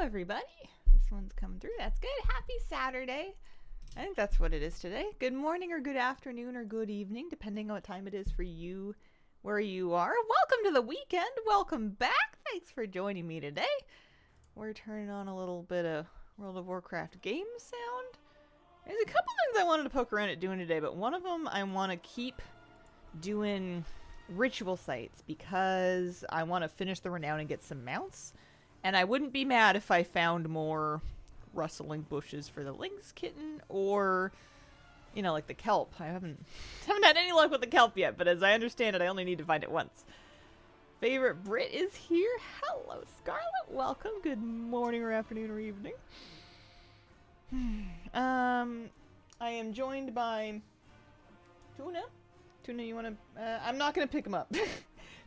everybody. This one's coming through. That's good. Happy Saturday. I think that's what it is today. Good morning or good afternoon or good evening, depending on what time it is for you, where you are. Welcome to the weekend. Welcome back. Thanks for joining me today. We're turning on a little bit of World of Warcraft game sound. There's a couple things I wanted to poke around at doing today, but one of them I want to keep doing ritual sites because I want to finish the renown and get some mounts. And I wouldn't be mad if I found more rustling bushes for the lynx kitten or, you know, like the kelp. I haven't had any luck with the kelp yet, but as I understand it, I only need to find it once. Favorite Brit is here. Hello, Scarlet. Welcome. Good morning or afternoon or evening. I am joined by Tuna. Tuna, you want to... I'm not going to pick him up.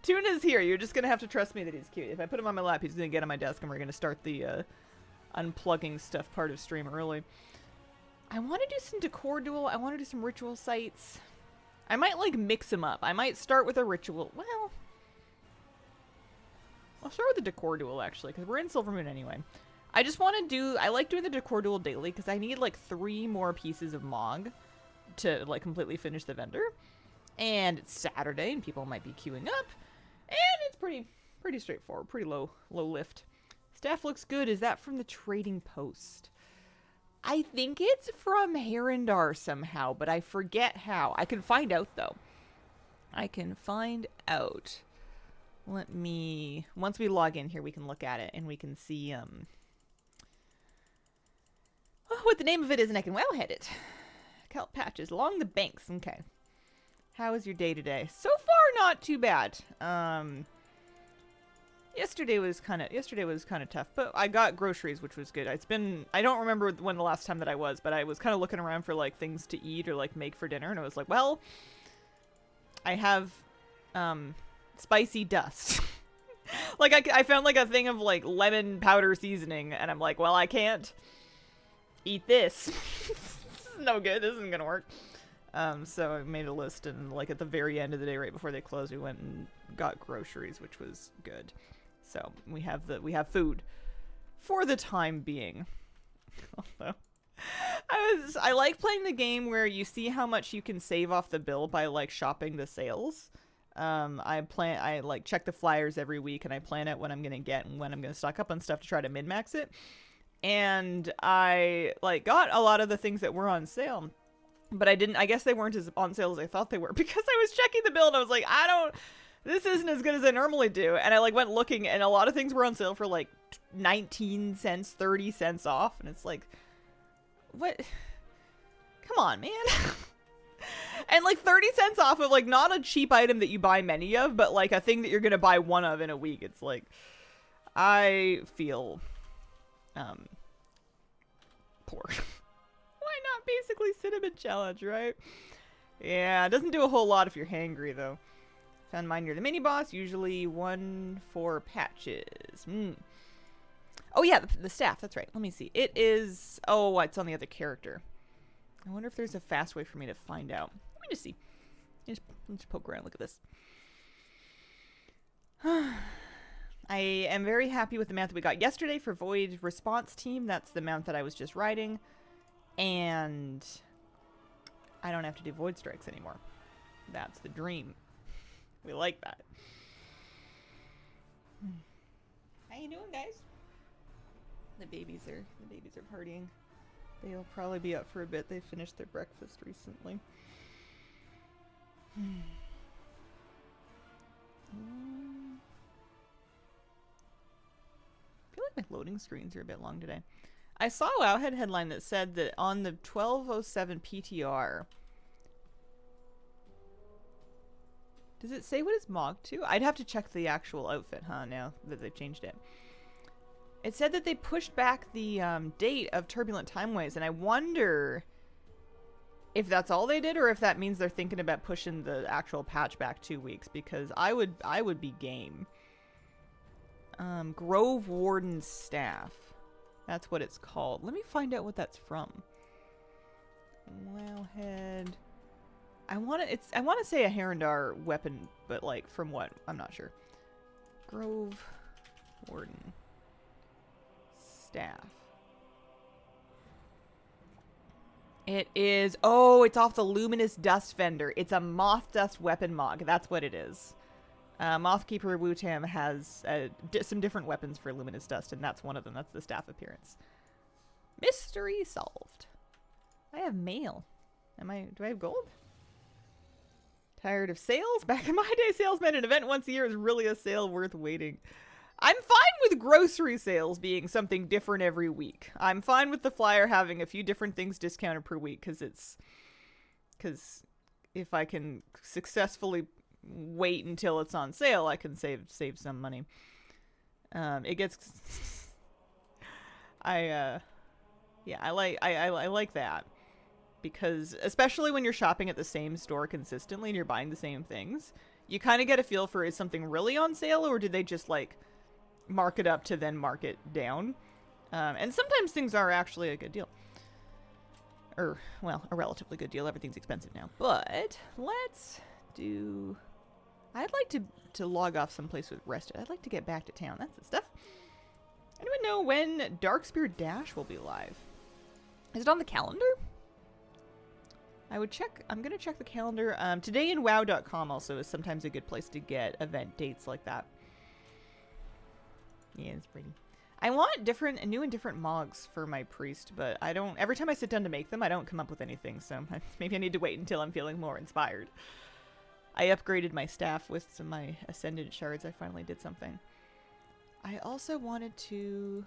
Tuna's here. You're just going to have to trust me that he's cute. If I put him on my lap, he's going to get on my desk and we're going to start the unplugging stuff part of stream early. I want to do some decor duel. I want to do some ritual sites. I might, like, mix them up. I might start with a ritual. Well, I'll start with the decor duel, actually, because we're in Silvermoon anyway. I just want to do... I like doing the decor duel daily because I need, like, 3 more pieces of Mog to, like, completely finish the vendor. And it's Saturday, and people might be queuing up. And it's pretty straightforward, pretty low lift. Staff looks good. Is that from the trading post? I think it's from Herondar somehow, but I forget how. I can find out, though. I can find out. Let me... Once we log in here, we can look at it, and we can see what the name of it is, and I can wowhead it. Kelp patches along the banks. Okay. How was your day today? So far, not too bad. Yesterday was kind of tough, but I got groceries, which was good. It's been, I don't remember when the last time that I was, but I was kind of looking around for like things to eat or like make for dinner, and I was like, well, I have spicy dust. Like I found like a thing of like lemon powder seasoning, and I'm like, well, I can't eat this. This is no good. This isn't gonna work. So I made a list, and like at the very end of the day, right before they closed, we went and got groceries, which was good. So we have food for the time being. Although I like playing the game where you see how much you can save off the bill by like shopping the sales. I like check the flyers every week, and I plan out what I'm gonna get and when I'm gonna stock up on stuff to try to min-max it. And I like got a lot of the things that were on sale. But I guess they weren't as on sale as I thought they were, because I was checking the bill and I was like, this isn't as good as I normally do. And I like went looking, and a lot of things were on sale for like 19 cents, 30 cents off. And it's like, what? Come on, man. And like 30 cents off of like not a cheap item that you buy many of, but like a thing that you're going to buy one of in a week. It's like, I feel, poor. Basically cinnamon challenge, right? Yeah, it doesn't do a whole lot if you're hangry, though. Found mine near the mini boss, usually 1 for patches. Oh yeah, the staff, that's right. Let me see. It is, oh, it's on the other character. I wonder if there's a fast way for me to find out. Let me just see. Let's poke around, look at this. I am very happy with the mount that we got yesterday for Void Response Team. That's the mount that I was just riding. And I don't have to do void strikes anymore. That's the dream. We like that. How you doing, guys? The babies are partying. They'll probably be up for a bit. They finished their breakfast recently. I feel like my loading screens are a bit long today. I saw a Wowhead headline that said that on the 1207 PTR... Does it say what it's Mog to? I'd have to check the actual outfit, now that they've changed it. It said that they pushed back the date of Turbulent Timeways, and I wonder if that's all they did, or if that means they're thinking about pushing the actual patch back 2 weeks, because I would be game. Grove Warden's Staff. That's what it's called. Let me find out what that's from. Wowhead. I want to say a Herondar weapon, but like from what? I'm not sure. Grove Warden staff. It is... Oh, it's off the Luminous Dust vendor. It's a Moth Dust weapon mog. That's what it is. Mothkeeper Wutam has some different weapons for Luminous Dust, and that's one of them. That's the staff appearance. Mystery solved. I have mail. Do I have gold? Tired of sales? Back in my day, sales meant an event once a year is really a sale worth waiting. I'm fine with grocery sales being something different every week. I'm fine with the flyer having a few different things discounted per week, because if I can successfully wait until it's on sale, I can save some money. It gets I like that, because especially when you're shopping at the same store consistently and you're buying the same things, you kind of get a feel for, is something really on sale, or did they just like mark it up to then mark it down? And sometimes things are actually a good deal. Or, well, a relatively good deal. Everything's expensive now. But let's do... I'd like to log off someplace with rested. I'd like to get back to town. That's the stuff. Anyone know when Darkspear Dash will be live? Is it on the calendar? I would check. I'm going to check the calendar. Today in WoW.com also is sometimes a good place to get event dates like that. Yeah, it's pretty. I want new and different mogs for my priest, but I don't... Every time I sit down to make them, I don't come up with anything, so maybe I need to wait until I'm feeling more inspired. I upgraded my staff with some of my Ascendant shards. I finally did something. I also wanted to...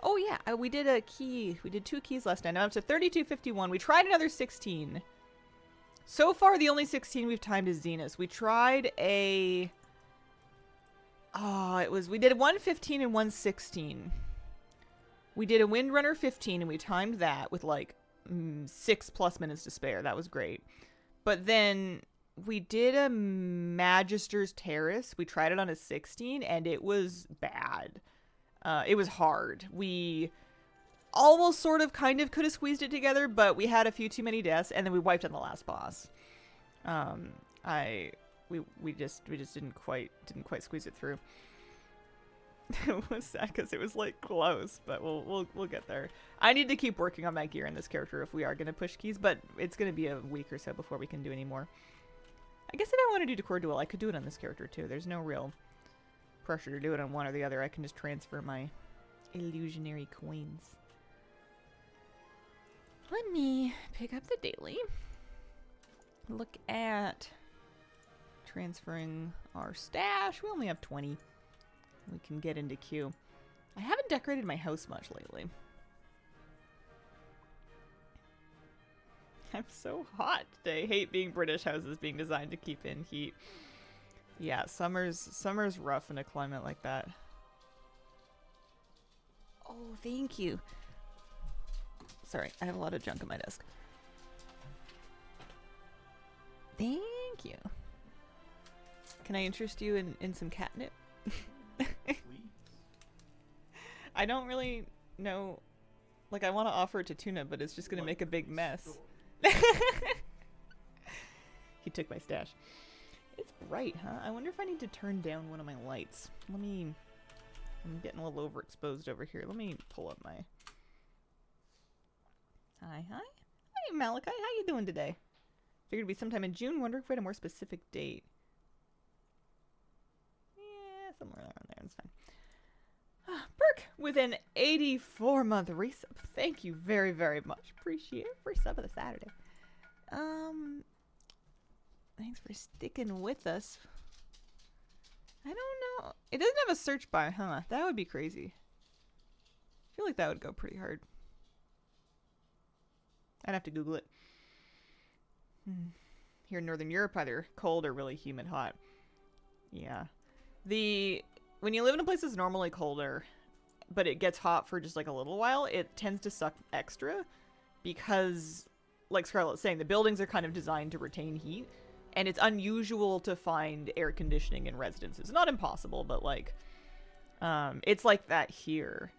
Oh yeah, we did a key. We did 2 keys last night. Now I'm up to 3251. We tried another 16. So far, the only 16 we've timed is Zenith. We tried a... Oh, we did 115 and 116. We did a Windrunner 15 and we timed that with like 6+ minutes to spare. That was great. But then we did a Magister's Terrace. We tried it on a 16 and it was bad. It was hard. We almost sort of kind of could have squeezed it together, but we had a few too many deaths and then we wiped on the last boss. We just didn't quite squeeze it through. It was sad because it was like close, but we'll get there. I need to keep working on my gear in this character if we are gonna push keys, but it's gonna be a week or so before we can do any more. I guess if I want to do Decor Duel, I could do it on this character too. There's no real pressure to do it on one or the other. I can just transfer my illusionary coins. Let me pick up the daily. Look at transferring our stash. We only have 20. We can get into queue. I haven't decorated my house much lately. I'm so hot today. Hate being British houses being designed to keep in heat. Yeah, summer's rough in a climate like that. Oh, thank you. Sorry, I have a lot of junk on my desk. Thank you. Can I interest you in some catnip? I don't really know. Like, I want to offer it to Tuna, but it's just going to make a big mess. He took my stash. It's bright, huh? I wonder if I need to turn down one of my lights. I'm getting a little overexposed over here. Let me pull up my... Hi. Hey, Malachi. How you doing today? Figured it'd be sometime in June. Wondering if we had a more specific date. Yeah, somewhere around there. It's fine. Burke with an 84-month resub. Thank you very, very much. Appreciate it. First sub of the Saturday. Thanks for sticking with us. I don't know. It doesn't have a search bar, huh? That would be crazy. I feel like that would go pretty hard. I'd have to Google it. Here in Northern Europe, either cold or really humid hot. Yeah. When you live in a place that's normally colder, but it gets hot for just like a little while, it tends to suck extra because, like Scarlett's saying, the buildings are kind of designed to retain heat, and it's unusual to find air conditioning in residences. Not impossible, but like, it's like that here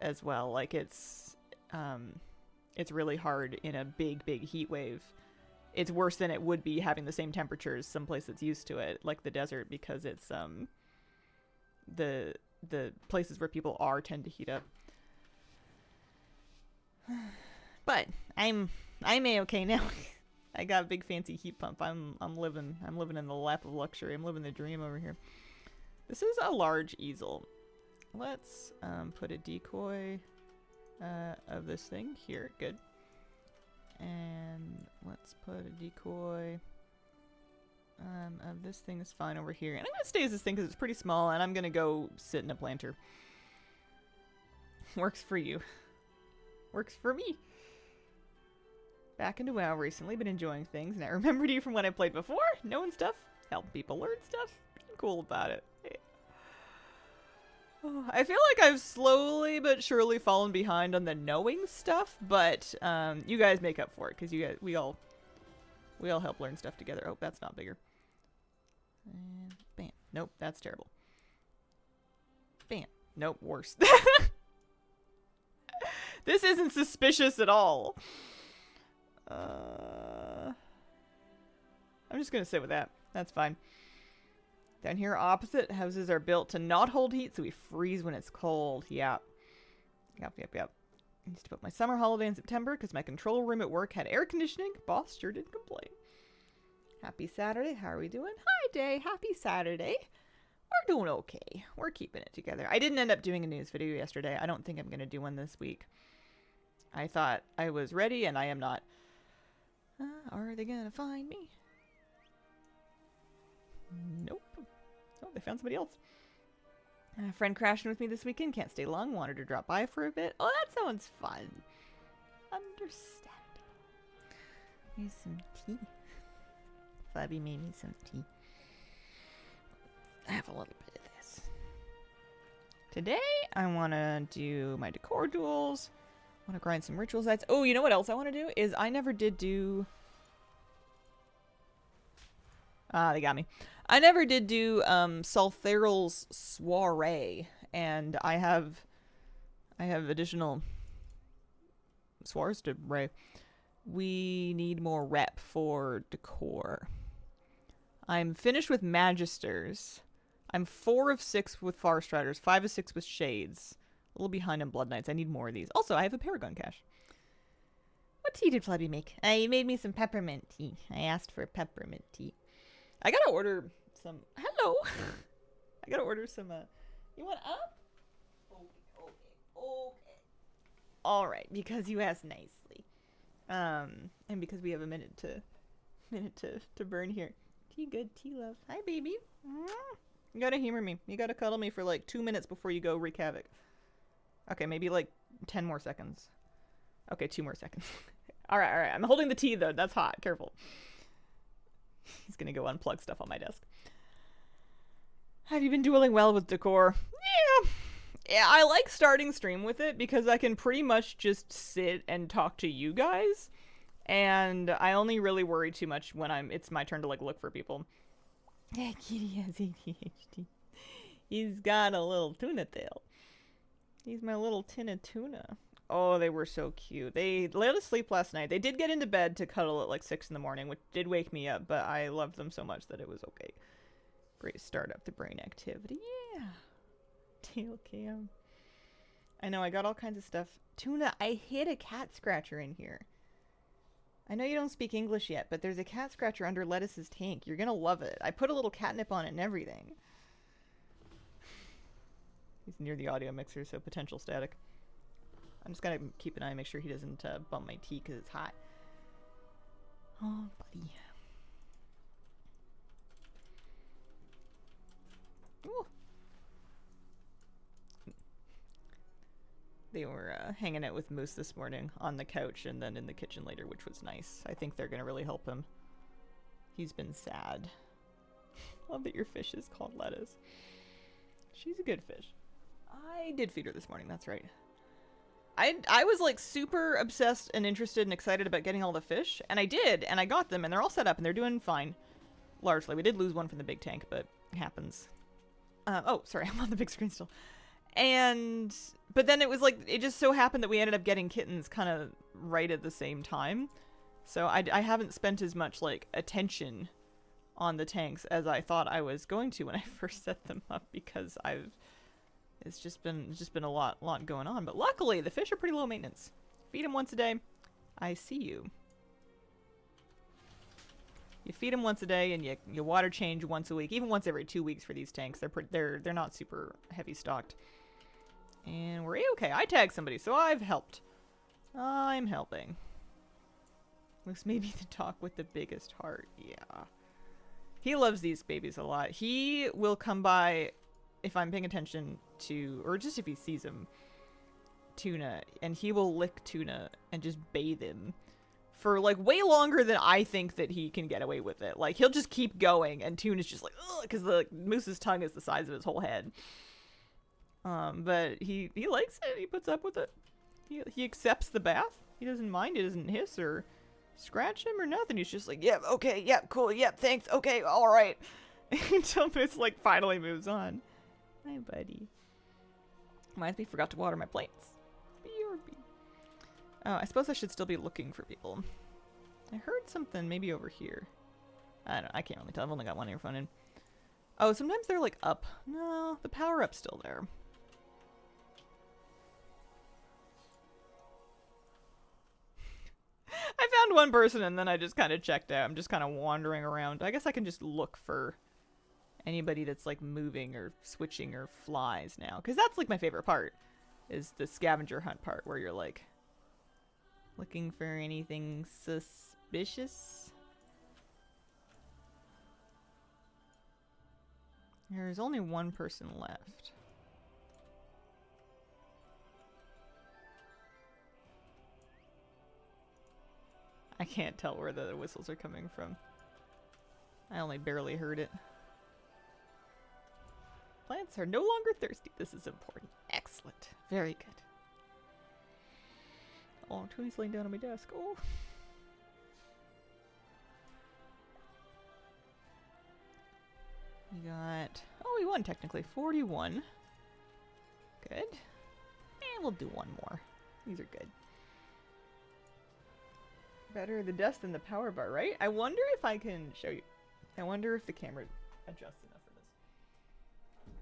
as well. Like it's really hard in a big heat wave. It's worse than it would be having the same temperatures someplace that's used to it, like the desert, because it's the places where people are tend to heat up. But I'm A-okay now. I got a big fancy heat pump. I'm living in the lap of luxury. I'm living the dream over here. This is a large easel. Let's put a decoy of this thing here. Good. And let's put a decoy of this thing is fine over here. And I'm gonna stay as this thing because it's pretty small, and I'm gonna go sit in a planter. Works for you. Works for me. Back into WoW recently, been enjoying things, and I remembered you from when I played before, knowing stuff, helping people learn stuff, being cool about it. Oh, I feel like I've slowly but surely fallen behind on the knowing stuff, but you guys make up for it, because we all help learn stuff together. Oh, that's not bigger. And bam. Nope, that's terrible. Bam. Nope, worse. This isn't suspicious at all. I'm just gonna sit with that. That's fine. Down here opposite, houses are built to not hold heat, so we freeze when it's cold. Yep. I used to put my summer holiday in September because my control room at work had air conditioning. Boss sure didn't complain. Happy Saturday. How are we doing? Hi, Day. Happy Saturday. We're doing okay. We're keeping it together. I didn't end up doing a news video yesterday. I don't think I'm going to do one this week. I thought I was ready, and I am not. Are they going to find me? Nope. Oh, they found somebody else. A friend crashing with me this weekend. Can't stay long. Wanted to drop by for a bit. Oh, that sounds fun. Understandable. Here's some tea. Flabby made me some tea. I have a little bit of this. Today, I want to do my decor duels. I want to grind some ritual sites. Oh, you know what else I want to do? Is I never did do... they got me. I never did do Sultheral's Soiree, and I have additional soirees to ray. We need more rep for decor. I'm finished with Magisters. I'm 4 of 6 with Farstriders, 5 of 6 with Shades. A little behind on Blood Knights. I need more of these. Also, I have a Paragon cache. What tea did Flabby make? He made me some peppermint tea. I asked for peppermint tea. I gotta order some... Hello! I gotta order some, You want up? Okay. Alright, because you asked nicely. And because we have a minute to burn here. Tea good, tea love. Hi, baby. You gotta humor me. You gotta cuddle me for like 2 minutes before you go wreak havoc. Okay, maybe like 10 more seconds. Okay, 2 more seconds. Alright. I'm holding the tea though. That's hot. Careful. He's gonna go unplug stuff on my desk. Have you been dueling well with decor? Yeah, I like starting stream with it because I can pretty much just sit and talk to you guys. And I only really worry too much when it's my turn to like look for people. Yeah, Kitty has ADHD. He's got a little tuna tail. He's my little tin of tuna. Oh, they were so cute. They let us sleep last night. They did get into bed to cuddle at like 6 in the morning, which did wake me up, but I loved them so much that it was okay. Great to start up the brain activity. Yeah. Tail cam. I know, I got all kinds of stuff. Tuna, I hid a cat scratcher in here. I know you don't speak English yet, but there's a cat scratcher under Lettuce's tank. You're gonna love it. I put a little catnip on it and everything. He's near the audio mixer, so potential static. I'm just gonna keep an eye and make sure he doesn't bump my tea because it's hot. Oh, buddy. Ooh. They were hanging out with Moose this morning on the couch and then in the kitchen later, which was nice. I think they're gonna really help him. He's been sad. Love that your fish is called Lettuce. She's a good fish. I did feed her this morning, that's right. I was like super obsessed and interested and excited about getting all the fish, and I did, and I got them, and they're all set up, and they're doing fine. Largely. We did lose one from the big tank, but it happens. Oh, sorry, I'm on the big screen still. But then it was like, it just so happened that we ended up getting kittens kind of right at the same time. So I haven't spent as much like attention on the tanks as I thought I was going to when I first set them up, because it's just been a lot going on. But luckily the fish are pretty low maintenance. Feed him once a day. I see you. You feed them once a day, and you water change once a week, even once every 2 weeks for these tanks. They're not super heavy stocked. And we're okay. I tagged somebody, so I've helped. I'm helping. Looks maybe the dog with the biggest heart. Yeah. He loves these babies a lot. He will come by if I'm paying attention to, or just if he sees him, Tuna, and he will lick Tuna and just bathe him for like way longer than I think that he can get away with it. Like he'll just keep going, and Tuna's just like, ugh, because the moose's tongue is the size of his whole head. But he likes it. He puts up with it. He accepts the bath. He doesn't mind. It doesn't hiss or scratch him or nothing. He's just like, yep, okay, yep, cool, yep, thanks, okay, all right. Until Miss like finally moves on. Hi, buddy. Reminds me, forgot to water my plants. BRB. Oh, I suppose I should still be looking for people. I heard something maybe over here. I don't know. I can't really tell. I've only got one earphone in. Oh, sometimes they're like up. No, the power up's still there. I found one person and then I just kind of checked out. I'm just kind of wandering around. I guess I can just look for anybody that's like moving or switching or flies now. Because that's like my favorite part. Is the scavenger hunt part where you're like looking for anything suspicious. There's only one person left. I can't tell where the whistles are coming from. I only barely heard it. Plants are no longer thirsty. This is important. Excellent. Very good. Oh, Tony's laying down on my desk. Oh. We got... Oh, we won technically. 41. Good. And we'll do one more. These are good. Better the dust than the power bar, right? I wonder if I can show you. I wonder if the camera adjusts enough for this.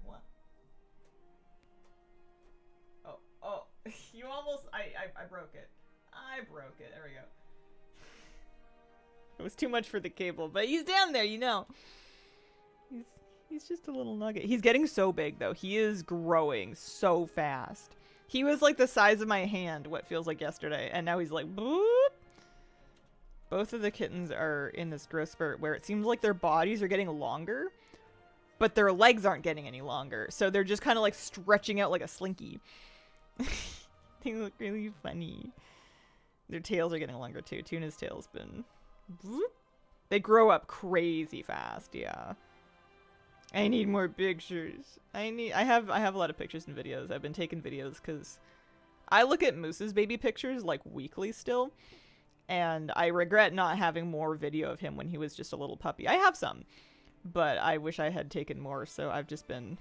What? Oh, you almost, I broke it. I broke it. There we go. It was too much for the cable, but he's down there, you know. He's just a little nugget. He's getting so big, though. He is growing so fast. He was like the size of my hand, what feels like yesterday, and now he's like, boop. Both of the kittens are in this growth spurt where it seems like their bodies are getting longer, but their legs aren't getting any longer. So they're just kind of like stretching out like a slinky. They look really funny. Their tails are getting longer too. Tuna's tail's been... They grow up crazy fast, yeah. I need more pictures. I have a lot of pictures and videos. I've been taking videos because I look at Moose's baby pictures like weekly still. And I regret not having more video of him when he was just a little puppy. I have some, but I wish I had taken more. So I've just been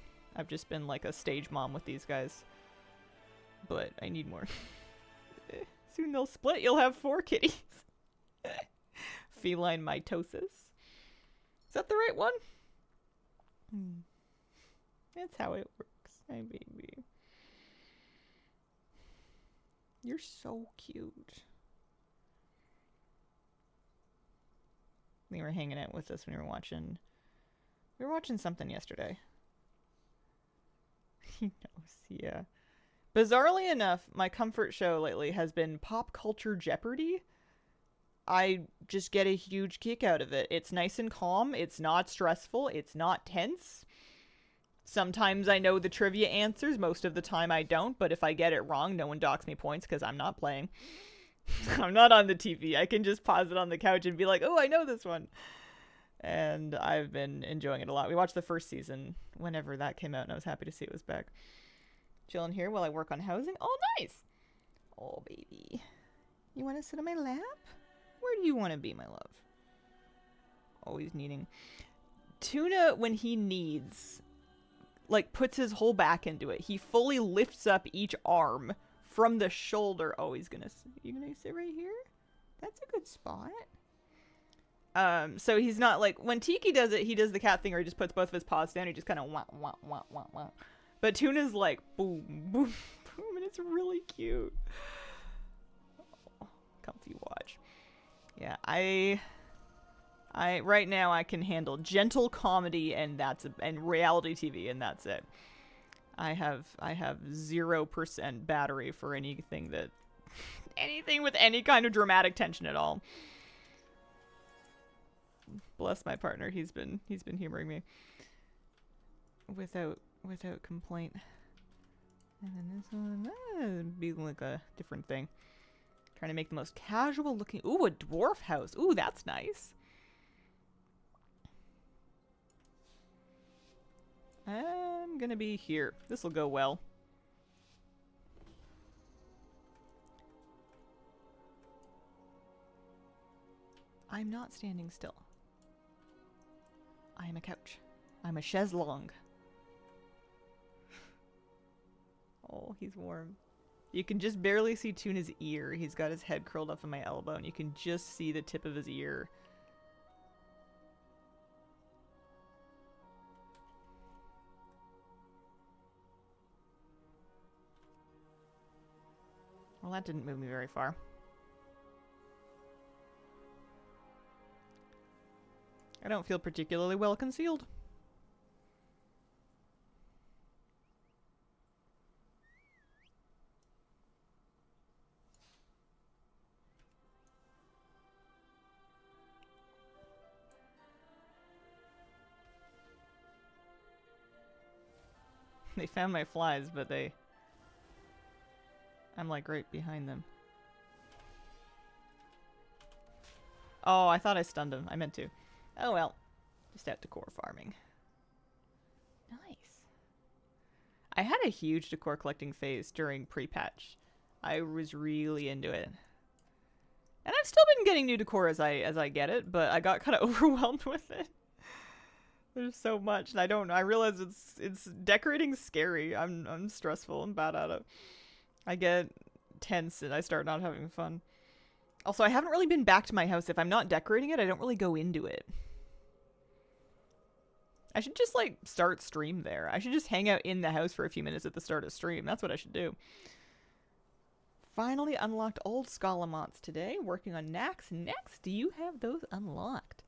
like a stage mom with these guys. But I need more. Soon they'll split. You'll have 4 kitties. Feline mitosis. Is that the right one? That's how it works. Hi, baby. You're so cute. They were hanging out with us when we were watching something yesterday. He knows, yeah. Bizarrely enough, my comfort show lately has been Pop Culture Jeopardy. I just get a huge kick out of it. It's nice and calm. It's not stressful. It's not tense. Sometimes I know the trivia answers. Most of the time I don't. But if I get it wrong, no one docks me points because I'm not playing. I'm not on the TV. I can just pause it on the couch and be like, oh, I know this one. And I've been enjoying it a lot. We watched the first season whenever that came out, and I was happy to see it was back. Chilling here while I work on housing. Oh, nice. Oh, baby. You want to sit on my lap? Where do you want to be, my love? Always needing. Tuna, when he needs, like, puts his whole back into it. He fully lifts up each arm from the shoulder. Oh, he's gonna... You gonna sit right here? That's a good spot. So he's not like... When Tiki does it, he does the cat thing where he just puts both of his paws down. He just kind of wah, wah, wah, wah, wah. But Tuna's like, boom, boom, boom, and it's really cute. comfy watch. Yeah, I right now I can handle gentle comedy and and reality TV, and that's it. I have 0% battery for anything with any kind of dramatic tension at all. Bless my partner, he's been humoring me without complaint. And then this one, it'd be like a different thing. Trying to make the most casual looking. Ooh, a dwarf house. Ooh, that's nice. I'm gonna be here. This'll go well. I'm not standing still. I am a couch. I'm a chaise longue. Oh, he's warm. You can just barely see Tuna's ear. He's got his head curled up on my elbow, and you can just see the tip of his ear. Well, that didn't move me very far. I don't feel particularly well concealed. They found my flies, but I'm like right behind them. Oh, I thought I stunned him. I meant to. Oh well. Just out decor farming. Nice. I had a huge decor collecting phase during pre-patch. I was really into it. And I've still been getting new decor as I get it, but I got kind of overwhelmed with it. There's so much, and I realize it's decorating's scary. I'm stressful and bad at it. I get tense and I start not having fun. Also, I haven't really been back to my house. If I'm not decorating it, I don't really go into it. I should just like start stream there. I should just hang out in the house for a few minutes at the start of stream. That's what I should do. Finally unlocked old Scalamonts today. Working on Nax. Next, do you have those unlocked?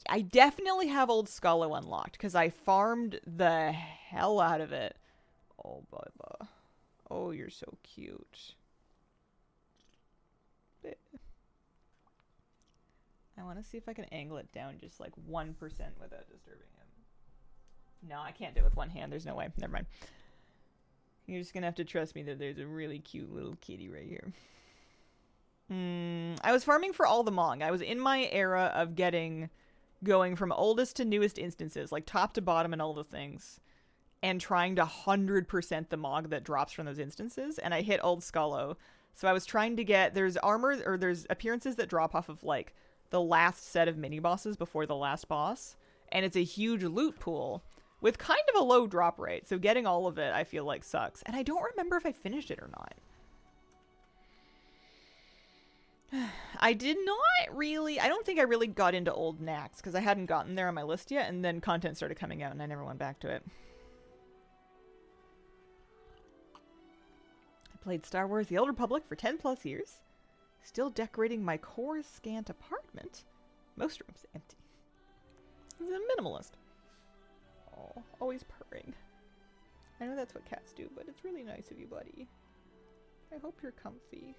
I definitely have old Scalo unlocked because I farmed the hell out of it. Oh, Bubba. Oh, you're so cute. I want to see if I can angle it down just like 1% without disturbing him. No, I can't do it with one hand. There's no way. Never mind. You're just going to have to trust me that there's a really cute little kitty right here. I was farming for all the Mog. I was in my era of going from oldest to newest instances, like top to bottom and all the things, and trying to 100% the Mog that drops from those instances, and I hit old Scalo. So I was trying to get, there's armor, or there's appearances that drop off of, like, the last set of mini-bosses before the last boss, and it's a huge loot pool with kind of a low drop rate, so getting all of it, I feel like, sucks. And I don't remember if I finished it or not. I did not really, I don't think I really got into old Nax because I hadn't gotten there on my list yet, and then content started coming out and I never went back to it. I played Star Wars The Old Republic for 10 plus years. Still decorating my core scant apartment. Most rooms empty. He's a minimalist. Oh, always purring. I know that's what cats do, but it's really nice of you, buddy. I hope you're comfy.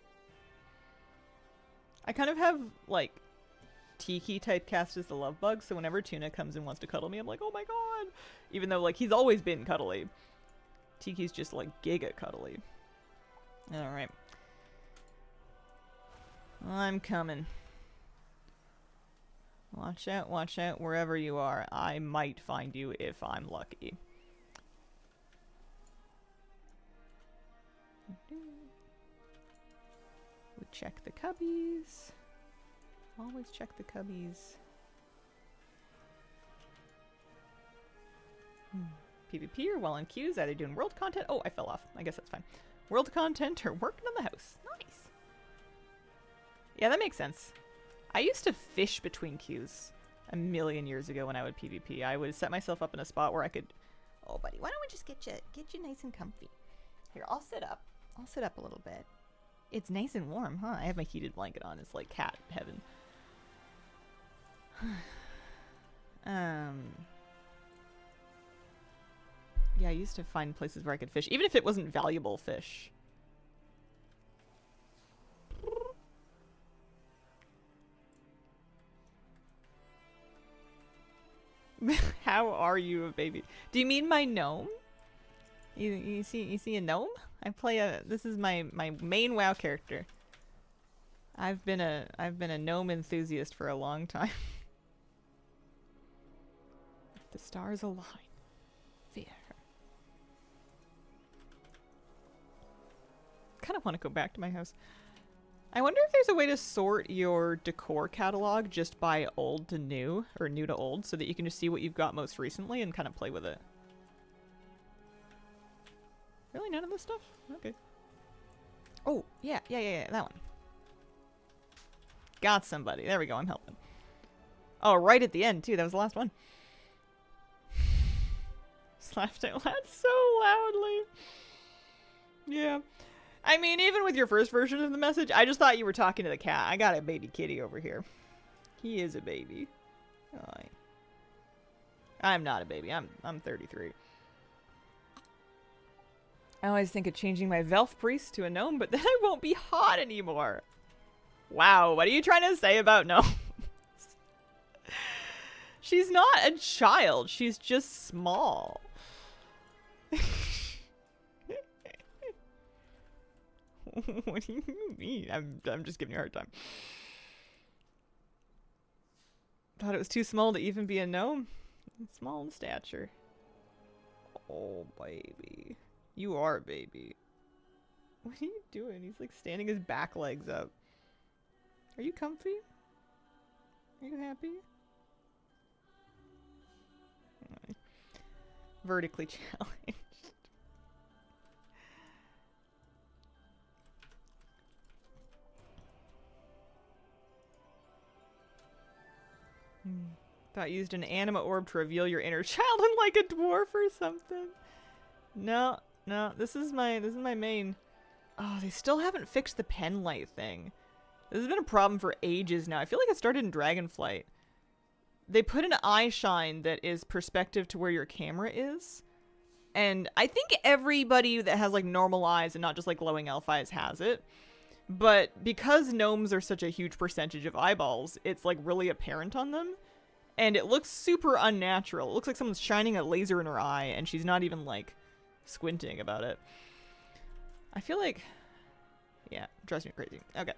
I kind of have, like, Tiki typecast as the love bug, so whenever Tuna comes and wants to cuddle me, I'm like, oh my god! Even though, like, he's always been cuddly. Tiki's just, like, giga cuddly. Alright. I'm coming. Watch out, wherever you are. I might find you if I'm lucky. We check the cubbies. Always check the cubbies. PvP or while on queues, either doing world content. Oh, I fell off. I guess that's fine. World content or working on the house. Nice. Yeah, that makes sense. I used to fish between queues a million years ago when I would PvP. I would set myself up in a spot where I could... Oh, buddy, why don't we just get you nice and comfy? Here, I'll sit up. I'll sit up a little bit. It's nice and warm, huh? I have my heated blanket on. It's like cat heaven. Yeah, I used to find places where I could fish, even if it wasn't valuable fish. How are you a baby? Do you mean my gnome? You see a gnome? This is my main WoW character. I've been a gnome enthusiast for a long time. If the stars align, fear her. Kind of want to go back to my house. I wonder if there's a way to sort your decor catalog just by old to new, or new to old, so that you can just see what you've got most recently and kind of play with it. Really? None of this stuff? Okay. Oh, yeah, that one. Got somebody. There we go, I'm helping. Oh, right at the end, too. That was the last one. Slapped out loud so loudly. Yeah. I mean, even with your first version of the message, I just thought you were talking to the cat. I got a baby kitty over here. He is a baby. Oh, I'm not a baby. I'm 33. I always think of changing my Velf priest to a gnome, but then I won't be hot anymore. Wow, what are you trying to say about gnomes? She's not a child. She's just small. What do you mean? I'm just giving you a hard time. Thought it was too small to even be a gnome. Small in stature. Oh, baby. You are a baby. What are you doing? He's like standing his back legs up. Are you comfy? Are you happy? Vertically challenged. Thought you used an anima orb to reveal your inner child unlike a dwarf or something. No, this is my main. Oh, they still haven't fixed the pen light thing. This has been a problem for ages now. I feel like it started in Dragonflight. They put an eye shine that is perspective to where your camera is. And I think everybody that has like normal eyes and not just like glowing elf eyes has it. But because gnomes are such a huge percentage of eyeballs, it's like really apparent on them. And it looks super unnatural. It looks like someone's shining a laser in her eye and she's not even like squinting about it. I feel like, yeah, it drives me crazy. Okay.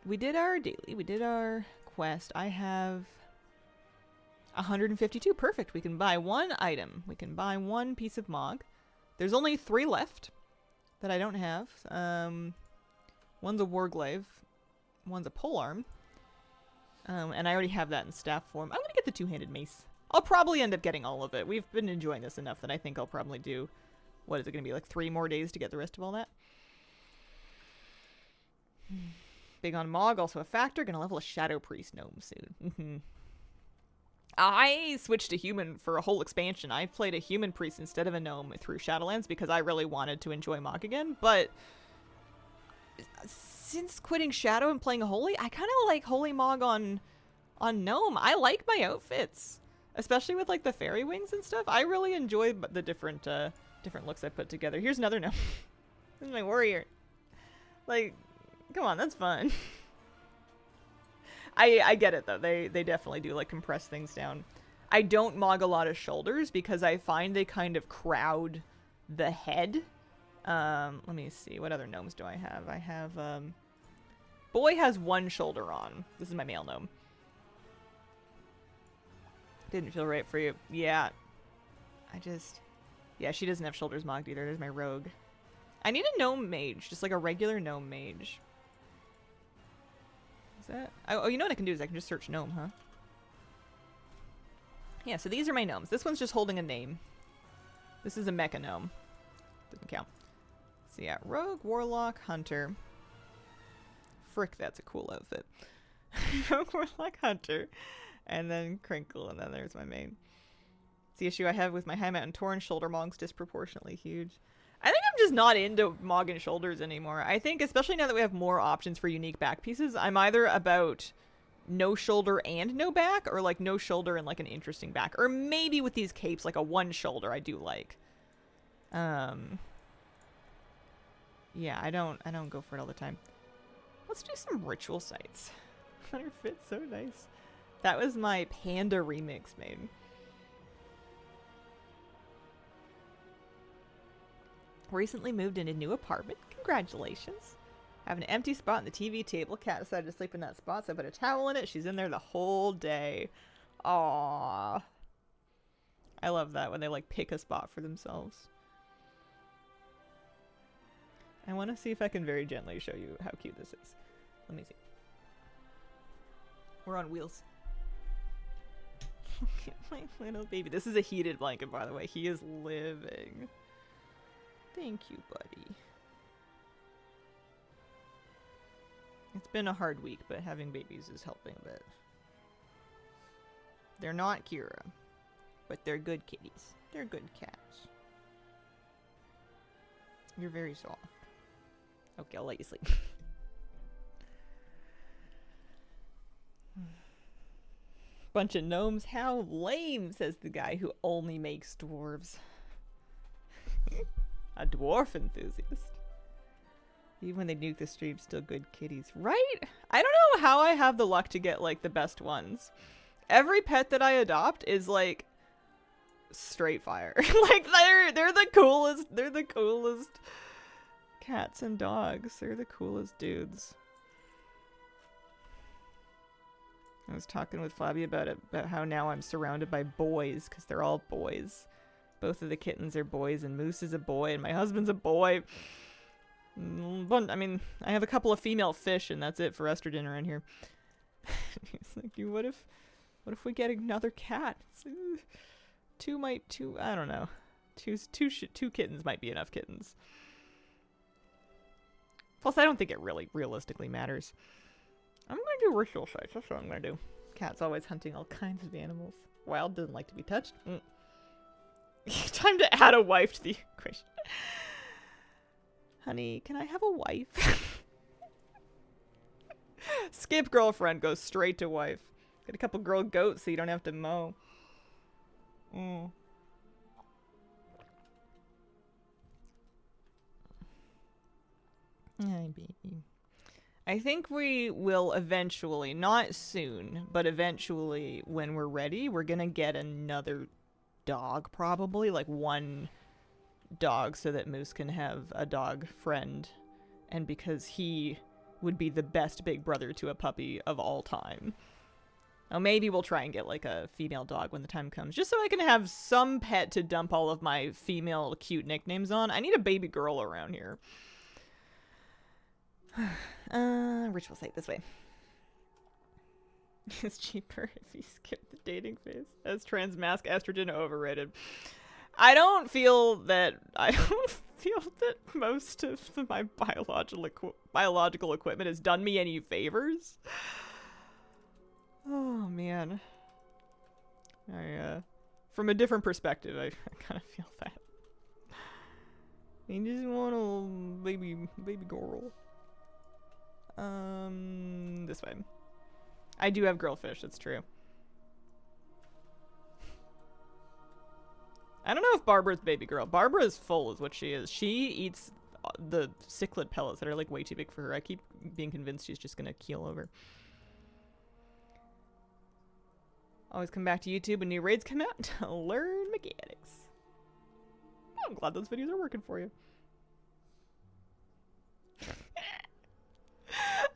We did our daily. We did our quest. I have 152. Perfect. We can buy one item. We can buy one piece of Mog. There's only 3 left that I don't have. One's a Warglaive. One's a Polearm. And I already have that in staff form. I'm going to get the 2-handed mace. I'll probably end up getting all of it. We've been enjoying this enough that I think I'll probably do, what is it going to be, like 3 more days to get the rest of all that? Big on Mog, also a factor. Gonna level a Shadow Priest gnome soon. I switched to human for a whole expansion. I played a human priest instead of a gnome through Shadowlands because I really wanted to enjoy Mog again. But since quitting Shadow and playing Holy, I kind of like Holy Mog on gnome. I like my outfits, especially with like the fairy wings and stuff. I really enjoy the different looks I put together. Here's another gnome. This is my warrior. Like, come on, that's fun. I get it though. They definitely do like compress things down. I don't Mog a lot of shoulders because I find they kind of crowd the head. Let me see. What other gnomes do I have? I have Boy has 1 shoulder on. This is my male gnome. Didn't feel right for you. Yeah. Yeah, she doesn't have shoulders mogged either. There's my rogue. I need a gnome mage, just like a regular gnome mage. Is that? Oh, you know what I can do is I can just search gnome, huh? Yeah, so these are my gnomes. This one's just holding a name. This is a mecha gnome. Doesn't count. So yeah, rogue, warlock, hunter. Frick, that's a cool outfit. Rogue, warlock, hunter. And then crinkle, and then there's my main. It's the issue I have with my High Mountain Tauren shoulder monks disproportionately huge. I think I'm just not into Mog shoulders anymore. I think, especially now that we have more options for unique back pieces, I'm either about no shoulder and no back, or like no shoulder and like an interesting back, or maybe with these capes like a one shoulder I do like. Yeah, I don't go for it all the time. Let's do some ritual sites. Her fit's so nice. That was my Panda remix made. Recently moved in a new apartment. Congratulations. I have an empty spot on the TV table. Cat decided to sleep in that spot, so I put a towel in it. She's in there the whole day. Aww. I love that when they like pick a spot for themselves. I want to see if I can very gently show you how cute this is. Let me see. We're on wheels. Look at my little baby. This is a heated blanket, by the way. He is living. Thank you, buddy. It's been a hard week, but having babies is helping a bit. They're not Kira, but they're good kitties. They're good cats. You're very soft. Okay, I'll let you sleep. Bunch of gnomes. How lame, says the guy who only makes dwarves. A dwarf enthusiast. Even when they nuke the stream, still good kitties. Right? I don't know how I have the luck to get, like, the best ones. Every pet that I adopt is, like, straight fire. Like, they're the coolest. They're the coolest cats and dogs. They're the coolest dudes. I was talking with Flabby about it, about how now I'm surrounded by boys, because they're all boys. Both of the kittens are boys, and Moose is a boy, and my husband's a boy. I mean, I have a couple of female fish, and that's it for estrogen around here. He's like, what if we get another cat? I don't know. Two kittens might be enough kittens. Plus, I don't think it really realistically matters. I'm gonna do ritual sites. That's what I'm gonna do. Cat's always hunting all kinds of animals. Wild doesn't like to be touched. Time to add a wife to the equation. Honey, can I have a wife? Skip girlfriend, goes straight to wife. Get a couple girl goats so you don't have to mow. Hi, baby. I think we will eventually, not soon, but eventually when we're ready, we're gonna get another dog, probably. Like one dog so that Moose can have a dog friend. And because he would be the best big brother to a puppy of all time. Now maybe we'll try and get like a female dog when the time comes, just so I can have some pet to dump all of my female cute nicknames on. I need a baby girl around here. Ritual site this way. It's cheaper if you skip the dating phase. As trans mask estrogen overrated. I don't feel that most of my biological equipment has done me any favors. Oh man. From a different perspective, I kind of feel that. You just want a baby girl. This way. I do have girlfish, it's true. I don't know if Barbara's baby girl. Barbara is full is what she is. She eats the cichlid pellets that are like way too big for her. I keep being convinced she's just gonna keel over. Always come back to YouTube when new raids come out to learn mechanics. Oh, I'm glad those videos are working for you.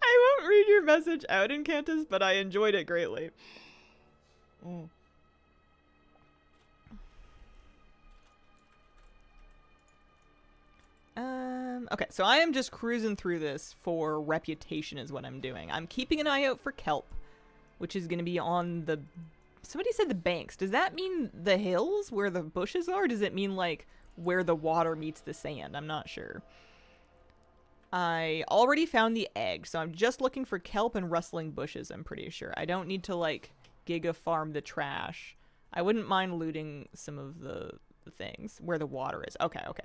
I won't read your message out, Incantus, but I enjoyed it greatly. Okay, so I am just cruising through this for reputation is what I'm doing. I'm keeping an eye out for kelp, which is going to be on the... Somebody said the banks. Does that mean the hills where the bushes are? Or does it mean, like, where the water meets the sand? I'm not sure. I already found the egg, so I'm just looking for kelp and rustling bushes, I'm pretty sure. I don't need to, like, giga farm the trash. I wouldn't mind looting some of the things where the water is. Okay, okay.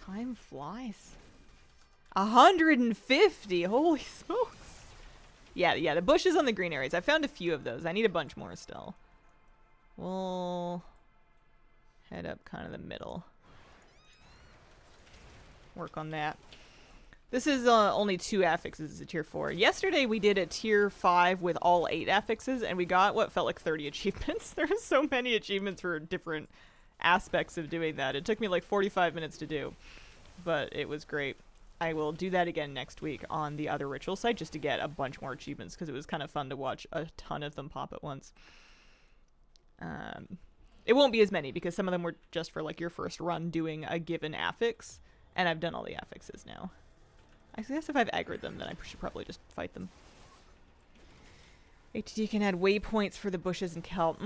Time flies. 150! Holy smokes! Yeah, the bushes on the green areas. I found a few of those. I need a bunch more still. We'll head up kind of the middle. Work on that. This is only 2 affixes as a tier 4. Yesterday we did a tier 5 with all 8 affixes, and we got what felt like 30 achievements. There were so many achievements for different aspects of doing that. It took me like 45 minutes to do, but it was great. I will do that again next week on the other ritual site just to get a bunch more achievements, because it was kind of fun to watch a ton of them pop at once. It won't be as many because some of them were just for like your first run doing a given affix, and I've done all the affixes now. I guess if I've aggroed them, then I should probably just fight them. ATD can add waypoints for the bushes and kelp.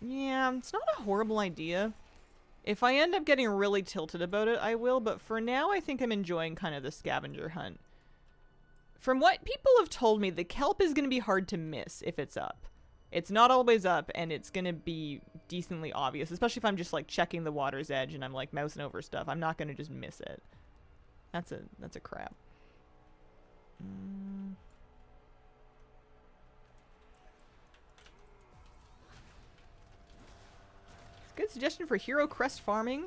Yeah, it's not a horrible idea. If I end up getting really tilted about it, I will, but for now I think I'm enjoying kind of the scavenger hunt. From what people have told me, the kelp is going to be hard to miss if it's up. It's not always up, and it's going to be decently obvious, especially if I'm just like checking the water's edge and I'm like mousing over stuff. I'm not going to just miss it. That's a crap. Good suggestion for hero crest farming.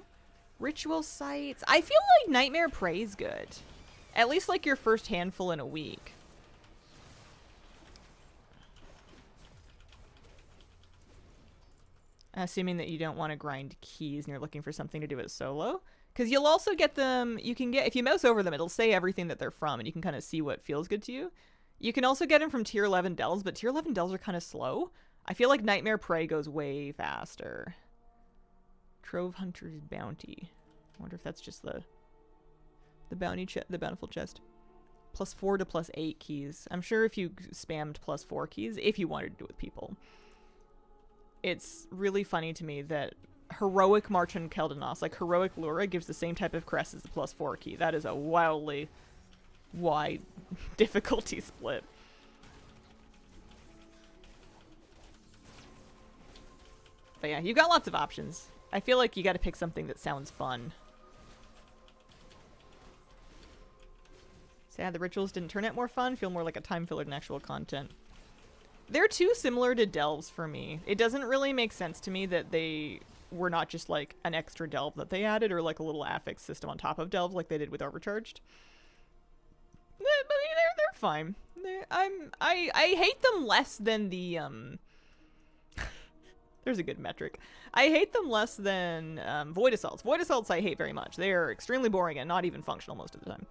Ritual sites. I feel like Nightmare Prey is good. At least like your first handful in a week. Assuming that you don't want to grind keys and you're looking for something to do it solo. Because you'll also get them, you can get, if you mouse over them, it'll say everything that they're from and you can kind of see what feels good to you. You can also get them from tier 11 delves, but tier 11 delves are kind of slow. I feel like Nightmare Prey goes way faster. Trove Hunter's Bounty. I wonder if that's just the bountiful chest. +4 to +8 keys. I'm sure if you spammed +4 keys, if you wanted to do it with people. It's really funny to me that Heroic March on Keldanos, like Heroic Lura, gives the same type of crest as the +4 key. That is a wildly wide difficulty split. But yeah, you've got lots of options. I feel like you gotta pick something that sounds fun. Sad the rituals didn't turn out more fun, feel more like a time filler than actual content. They're too similar to delves for me. It doesn't really make sense to me that they were not just like an extra delve that they added or like a little affix system on top of delve like they did with Overcharged. But they're fine. I hate them less than the there's a good metric. I hate them less than Void Assaults. Void Assaults I hate very much. They are extremely boring and not even functional most of the time.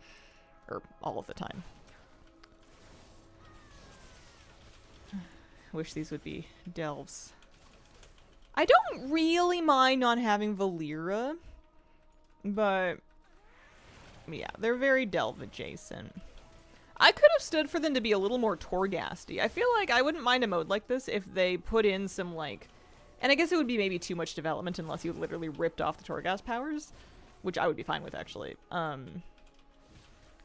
Or all of the time. Wish these would be delves. I don't really mind not having Valera. But yeah, they're very delve adjacent. I could have stood for them to be a little more Torghasty. I feel like I wouldn't mind a mode like this if they put in some like... And I guess it would be maybe too much development unless you literally ripped off the Torghast powers. Which I would be fine with, actually.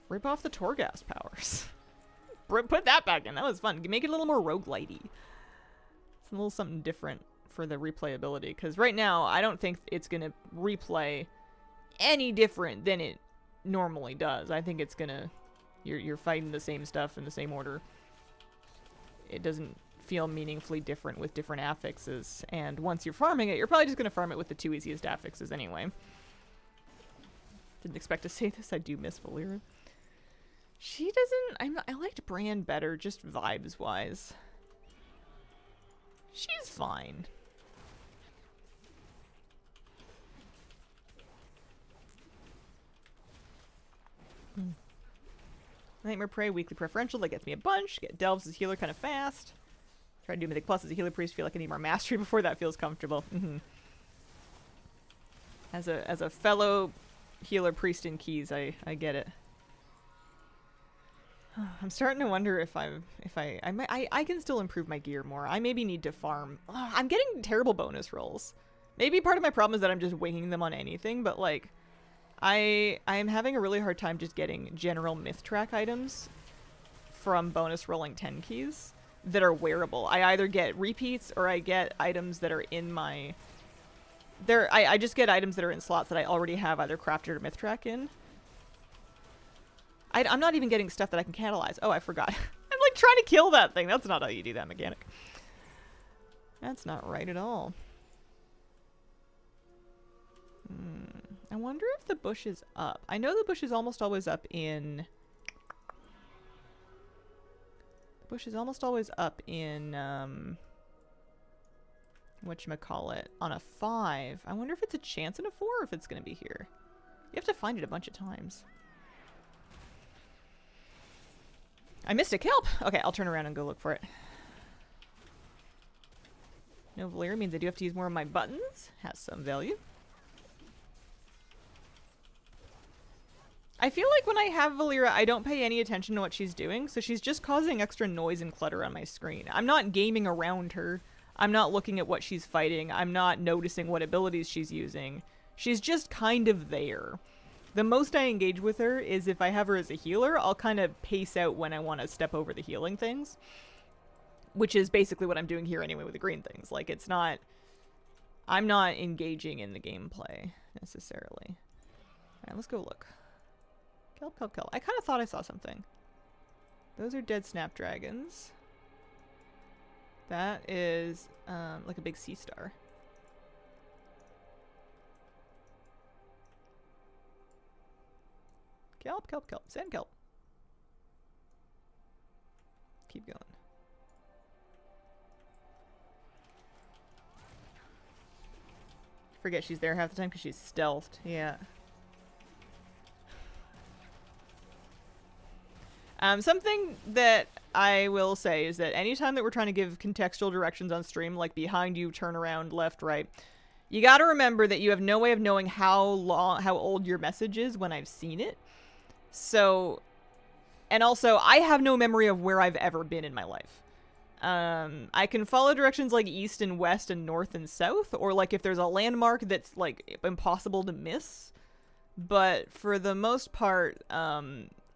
Rip off the Torghast powers. Put that back in. That was fun. Make it a little more roguelitey. It's a little something different for the replayability. Because right now, I don't think it's going to replay any different than it normally does. I think it's going to... You're fighting the same stuff in the same order. It doesn't feel meaningfully different with different affixes. And once you're farming it, you're probably just going to farm it with the 2 easiest affixes anyway. Didn't expect to say this. I do miss Valera. She doesn't... I liked Bran better, just vibes-wise. She's fine. Nightmare Prey, weekly preferential, that gets me a bunch. Get Delves as healer kind of fast. Try to do Mythic Plus as a healer priest, feel like I need more mastery before that feels comfortable. As a fellow healer priest in keys, I get it. I'm starting to wonder if I can still improve my gear more. I maybe need to farm. I'm getting terrible bonus rolls. Maybe part of my problem is that I'm just winging them on anything, but like I am having a really hard time just getting general myth track items from bonus rolling 10 keys that are wearable. I either get repeats or I get items that are in my I just get items that are in slots that I already have either crafted or myth track in. I'm not even getting stuff that I can catalyze. Oh, I forgot. I'm like trying to kill that thing. That's not how you do that mechanic. That's not right at all. I wonder if the bush is up. I know the bush is almost always up in... The bush is almost always up in, whatchamacallit, on a 5. I wonder if it's a chance in a 4 or if it's going to be here. You have to find it a bunch of times. I missed a kelp! Okay, I'll turn around and go look for it. No Valeera means I do have to use more of my buttons. Has some value. I feel like when I have Valeera, I don't pay any attention to what she's doing, so she's just causing extra noise and clutter on my screen. I'm not gaming around her. I'm not looking at what she's fighting. I'm not noticing what abilities she's using. She's just kind of there. The most I engage with her is if I have her as a healer, I'll kind of pace out when I want to step over the healing things. Which is basically what I'm doing here anyway with the green things. Like, it's not... I'm not engaging in the gameplay, necessarily. Alright, let's go look. Kelp, kelp, kelp. I kind of thought I saw something. Those are dead snapdragons. That is, like a big sea star. Kelp, kelp, kelp. Sand kelp. Keep going. Forget she's there half the time because she's stealthed. Yeah. Something that I will say is that anytime that we're trying to give contextual directions on stream, like behind you, turn around, left, right, you gotta remember that you have no way of knowing how old your message is when I've seen it. So, and also, I have no memory of where I've ever been in my life. I can follow directions like east and west and north and south, or like if there's a landmark that's like impossible to miss. But for the most part,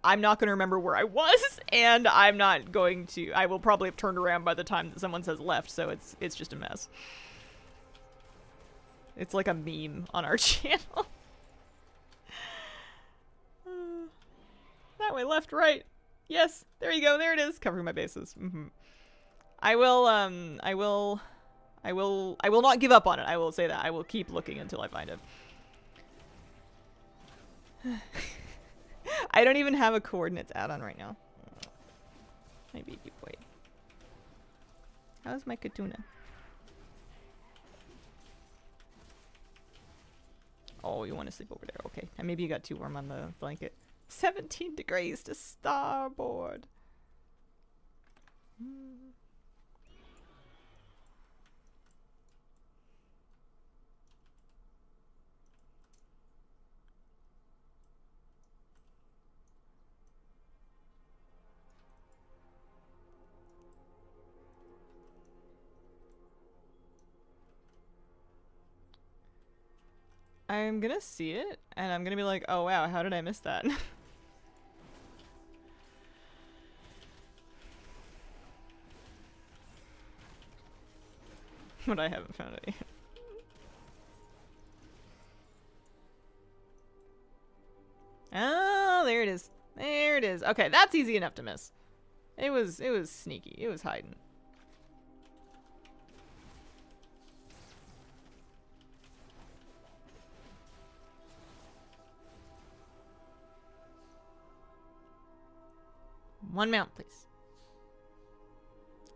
I'm not going to remember where I was, and I'm not going to... I will probably have turned around by the time that someone says left, so it's just a mess. It's like a meme on our channel. That way, left, right. Yes, there you go, there it is. Covering my bases. I will not give up on it. I will say that. I will keep looking until I find it. I don't even have a coordinates add-on right now. My baby boy. How's my Katuna? Oh, you want to sleep over there? Okay. And maybe you got too warm on the blanket. 17 degrees to starboard. I'm gonna see it, and I'm gonna be like, oh wow, how did I miss that? But I haven't found it yet. Oh, there it is. There it is. Okay, that's easy enough to miss. It was sneaky. It was hiding. One mount, please.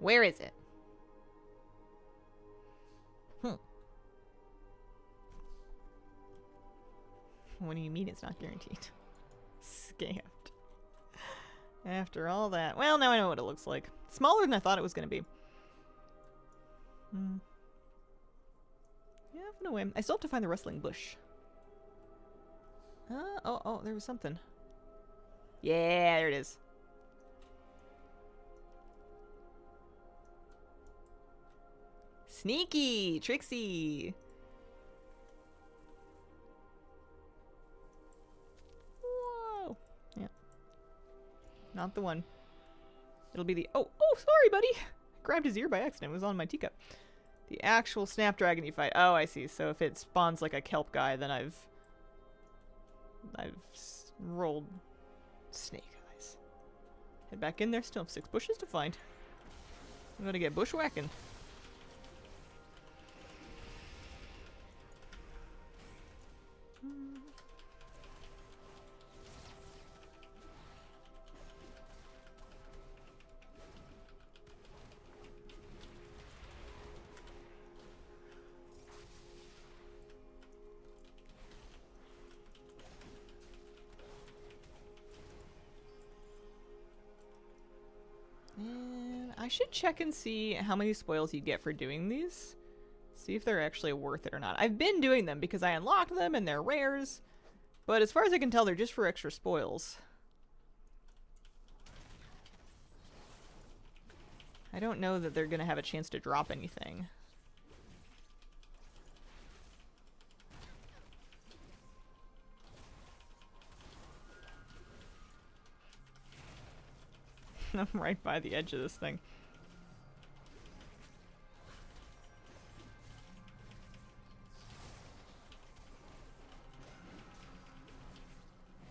Where is it? What do you mean it's not guaranteed? Scammed. After all that. Well, now I know what it looks like. Smaller than I thought it was going to be. Yeah, no way. I still have to find the rustling bush. Oh, there was something. Yeah, there it is. Sneaky! Tricksy! Whoa! Yeah. Not the one. It'll be the... Oh, sorry, buddy! I grabbed his ear by accident. It was on my teacup. The actual Snapdragon you fight. Oh, I see. So if it spawns like a kelp guy, then I've rolled snake eyes. Head back in there. Still have 6 bushes to find. I'm gonna get bushwhacking. And I should check and see how many spoils you get for doing these. See if they're actually worth it or not. I've been doing them because I unlocked them and they're rares. But as far as I can tell, they're just for extra spoils. I don't know that they're going to have a chance to drop anything. I'm right by the edge of this thing.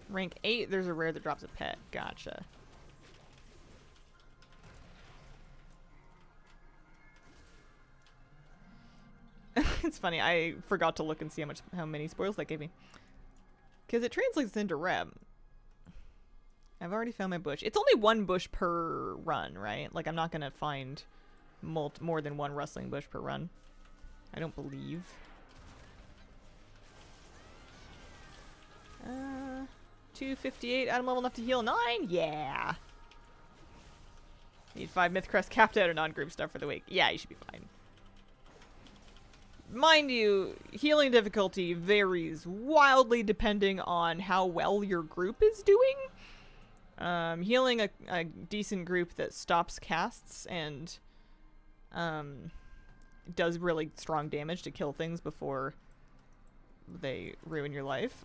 Rank 8, there's a rare that drops a pet. Gotcha. It's funny, I forgot to look and see how many spoils that gave me. Because it translates into reb. I've already found my bush. It's only 1 bush per run, right? Like, I'm not going to find more than 1 rustling bush per run. I don't believe. 258, item level enough to heal 9? Yeah! Need 5 Myth Crest capped out or non-group stuff for the week. Yeah, you should be fine. Mind you, healing difficulty varies wildly depending on how well your group is doing. Healing a decent group that stops casts and does really strong damage to kill things before they ruin your life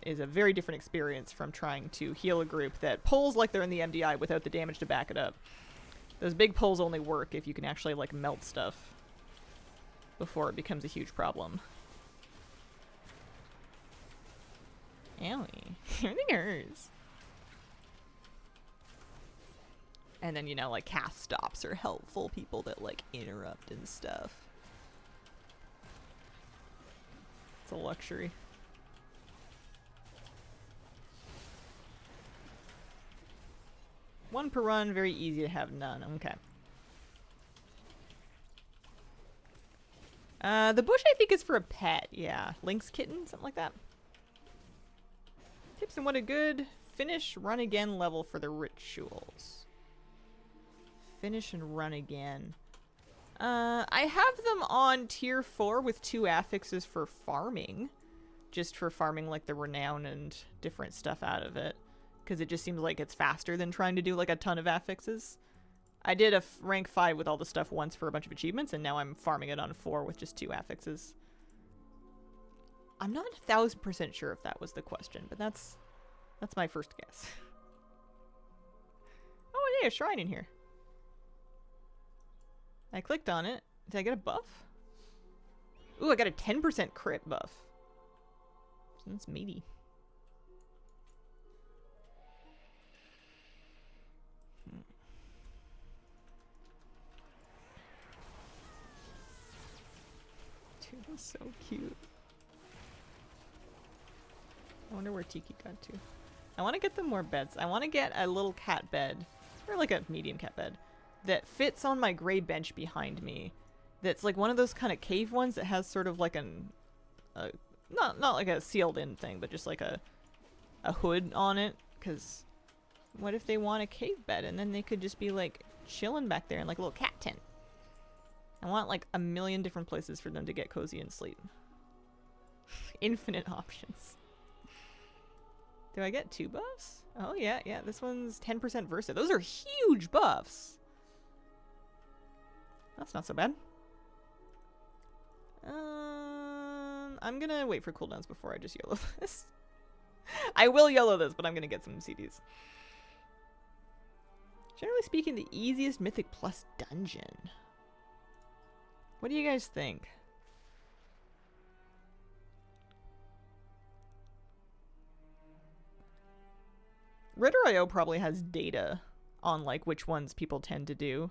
is a very different experience from trying to heal a group that pulls like they're in the MDI without the damage to back it up. Those big pulls only work if you can actually like melt stuff before it becomes a huge problem. Owie. Everything hurts. And then, you know, like, cast stops are helpful. People that, like, interrupt and stuff. It's a luxury. One per run, very easy to have none. Okay. The bush, I think, is for a pet. Yeah. Lynx kitten, something like that. Tips and what a good finish, run again level for the rituals. Finish and run again. I have them on tier 4 with 2 affixes for farming. Just for farming like the renown and different stuff out of it. Because it just seems like it's faster than trying to do like a ton of affixes. I did a rank 5 with all the stuff once for a bunch of achievements, and now I'm farming it on 4 with just 2 affixes. I'm not 1000% sure if that was the question, but that's my first guess. Oh, yeah, a shrine in here. I clicked on it. Did I get a buff? Ooh, I got a 10% crit buff. That's meaty. Dude, that's so cute. I wonder where Tiki got to. I want to get them more beds. I want to get a little cat bed, or like a medium cat bed, that fits on my gray bench behind me. That's like one of those kind of cave ones that has sort of like not like a sealed in thing, but just like a hood on it. Because what if they want a cave bed and then they could just be like chilling back there in like a little cat tent? I want like a million different places for them to get cozy and sleep. Infinite options. Do I get 2 buffs? Oh yeah, this one's 10% Versa. Those are huge buffs. That's not so bad. I'm gonna wait for cooldowns before I just YOLO this. I will YOLO this, but I'm gonna get some CDs. Generally speaking, the easiest Mythic Plus dungeon. What do you guys think? Ritter.io probably has data on like which ones people tend to do.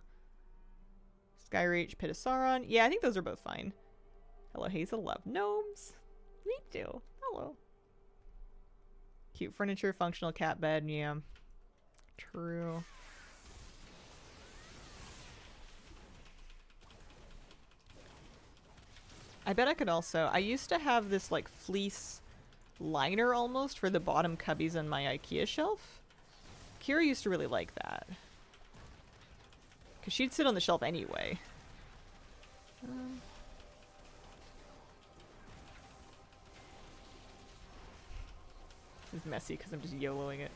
Skyreach, Pit of Sauron. Yeah, I think those are both fine. Hello, Hazel. Love gnomes. Me too. Hello. Cute furniture, functional cat bed. Yeah. True. I bet I could also... I used to have this like fleece liner almost for the bottom cubbies on my IKEA shelf. Kira used to really like that. Because she'd sit on the shelf anyway. This is messy because I'm just YOLOing it.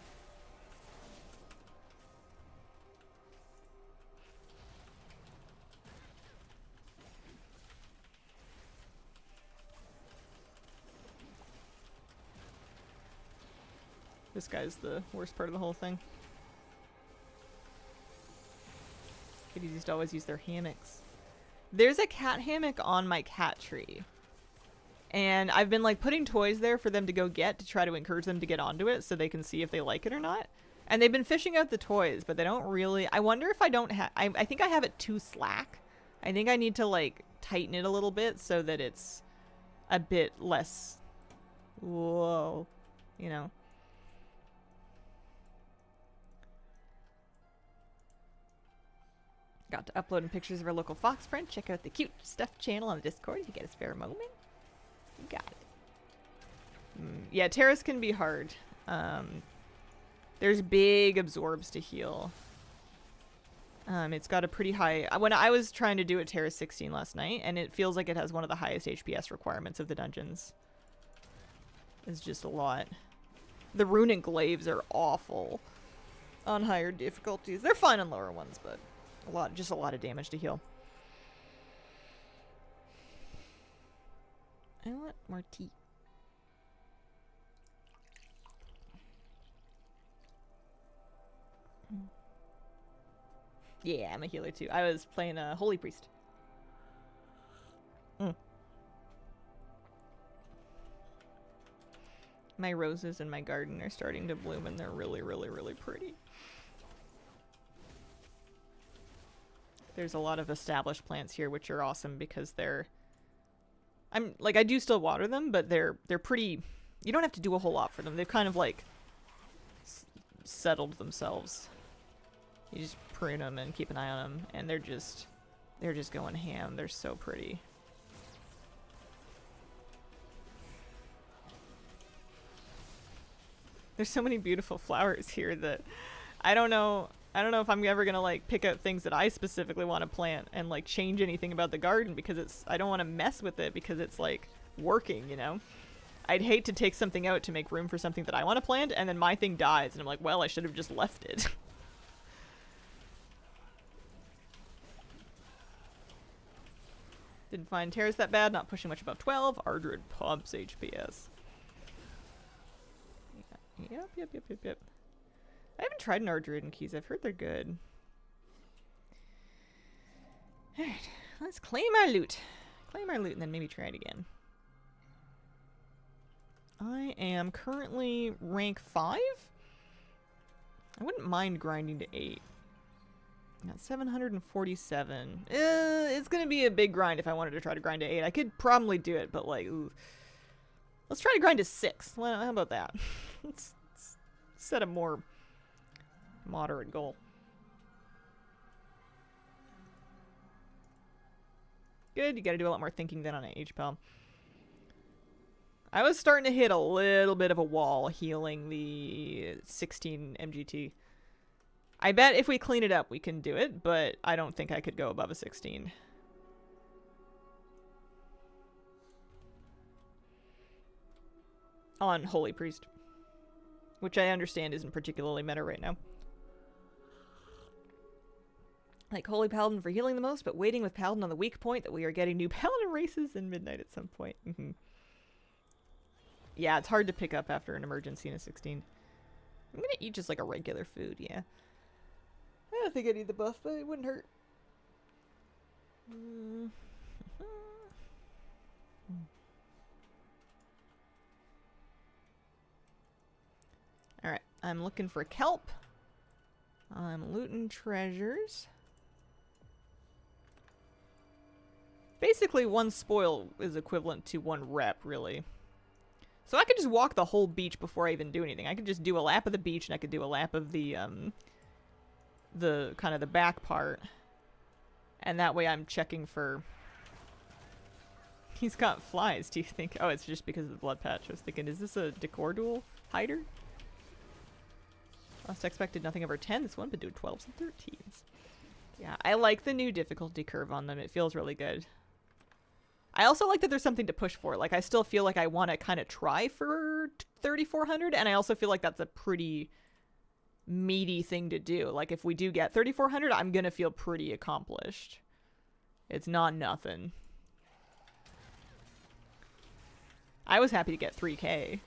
This guy's the worst part of the whole thing. Kitties used to always use their hammocks. There's a cat hammock on my cat tree. And I've been like putting toys there for them to go get to try to encourage them to get onto it so they can see if they like it or not. And they've been fishing out the toys, but they don't really... I wonder if I don't have... I think I have it too slack. I think I need to like tighten it a little bit so that it's a bit less... Whoa. You know? Got to uploading pictures of our local fox friend. Check out the cute stuff channel on the Discord if you get a spare moment. You got it. Yeah, Terrace can be hard. There's big absorbs to heal. It's got a pretty high... When I was trying to do a Terrace 16 last night, and it feels like it has one of the highest HPS requirements of the dungeons. It's just a lot. The runic glaives are awful on higher difficulties. They're fine on lower ones, but... just a lot of damage to heal. I want more tea. Yeah, I'm a healer too. I was playing a Holy Priest. My roses in my garden are starting to bloom and they're really, really, really pretty. There's a lot of established plants here, which are awesome because they're... I do still water them, but they're pretty... You don't have to do a whole lot for them. They've kind of, like, settled themselves. You just prune them and keep an eye on them, and they're just going ham. They're so pretty. There's so many beautiful flowers here that I don't know if I'm ever gonna like pick out things that I specifically want to plant and like change anything about the garden because I don't want to mess with it because it's like working, you know? I'd hate to take something out to make room for something that I want to plant and then my thing dies and I'm like, well, I should have just left it. Didn't find Terrace that bad, not pushing much above 12. Ardred pumps HPS. Yep. I haven't tried an Ardred in Keys. I've heard they're good. Alright, let's claim our loot. Claim our loot and then maybe try it again. I am currently rank 5? I wouldn't mind grinding to 8. Got 747. It's gonna be a big grind if I wanted to try to grind to 8. I could probably do it, but like, ooh. Let's try to grind to 6. Well, how about that? Let's set a more moderate goal. Good, you gotta do a lot more thinking than on an HPAL. I was starting to hit a little bit of a wall healing the 16 MGT. I bet if we clean it up, we can do it, but I don't think I could go above a 16. On Holy Priest. Which I understand isn't particularly meta right now. Like Holy Paladin for healing the most, but waiting with Paladin on the weak point that we are getting new Paladin races in Midnight at some point. Yeah, it's hard to pick up after an emergency in a 16. I'm gonna eat just like a regular food, yeah. I don't think I need the buff, but it wouldn't hurt. I'm looking for kelp. I'm looting treasures. Basically, one spoil is equivalent to one rep, really. So I could just walk the whole beach before I even do anything. I could just do a lap of the beach, and I could do a lap of the kind of the back part. And that way I'm checking for... He's got flies, do you think? Oh, it's just because of the blood patch. I was thinking, is this a decor duel hider? Last expected nothing over 10. This one been doing 12s and 13s. Yeah, I like the new difficulty curve on them. It feels really good. I also like that there's something to push for. Like, I still feel like I want to kind of try for 3,400, and I also feel like that's a pretty meaty thing to do. Like, if we do get 3,400, I'm going to feel pretty accomplished. It's not nothing. I was happy to get 3K.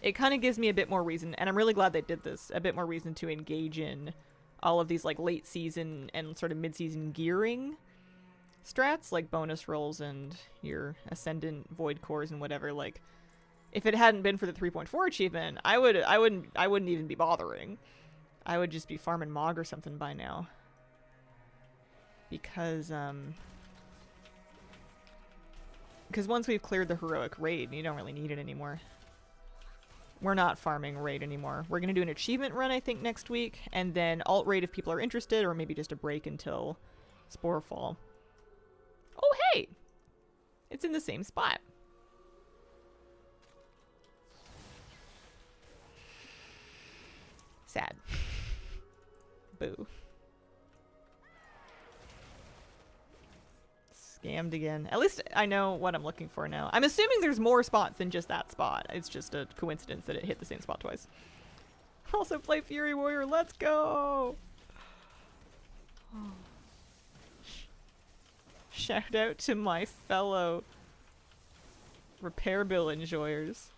It kind of gives me a bit more reason, and I'm really glad they did this, a bit more reason to engage in all of these, like, late season and sort of mid-season gearing strats, like bonus rolls and your ascendant void cores and whatever. Like, if it hadn't been for the 3.4 achievement, I wouldn't even be bothering. I would just be farming Mog or something by now. Because once we've cleared the heroic raid, you don't really need it anymore. We're not farming raid anymore. We're going to do an achievement run, I think, next week, and then alt raid if people are interested, or maybe just a break until Sporefall. Oh, hey! It's in the same spot. Sad. Boo. Scammed again. At least I know what I'm looking for now. I'm assuming there's more spots than just that spot. It's just a coincidence that it hit the same spot twice. Also play Fury Warrior. Let's go! Oh. Shout out to my fellow repair bill enjoyers.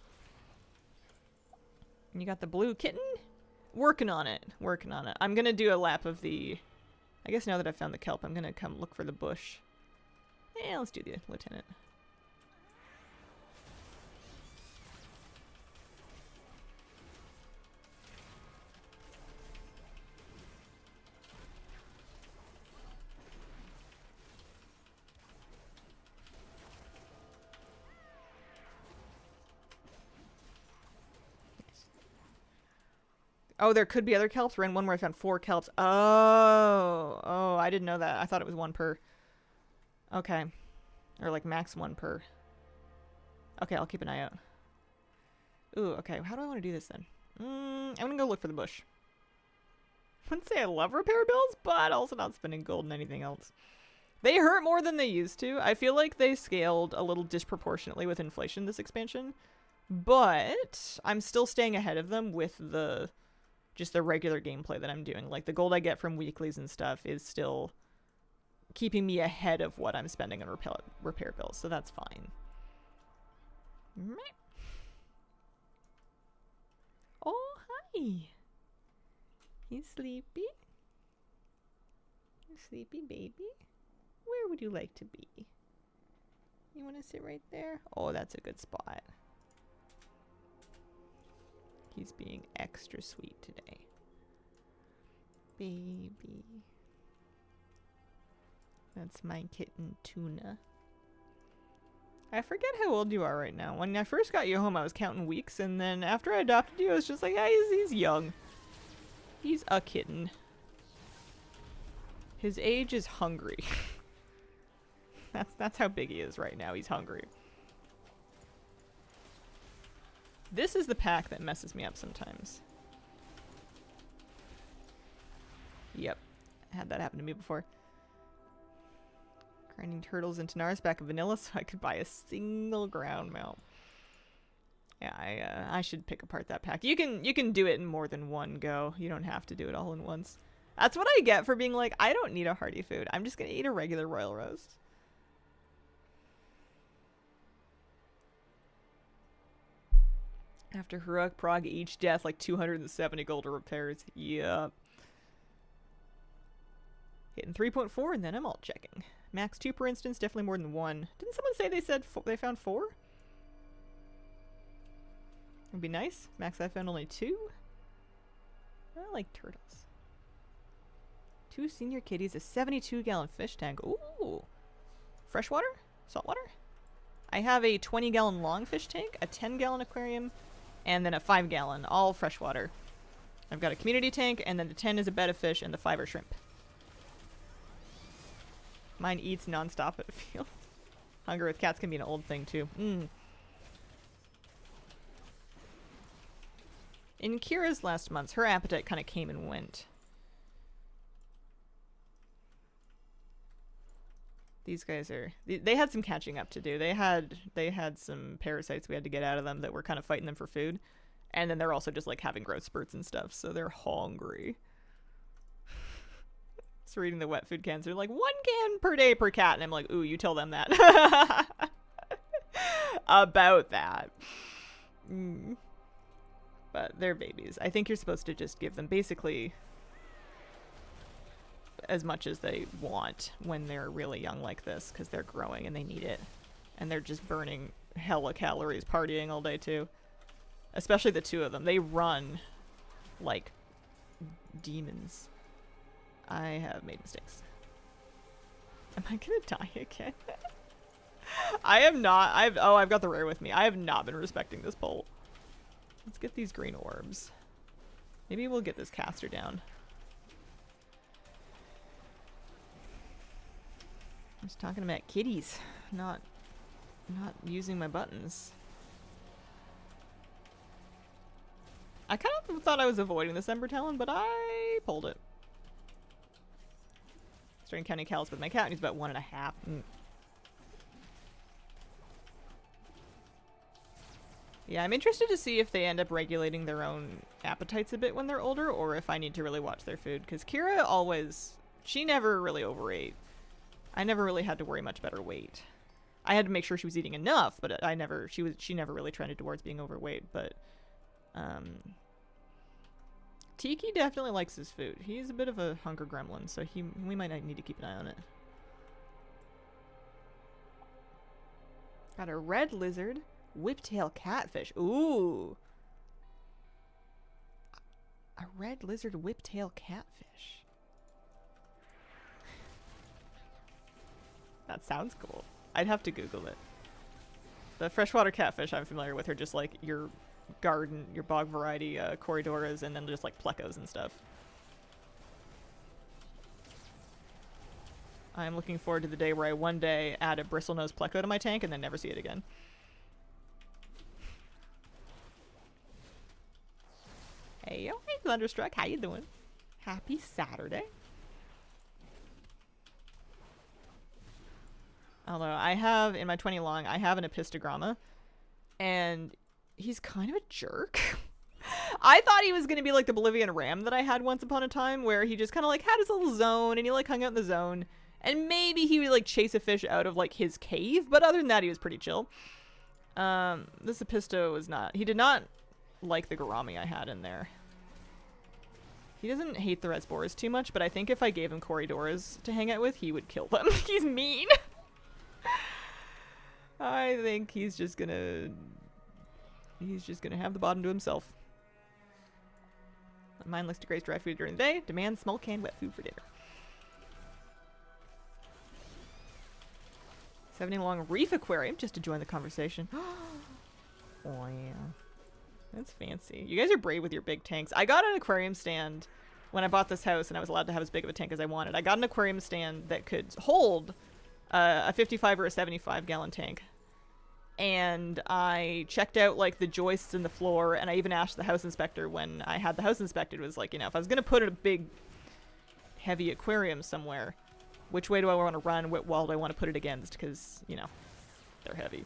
You got the blue kitten? Working on it. Working on it. I'm gonna do a lap of the... I guess now that I've found the kelp, I'm gonna come look for the bush. Yeah, let's do the lieutenant. Oh, there could be other kelps. We're in one where I found 4 kelps. Oh, I didn't know that. I thought it was 1 per. Okay. Or like max 1 per. Okay, I'll keep an eye out. Ooh, okay. How do I want to do this then? I'm gonna go look for the bush. I wouldn't say I love repair bills, but also not spending gold on anything else. They hurt more than they used to. I feel like they scaled a little disproportionately with inflation this expansion. But I'm still staying ahead of them with the... just the regular gameplay that I'm doing. Like, the gold I get from weeklies and stuff is still keeping me ahead of what I'm spending on repair bills, so that's fine. Oh, hi! You sleepy? You sleepy, baby? Where would you like to be? You want to sit right there? Oh, that's a good spot. He's being extra sweet today. Baby. That's my kitten, Tuna. I forget how old you are right now. When I first got you home, I was counting weeks, and then after I adopted you, I was just like, yeah, he's young. He's a kitten. His age is hungry. That's how big he is right now. He's hungry. This is the pack that messes me up sometimes. Yep. I had that happen to me before. Grinding turtles into Naris back of vanilla so I could buy a single ground mount. Yeah, I should pick apart that pack. You can do it in more than one go. You don't have to do it all in once. That's what I get for being like, I don't need a hearty food. I'm just gonna eat a regular royal roast. After heroic prog, each death like 270 gold repairs. Yep. Hitting 3.4 and then I'm alt checking. Max 2 per instance, definitely more than 1. Didn't someone say they said they found 4? Would be nice. Max I found only 2. I like turtles. 2 senior kitties, a 72-gallon fish tank. Ooh. Freshwater? Saltwater? I have a 20-gallon long fish tank, a 10-gallon aquarium, and then a 5-gallon, all freshwater. I've got a community tank, and then the 10 is a bed of fish, and the 5 are shrimp. Mine eats nonstop at field. Hunger with cats can be an old thing, too. In Kira's last months, her appetite kind of came and went. These guys are... They had some catching up to do. They had some parasites we had to get out of them that were kind of fighting them for food. And then they're also just like having growth spurts and stuff, so they're hungry. So reading the wet food cans, they're like, 1 can per day per cat. And I'm like, ooh, you tell them that. About that. But they're babies. I think you're supposed to just give them basically as much as they want when they're really young like this, because they're growing and they need it. And they're just burning hella calories partying all day too. Especially the 2 of them. They run like demons. I have made mistakes. Am I gonna die again? I am not. I've got the rare with me. I have not been respecting this poll. Let's get these green orbs. Maybe we'll get this caster down. I'm just talking about kitties, not using my buttons. I kind of thought I was avoiding this Ember Talon, but I pulled it. Starting counting cows with my cat, and he's about 1.5. Yeah, I'm interested to see if they end up regulating their own appetites a bit when they're older, or if I need to really watch their food. Because Kira always... She never really overate. I never really had to worry much about her weight. I had to make sure she was eating enough, but she never really trended towards being overweight, but... Tiki definitely likes his food. He's a bit of a hunger gremlin, so we might need to keep an eye on it. Got a red lizard, whiptail catfish. Ooh. A red lizard whiptail catfish. That sounds cool. I'd have to Google it. The freshwater catfish I'm familiar with are just like your garden, your bog variety Corridoras, and then just like plecos and stuff. I'm looking forward to the day where I one day add a bristlenose pleco to my tank and then never see it again. Hey, yo, hey Thunderstruck, how you doing? Happy Saturday. Although I have, in my 20 long, I have an Epistogramma, and he's kind of a jerk. I thought he was going to be like the Bolivian ram that I had once upon a time, where he just kind of like had his little zone, and he like hung out in the zone, and maybe he would like chase a fish out of like his cave, but other than that, he was pretty chill. This Episto was not, he did not like the Gourami I had in there. He doesn't hate the red spores too much, but I think if I gave him Corridoras to hang out with, he would kill them. He's mean. I think he's just gonna have the bottom to himself. Mine likes to graze dry food during the day, demands small canned wet food for dinner. 70 long reef aquarium just to join the conversation. Oh yeah. That's fancy. You guys are brave with your big tanks. I got an aquarium stand when I bought this house, and I was allowed to have as big of a tank as I wanted. I got an aquarium stand that could hold a 55 or a 75 gallon tank. And I checked out like the joists in the floor, and I even asked the house inspector when I had the house inspected, was like, you know, if I was going to put a big heavy aquarium somewhere, which way do I want to run? What wall do I want to put it against? Because, you know, they're heavy.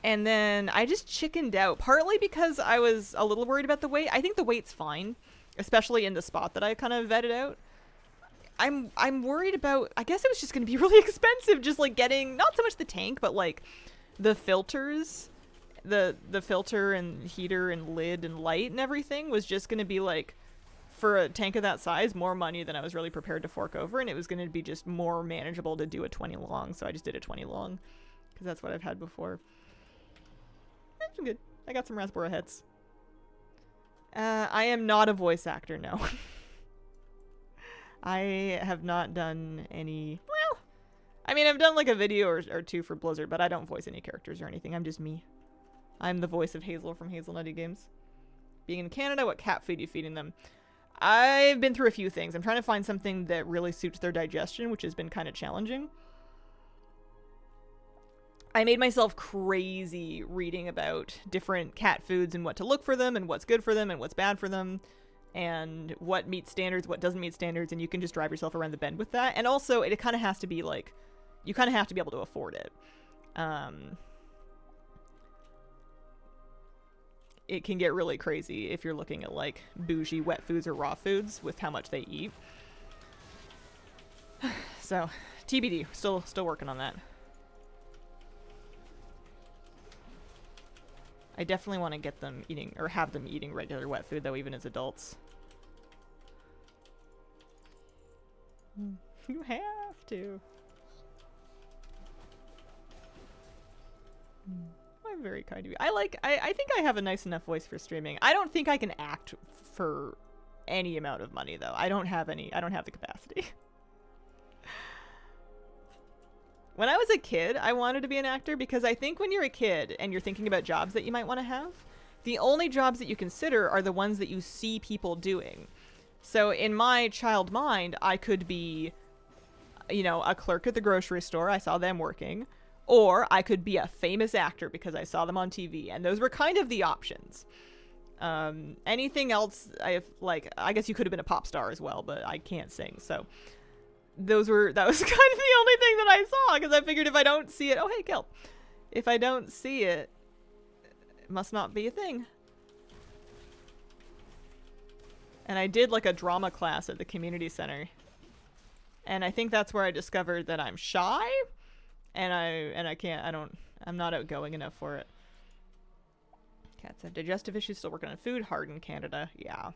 And then I just chickened out, partly because I was a little worried about the weight. I think the weight's fine, especially in the spot that I kind of vetted out. I'm worried about, I guess it was just going to be really expensive, just like getting, not so much the tank, but like the filters, the filter and heater and lid and light and everything was just going to be like, for a tank of that size, more money than I was really prepared to fork over, and it was going to be just more manageable to do a 20 long, so I just did a 20 long, because that's what I've had before. That's good. I got some Rasbora hits. I am not a voice actor, no. I have not done any... Well, I mean, I've done like a video or two for Blizzard, but I don't voice any characters or anything. I'm just me. I'm the voice of Hazel from Hazelnutty Games. Being in Canada, what cat food are you feeding them? I've been through a few things. I'm trying to find something that really suits their digestion, which has been kind of challenging. I made myself crazy reading about different cat foods and what to look for them and what's good for them and what's bad for them and what meets standards, what doesn't meet standards, and you can just drive yourself around the bend with that. And also, it kind of has to be like, you kind of have to be able to afford it. It can get really crazy if you're looking at like bougie wet foods or raw foods with how much they eat. So, TBD, still working on that. I definitely want to get them eating, or have them eating regular wet food, though, even as adults. You have to. I'm very kind of you. I think I have a nice enough voice for streaming. I don't think I can act for any amount of money, though. I don't have the capacity. When I was a kid, I wanted to be an actor because I think when you're a kid and you're thinking about jobs that you might want to have, the only jobs that you consider are the ones that you see people doing. So in my child mind, I could be, you know, a clerk at the grocery store. I saw them working. Or I could be a famous actor because I saw them on TV. And those were kind of the options. Anything else, I guess you could have been a pop star as well, but I can't sing, so... that was kind of the only thing that I saw, because I figured if I don't see it... Oh, hey, Kelp. If I don't see it, it must not be a thing. And I did, like, a drama class at the community center. And I think that's where I discovered that I'm shy. And I'm not outgoing enough for it. Cats have digestive issues, still working on food. Hard in Canada, yeah.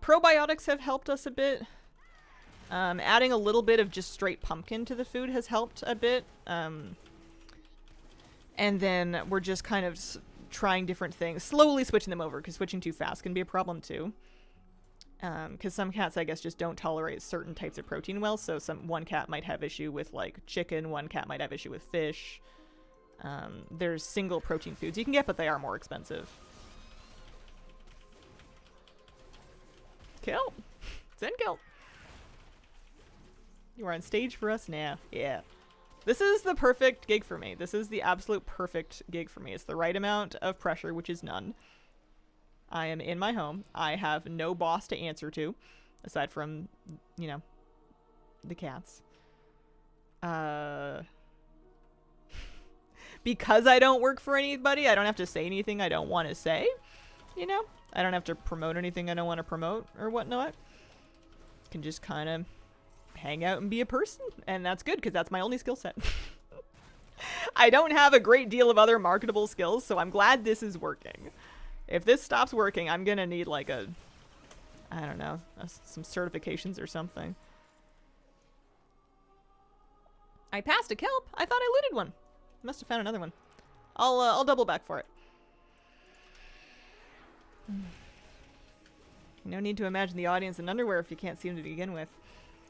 Probiotics have helped us a bit. Adding a little bit of just straight pumpkin to the food has helped a bit. And then we're just kind of trying different things. Slowly switching them over, because switching too fast can be a problem too. Because some cats, I guess, just don't tolerate certain types of protein well. So one cat might have issue with, like, chicken. One cat might have issue with fish. There's single protein foods you can get, but they are more expensive. Kelp. Zen Kelp. You are on stage for us now. Yeah. This is the perfect gig for me. This is the absolute perfect gig for me. It's the right amount of pressure, which is none. I am in my home. I have no boss to answer to, aside from, you know, the cats. Because I don't work for anybody, I don't have to say anything I don't want to say, you know? I don't have to promote anything I don't want to promote or whatnot. Can just kind of hang out and be a person, and that's good because that's my only skill set. I don't have a great deal of other marketable skills, so I'm glad this is working. If this stops working, I'm gonna need like I don't know, some certifications or something. I passed a kelp. I thought I looted one. Must have found another one. I'll double back for it. No need to imagine the audience in underwear if you can't see them to begin with.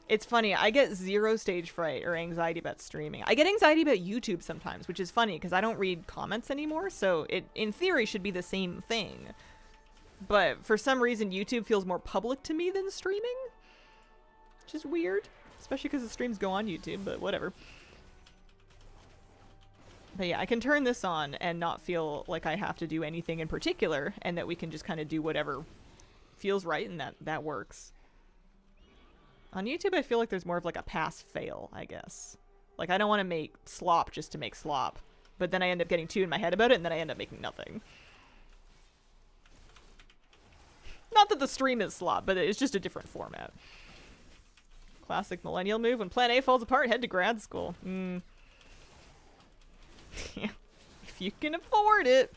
It's funny, I get zero stage fright or anxiety about streaming. I get anxiety about YouTube sometimes, which is funny because I don't read comments anymore, so it, in theory, should be the same thing. But for some reason, YouTube feels more public to me than streaming, which is weird, especially because the streams go on YouTube, but whatever. But yeah, I can turn this on and not feel like I have to do anything in particular, and that we can just kind of do whatever feels right, and that works. On YouTube, I feel like there's more of like a pass-fail, I guess. Like, I don't want to make slop just to make slop. But then I end up getting too in my head about it, and then I end up making nothing. Not that the stream is slop, but it's just a different format. Classic millennial move. When Plan A falls apart, head to grad school. Yeah. If you can afford it.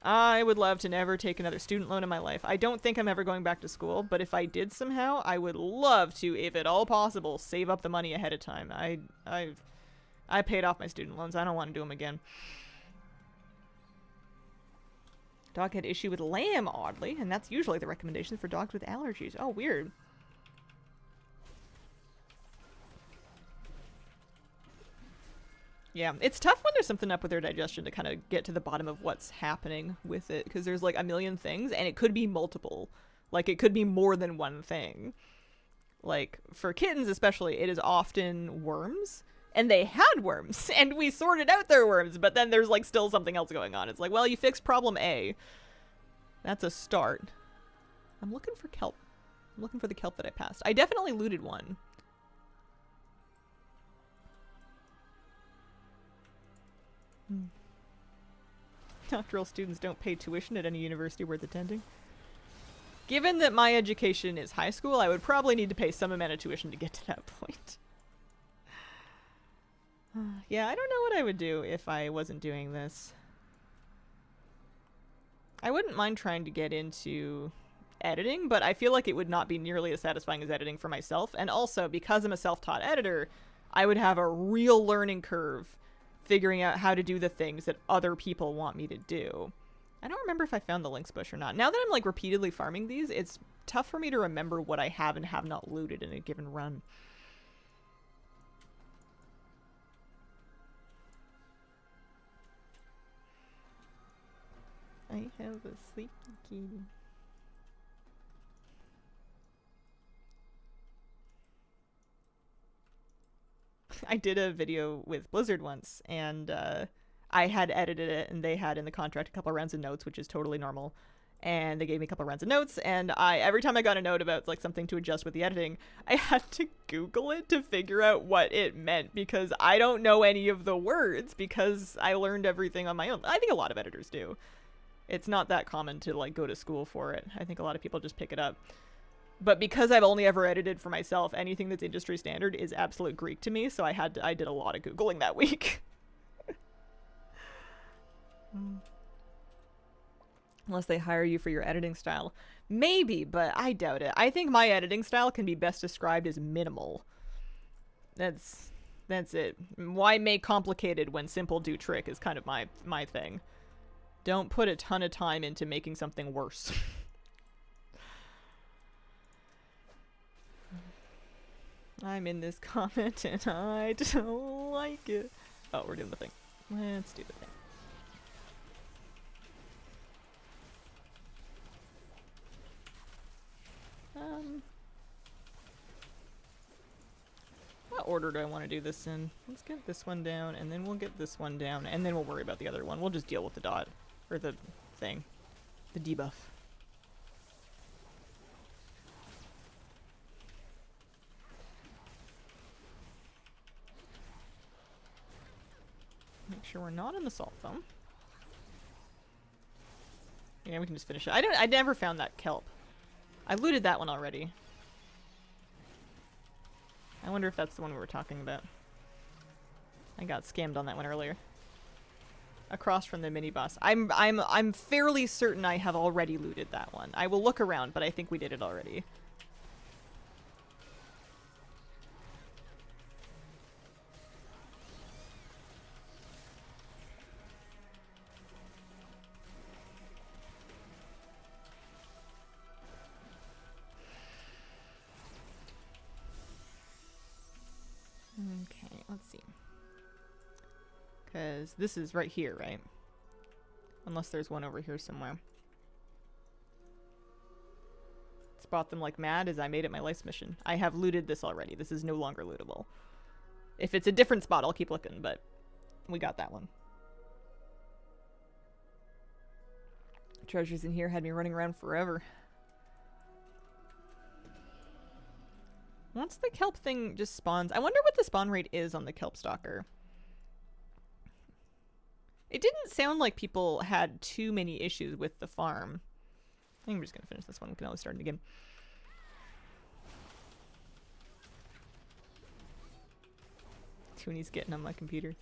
I would love to never take another student loan in my life. I don't think I'm ever going back to school, but if I did somehow, I would love to, if at all possible, save up the money ahead of time. I paid off my student loans. I don't want to do them again. Dog had issue with lamb, oddly, and that's usually the recommendation for dogs with allergies. Oh, weird. Yeah, it's tough when there's something up with their digestion to kind of get to the bottom of what's happening with it, because there's like a million things, and it could be multiple. Like, it could be more than one thing. Like, for kittens especially, it is often worms, and they had worms, and we sorted out their worms, but then there's like still something else going on. It's like, well, you fixed problem A. That's a start. I'm looking for kelp. I'm looking for the kelp that I passed. I definitely looted one. Doctoral students don't pay tuition at any university worth attending. Given that my education is high school, I would probably need to pay some amount of tuition to get to that point. Yeah, I don't know what I would do if I wasn't doing this. I wouldn't mind trying to get into editing, but I feel like it would not be nearly as satisfying as editing for myself. And also, because I'm a self-taught editor, I would have a real learning curve figuring out how to do the things that other people want me to do. I don't remember if I found the links bush or not. Now that I'm like repeatedly farming these, it's tough for me to remember what I have and have not looted in a given run. I have a sleepy kitty. I did a video with Blizzard once, and I had edited it, and they had in the contract a couple of rounds of notes, which is totally normal. And they gave me a couple of rounds of notes, and every time I got a note about like something to adjust with the editing, I had to Google it to figure out what it meant, because I don't know any of the words, because I learned everything on my own. I think a lot of editors do. It's not that common to like go to school for it. I think a lot of people just pick it up. But because I've only ever edited for myself, anything that's industry standard is absolute Greek to me, so I did a lot of Googling that week. Unless they hire you for your editing style. Maybe, but I doubt it. I think my editing style can be best described as minimal. That's it. Why make complicated when simple do trick is kind of my thing. Don't put a ton of time into making something worse. I'm in this comment and I don't like it. Oh, we're doing the thing. Let's do the thing. What order do I want to do this in? Let's get this one down, and then we'll get this one down, and then we'll worry about the other one. We'll just deal with the dot. Or the thing. The debuff. Make sure we're not in the salt foam. Yeah, we can just finish it. I never found that kelp. I looted that one already. I wonder if that's the one we were talking about. I got scammed on that one earlier. Across from the mini boss. I'm fairly certain I have already looted that one. I will look around, but I think we did it already. Okay, let's see. Because this is right here, right? Unless there's one over here somewhere. Spot them like mad as I made it my life's mission. I have looted this already. This is no longer lootable. If it's a different spot, I'll keep looking, but we got that one. Treasures in here had me running around forever. Once the kelp thing just spawns, I wonder what the spawn rate is on the kelp stalker. It didn't sound like people had too many issues with the farm. I think I'm just gonna finish this one. We can always start it again. Toonie's getting on my computer.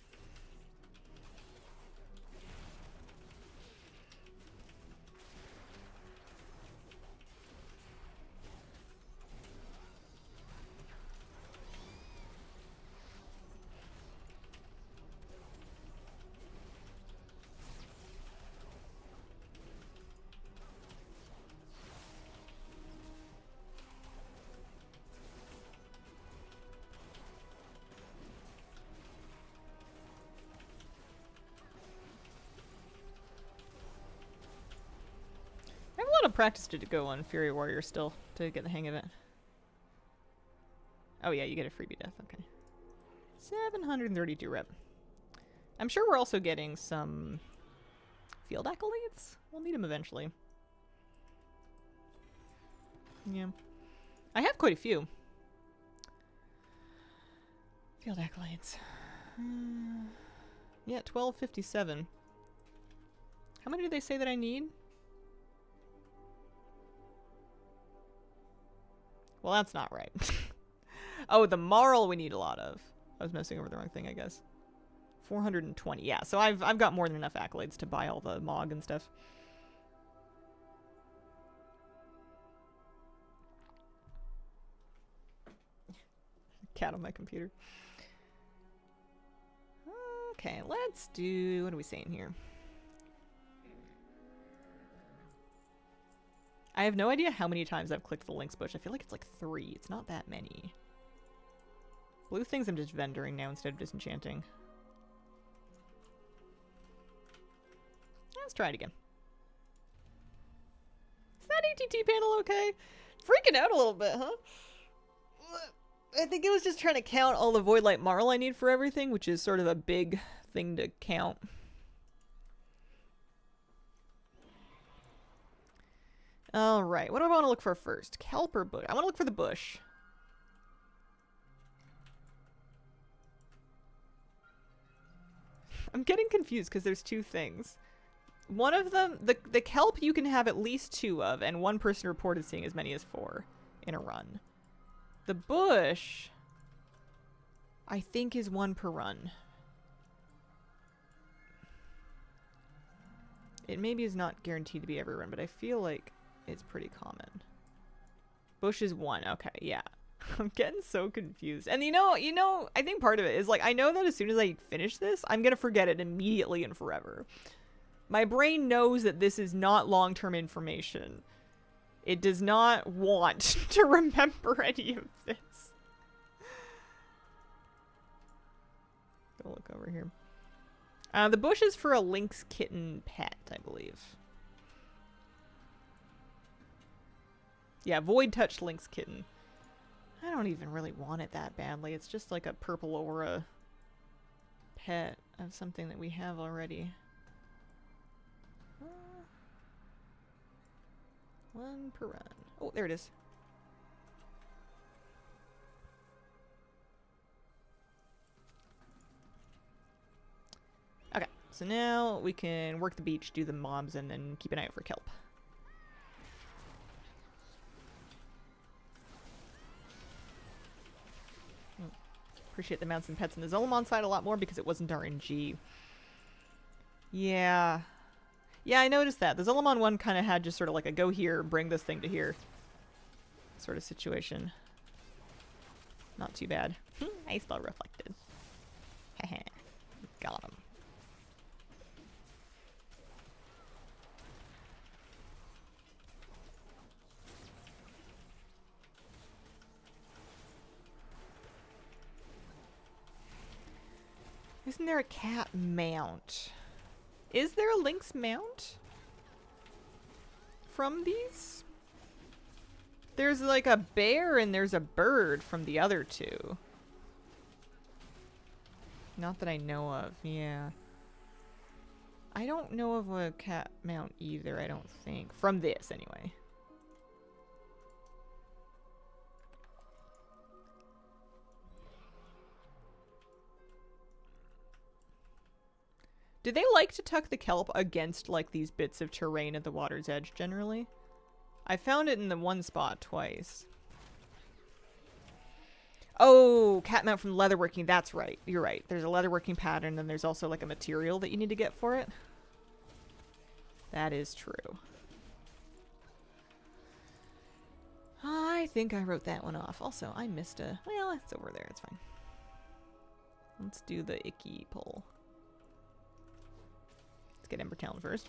practice to go on Fury Warrior still to get the hang of it. Oh yeah, you get a freebie death. Okay. 732 rep. I'm sure we're also getting some field accolades. We'll need them eventually. Yeah. I have quite a few. Field accolades. Yeah, 1257. How many do they say that I need? Well, that's not right. Oh, the Marl we need a lot of. I was messing over the wrong thing, I guess. 420. Yeah, so I've got more than enough accolades to buy all the Mog and stuff. Cat on my computer. Okay, let's do... What are we saying here? I have no idea how many times I've clicked the links bush. I feel like it's like 3. It's not that many. Blue things I'm just vendoring now instead of disenchanting. Let's try it again. Is that ATT panel okay? Freaking out a little bit, huh? I think it was just trying to count all the Voidlight Marl I need for everything, which is sort of a big thing to count. Alright, what do I want to look for first? Kelp or bush? I want to look for the bush. I'm getting confused because there's two things. One of them, the kelp you can have at least 2 of, and one person reported seeing as many as 4 in a run. The bush, I think, is 1 per run. It maybe is not guaranteed to be every run, but I feel like it's pretty common. Bush is 1. Okay, yeah. I'm getting so confused. And you know, I think part of it is like I know that as soon as I finish this, I'm going to forget it immediately and forever. My brain knows that this is not long-term information. It does not want to remember any of this. Go look over here. The bush is for a lynx kitten pet, I believe. Yeah, void touch lynx kitten. I don't even really want it that badly. It's just like a purple aura pet of something that we have already. 1 per run. Oh, there it is. Okay, so now we can work the beach, do the mobs, and then keep an eye out for kelp. Appreciate the mounts and pets in the Zolomon side a lot more because it wasn't RNG. Yeah. Yeah, I noticed that. The Zolomon one kind of had just sort of like a go here, bring this thing to here sort of situation. Not too bad. Ice ball reflected. Heh. Got him. Isn't there a cat mount? Is there a lynx mount from these? There's like a bear and there's a bird from the other two. Not that I know of, yeah. I don't know of a cat mount either, I don't think. From this, anyway. Do they like to tuck the kelp against, like, these bits of terrain at the water's edge, generally? I found it in the one spot twice. Oh, cat mount from leatherworking. That's right. You're right. There's a leatherworking pattern, and there's also, like, a material that you need to get for it. That is true. I think I wrote that one off. Also, I missed a... Well, it's over there. It's fine. Let's do the icky pull. Let's get Ember Talon first.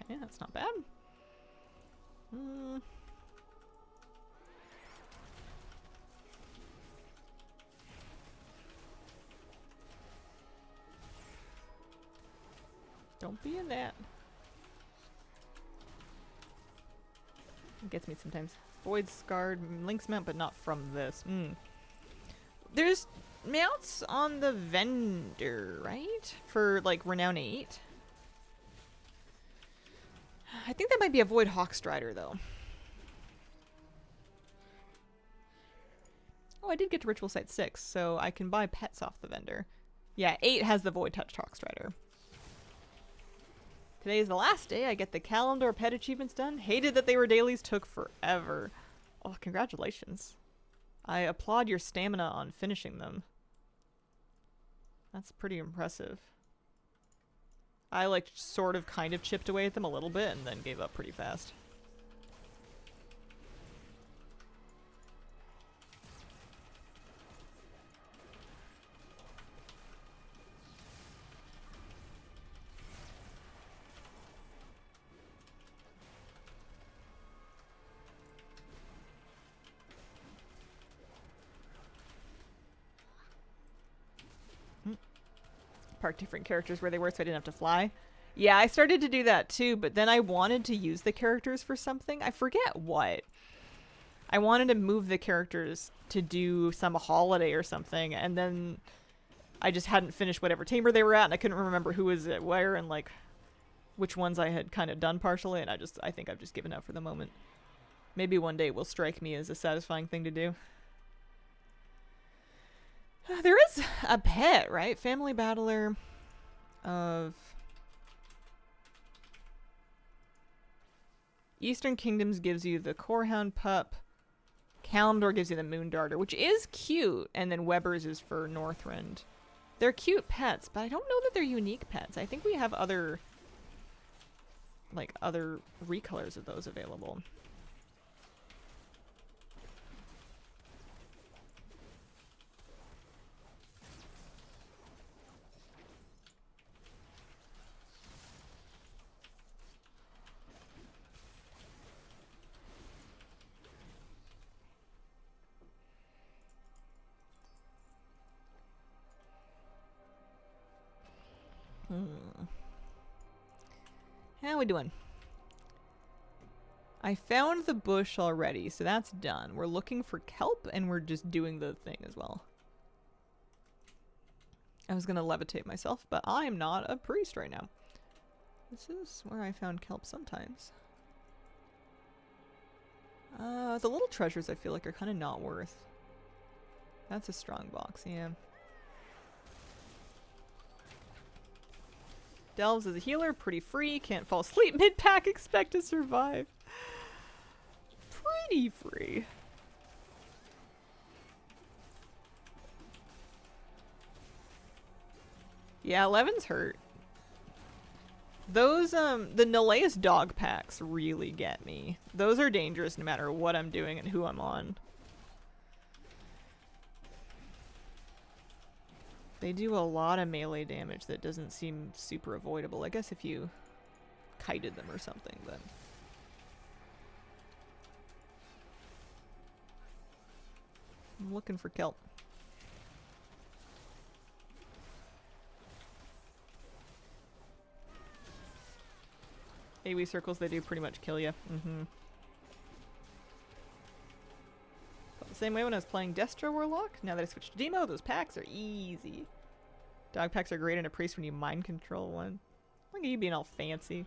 Okay, that's not bad. Mm. Don't be in that. It gets me sometimes. Void Scarred Lynx mount, but not from this. There's mounts on the vendor, right? For like Renown 8. I think that might be a Void Hawkstrider though. Oh, I did get to Ritual Site 6, so I can buy pets off the vendor. Yeah, 8 has the Void Touch Hawkstrider. Today is the last day I get the Kalimdor pet achievements done. Hated that they were dailies, took forever. Oh, congratulations. I applaud your stamina on finishing them. That's pretty impressive. I like sort of kind of chipped away at them a little bit and then gave up pretty fast. Park different characters where they were so I didn't have to fly. Yeah, I started to do that too, but then I wanted to use the characters for something. I forget what. I wanted to move the characters to do some holiday or something, and then I just hadn't finished whatever chamber they were at, and I couldn't remember who was at where and like which ones I had kind of done partially, and I think I've just given up for the moment. Maybe one day it will strike me as a satisfying thing to do. There is a pet, right? Family Battler of Eastern Kingdoms gives you the Corehound Pup. Kalimdor gives you the Moon Darter, which is cute, and then Weber's is for Northrend. They're cute pets, but I don't know that they're unique pets. I think we have other recolors of those available. How we doing? I found the bush already, so that's done. We're looking for kelp, and we're just doing the thing as well. I was gonna levitate myself, but I'm not a priest right now. This is where I found kelp sometimes. The little treasures I feel like are kind of not worth. That's a strong box, yeah. Delves as a healer, pretty free, can't fall asleep mid-pack, expect to survive. Pretty free. Yeah, 11's hurt. Those, the Neleus dog packs really get me. Those are dangerous no matter what I'm doing and who I'm on. They do a lot of melee damage that doesn't seem super avoidable. I guess if you kited them or something, but... I'm looking for kelp. AoE circles, they do pretty much kill you. Felt the same way when I was playing Destro Warlock. Now that I switched to Demo, those packs are easy. Dog packs are great in a priest when you mind control one. Look at you being all fancy.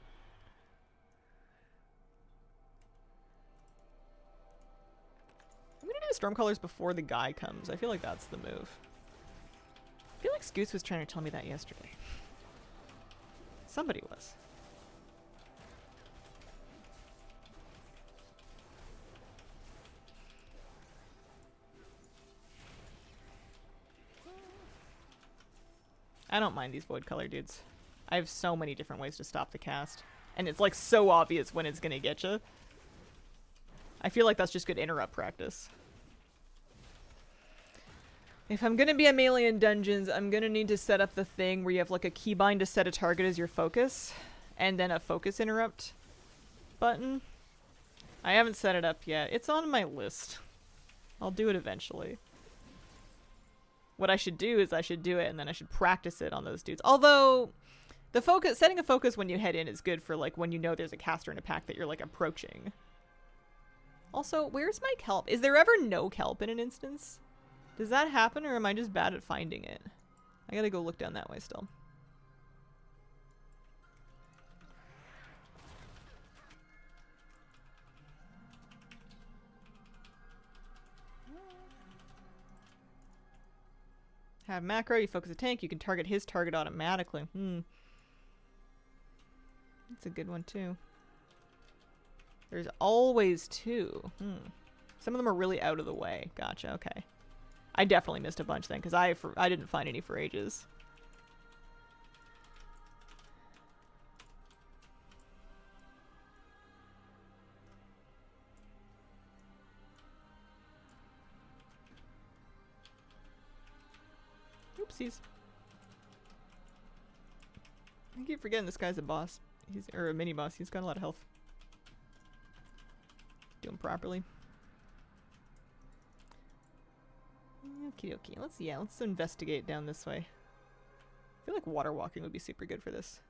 I'm gonna do Stormcallers before the guy comes. I feel like that's the move. I feel like Scoots was trying to tell me that yesterday. Somebody was. I don't mind these void color dudes. I have so many different ways to stop the cast. And it's like so obvious when it's gonna get you. I feel like that's just good interrupt practice. If I'm gonna be a melee in dungeons, I'm gonna need to set up the thing where you have like a keybind to set a target as your focus. And then a focus interrupt button. I haven't set it up yet. It's on my list. I'll do it eventually. What I should do is I should do it and then I should practice it on those dudes. Although the focus, setting a focus when you head in is good for like when you know there's a caster in a pack that you're like approaching. Also, where's my kelp? Is there ever no kelp in an instance? Does that happen or am I just bad at finding it? I gotta go look down that way still. Have macro, you focus a tank, you can target his target automatically. That's a good one too. There's always two. Some of them are really out of the way. Gotcha, okay. I definitely missed a bunch then, because I didn't find any for ages. Oopsies. I keep forgetting this guy's a boss. Or a mini boss. He's got a lot of health. Do him properly. Okie dokie. Let's investigate down this way. I feel like water walking would be super good for this.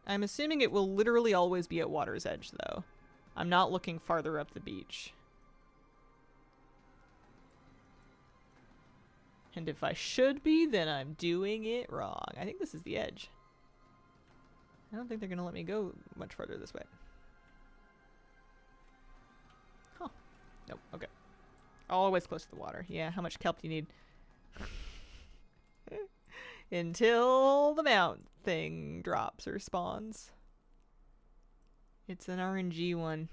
I'm assuming it will literally always be at water's edge, though. I'm not looking farther up the beach. And if I should be, then I'm doing it wrong. I think this is the edge. I don't think they're going to let me go much farther this way. Huh. Nope. Okay. Always close to the water. Yeah, how much kelp do you need? Until the mount thing drops or spawns. It's an RNG one.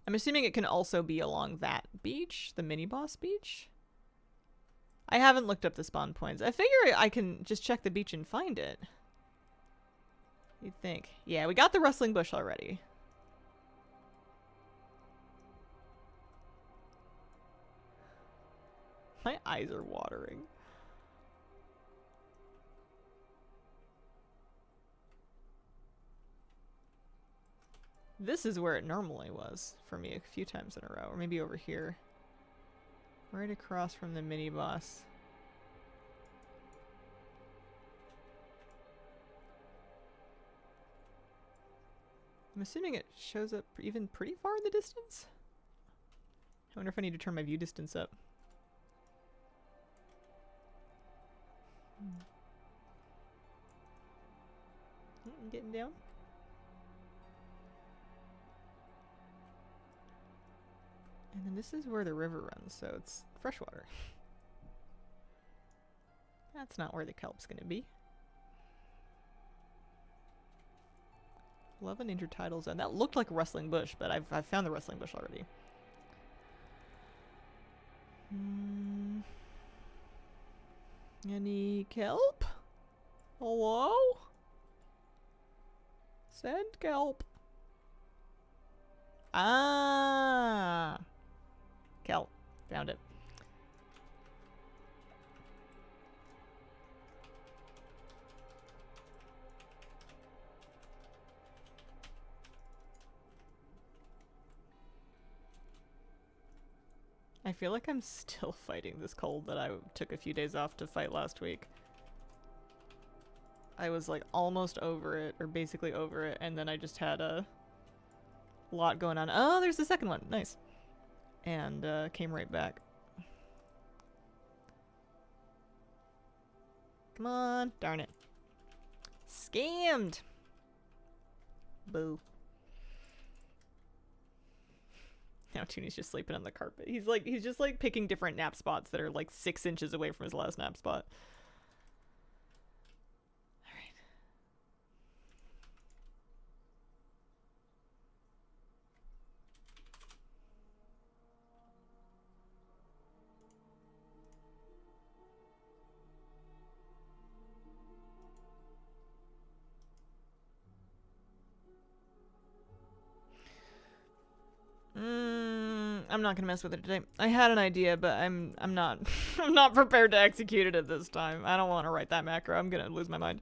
I'm assuming it can also be along that beach, the mini-boss beach. I haven't looked up the spawn points. I figure I can just check the beach and find it. You'd think. Yeah, we got the rustling bush already. My eyes are watering. This is where it normally was for me a few times in a row, or maybe over here. Right across from the mini boss. I'm assuming it shows up even pretty far in the distance. I wonder if I need to turn my view distance up. Getting down. And then this is where the river runs, so it's freshwater. That's not where the kelp's gonna be. Love an intertidal zone. That looked like a rustling bush, but I've found the rustling bush already. Any kelp? Hello? Send kelp. Ah! Kelp. Found it. I feel like I'm still fighting this cold that I took a few days off to fight last week. I was like almost over it, or basically over it, and then I just had a lot going on. Oh, there's the second one. Nice. And came right back. Come on. Darn it. Scammed. Boo. Now Toonie's just sleeping on the carpet. He's just like picking different nap spots that are like 6 inches away from his last nap spot. I'm not gonna mess with it today. I had an idea, but I'm not I'm not prepared to execute it at this time. I don't want to write that macro. I'm gonna lose my mind.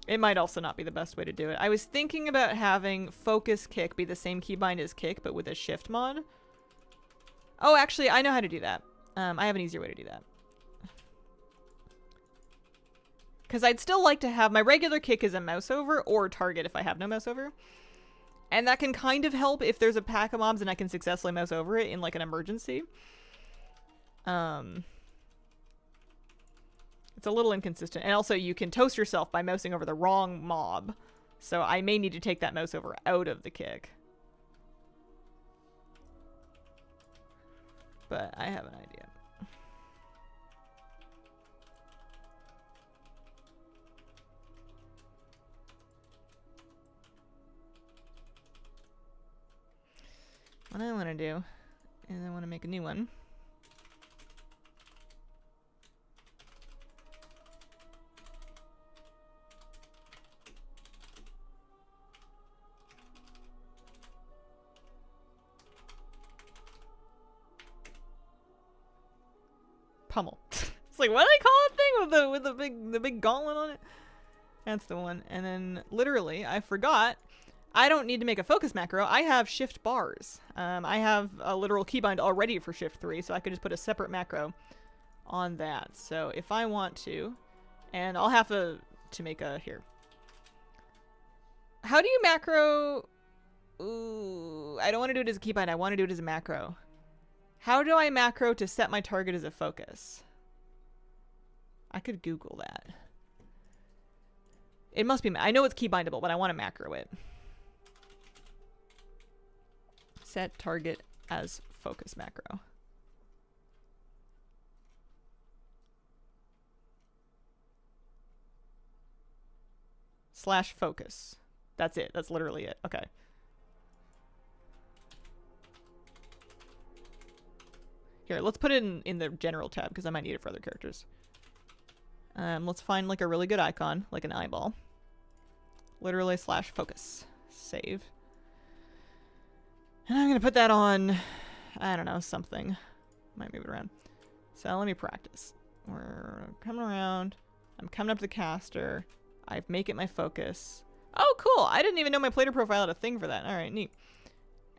It might also not be the best way to do it. I was thinking about having focus kick be the same keybind as kick, but with a shift mod. Oh, actually, I know how to do that. I have an easier way to do that. Because I'd still like to have my regular kick as a mouse over or target if I have no mouse over. And that can kind of help if there's a pack of mobs and I can successfully mouse over it in like an emergency. It's a little inconsistent. And also you can toast yourself by mousing over the wrong mob. So I may need to take that mouse over out of the kick. But I have an idea. What I want to do is I want to make a new one. Pummel. It's like, what do they call that thing with the big gauntlet on it? That's the one. And then literally, I forgot. I don't need to make a focus macro. I have shift bars. I have a literal keybind already for shift 3, so I could just put a separate macro on that. So if I want to, and I'll have to make a here. How do you macro? Ooh, I don't want to do it as a keybind. I want to do it as a macro. How do I macro to set my target as a focus? I could Google that. It must be, I know it's keybindable, but I want to macro it. Set target as focus macro. / focus. That's it. That's literally it. Okay. Here, let's put it in the general tab because I might need it for other characters. Let's find like a really good icon, like an eyeball. Literally / focus. Save. And I'm going to put that on, I don't know, something. Might move it around. So let me practice. We're coming around. I'm coming up to the caster. I make it my focus. Oh, cool. I didn't even know my plater profile had a thing for that. All right, neat.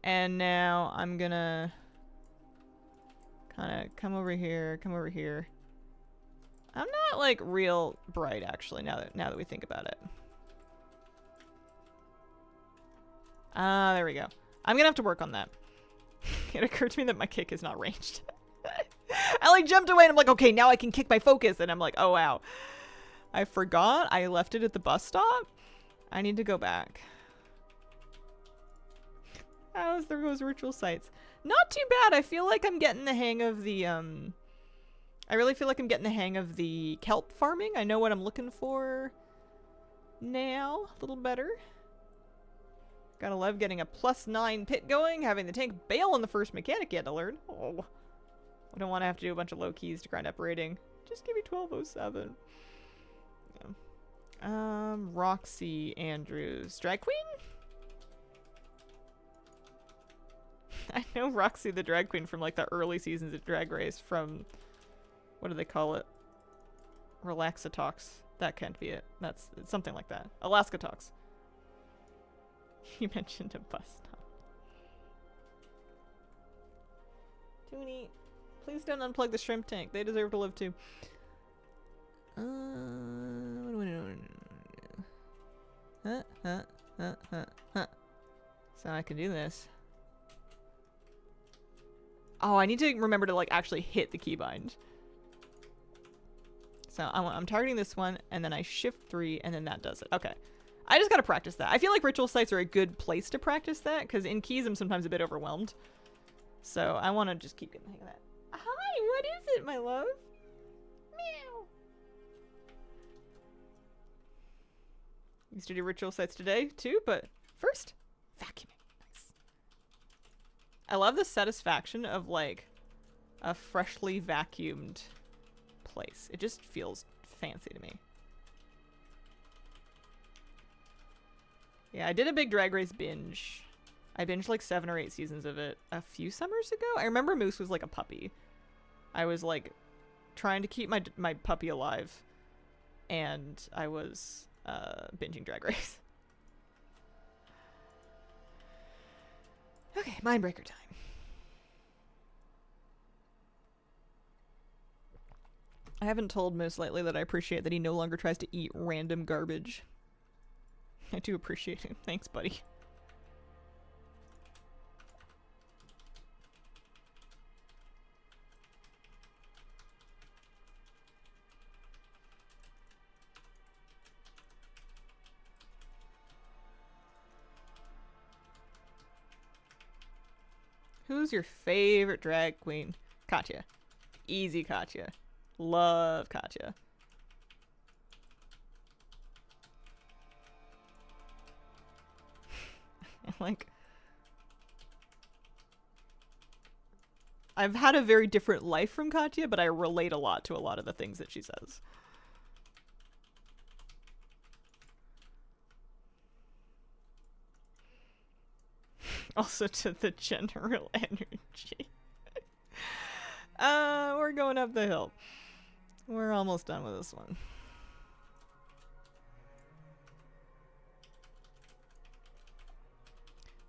And now I'm going to kind of come over here, come over here. I'm not like real bright actually now that we think about it. There we go. I'm gonna have to work on that. It occurred to me that my kick is not ranged. I like jumped away and I'm like, okay, now I can kick my focus, and I'm like, oh wow. I forgot I left it at the bus stop. I need to go back. How's those ritual sites? Not too bad. I feel like I'm getting the hang of the, I really feel like I'm getting the hang of the kelp farming. I know what I'm looking for now. A little better. Gotta love getting a +9 pit going, having the tank bail on the first mechanic you had to learn. Oh. I don't want to have to do a bunch of low keys to grind up rating. Just give me 1207. Yeah. Roxy Andrews. Drag queen? I know Roxy the drag queen from like the early seasons of Drag Race from, what do they call it? Relaxa Talks. That can't be it. It's something like that. Alaska Talks. You mentioned a bus stop. Toonie, please don't unplug the shrimp tank. They deserve to live too. What do I do? So I can do this. Oh, I need to remember to like actually hit the keybind. So I'm targeting this one, and then I shift 3, and then that does it. Okay. I just gotta practice that. I feel like ritual sites are a good place to practice that, because in keys I'm sometimes a bit overwhelmed. So I want to just keep getting the hang of that. Hi, what is it, my love? Meow. Used to do ritual sites today, too, but first, vacuuming. Nice. I love the satisfaction of, like, a freshly vacuumed place. It just feels fancy to me. Yeah, I did a big Drag Race binge. I binged like 7 or 8 seasons of it a few summers ago. I remember Moose was like a puppy. I was like trying to keep my puppy alive, and I was binging Drag Race. Okay, Mindbreaker time. I haven't told Moose lately that I appreciate that he no longer tries to eat random garbage. I do appreciate it. Thanks, buddy. Who's your favorite drag queen? Katya. Easy Katya. Love Katya. Like, I've had a very different life from Katya, but I relate a lot to a lot of the things that she says. Also to the general energy. We're going up the hill. We're almost done with this one.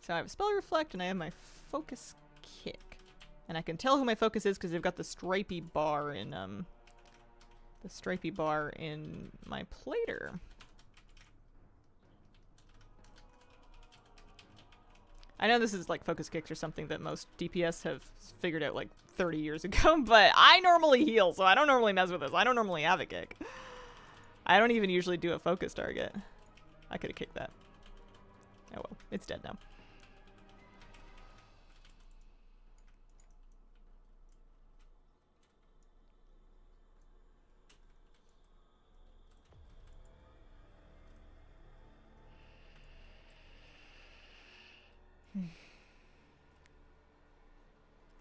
So I have Spell Reflect and I have my Focus Kick. And I can tell who my focus is because they've got the stripy bar in my plater. I know this is like focus kicks or something that most DPS have figured out like 30 years ago, but I normally heal, so I don't normally mess with this. I don't normally have a kick. I don't even usually do a focus target. I could have kicked that. Oh well, it's dead now.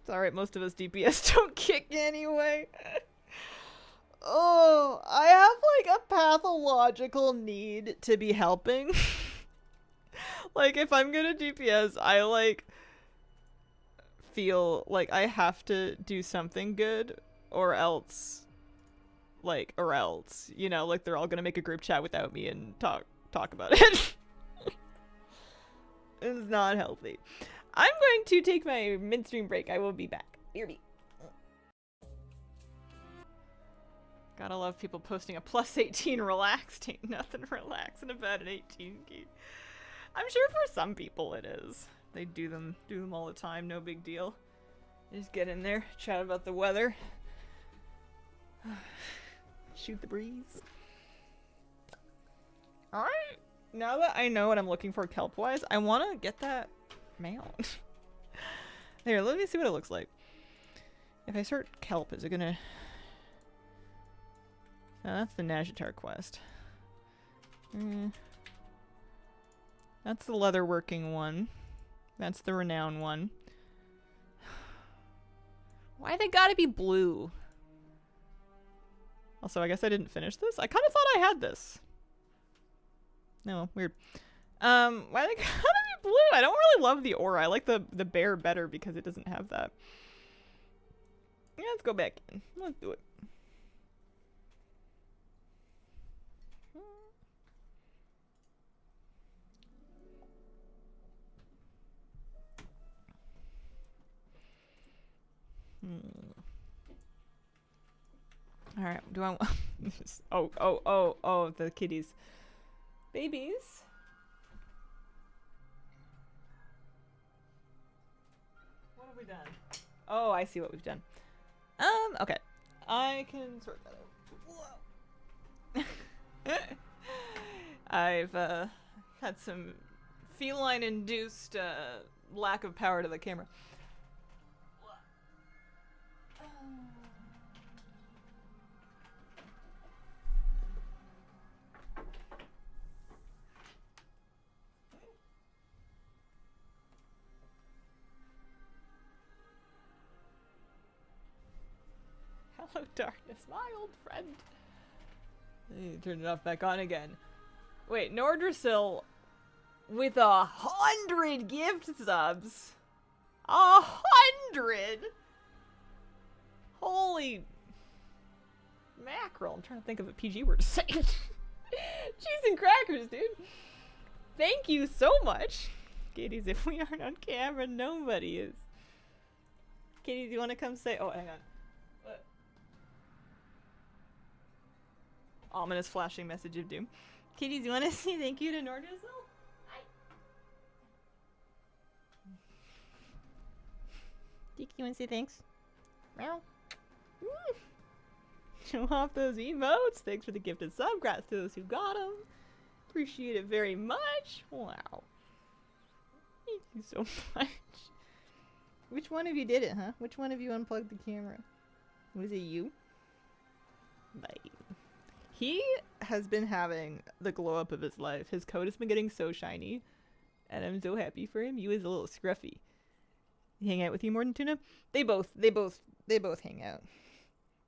It's alright, most of us DPS don't kick anyway. Oh, I have like a pathological need to be helping. Like, if I'm gonna DPS, I like feel like I have to do something good or else, you know, like they're all gonna make a group chat without me and talk about it. It's not healthy. I'm going to take my midstream break. I will be back. BRB. Gotta love people posting a plus 18 relaxed. Ain't nothing relaxing about an 18 key. I'm sure for some people it is. They do them all the time, no big deal. Just get in there, chat about the weather. Shoot the breeze. Alright. Now that I know what I'm looking for kelp-wise, I want to get that mount. Here, let me see what it looks like. If I search kelp, is it gonna... No, that's the Nazjatar quest. That's the leatherworking one. That's the renown one. Why they gotta be blue? Also, I guess I didn't finish this. I kind of thought I had this. No, weird. Why they gotta be blue? I don't really love the aura. I like the bear better because it doesn't have that. Yeah, let's go back in. Let's do it. All right. Do I want? Oh, the kitties, babies. What have we done? Oh, I see what we've done. Okay. I can sort that out. I've had some feline-induced lack of power to the camera. Hello, darkness, my old friend. You turn it off back on again. Wait, Nordrasil with 100 gift subs. 100? Holy mackerel. I'm trying to think of a PG word to say. Cheese and crackers, dude. Thank you so much. Katie's, if we aren't on camera, nobody is. Katie, do you want to come say? Oh, hang on. What? Ominous flashing message of doom. Katie, do you want to say thank you to Nordizzle? Tiki, you want to say thanks? Meow. Show off those emotes. Thanks for the gifted sub. Congrats to those who got them. Appreciate it very much. Wow. Thank you so much. Which one of you did it, huh? Which one of you unplugged the camera? Was it you? Bye. He has been having the glow up of his life. His coat has been getting so shiny. And I'm so happy for him. You is a little scruffy. He hang out with you more than Tuna? They both hang out.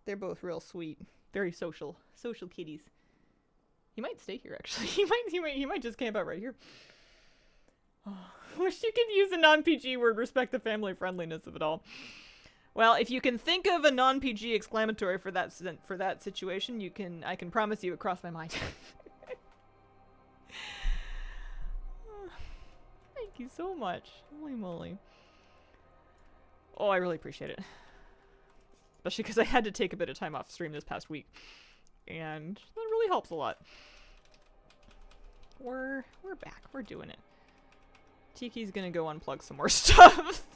They're both real sweet. Very social. Social kitties. He might stay here actually. He might just camp out right here. Oh, wish you could use a non-PG word, respect the family friendliness of it all. Well, if you can think of a non-PG exclamatory for that situation, I can promise you it crossed my mind. Thank you so much. Holy moly. Oh, I really appreciate it. Especially because I had to take a bit of time off stream this past week. And that really helps a lot. We're back. We're doing it. Tiki's gonna go unplug some more stuff.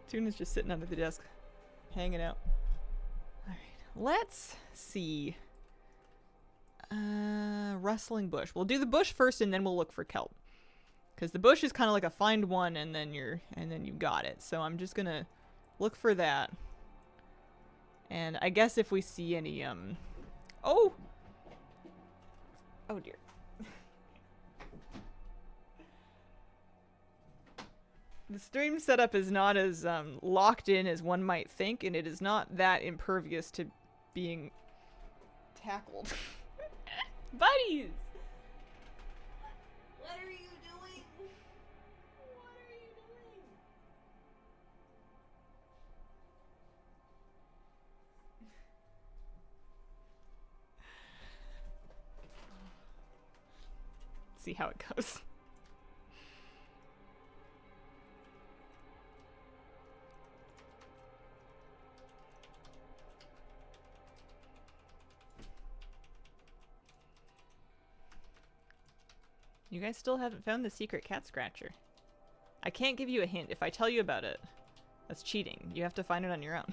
Tuna's just sitting under the desk, hanging out. Alright, let's see. Rustling bush. We'll do the bush first and then we'll look for kelp. Because the bush is kind of like a find one and then you got it. So I'm just gonna look for that. And I guess if we see any, oh! Oh dear. The stream setup is not as locked in as one might think, and it is not that impervious to being tackled. Buddies! What are you doing? What are you doing? See how it goes. You guys still haven't found the secret cat scratcher. I can't give you a hint. If I tell you about it, that's cheating. You have to find it on your own.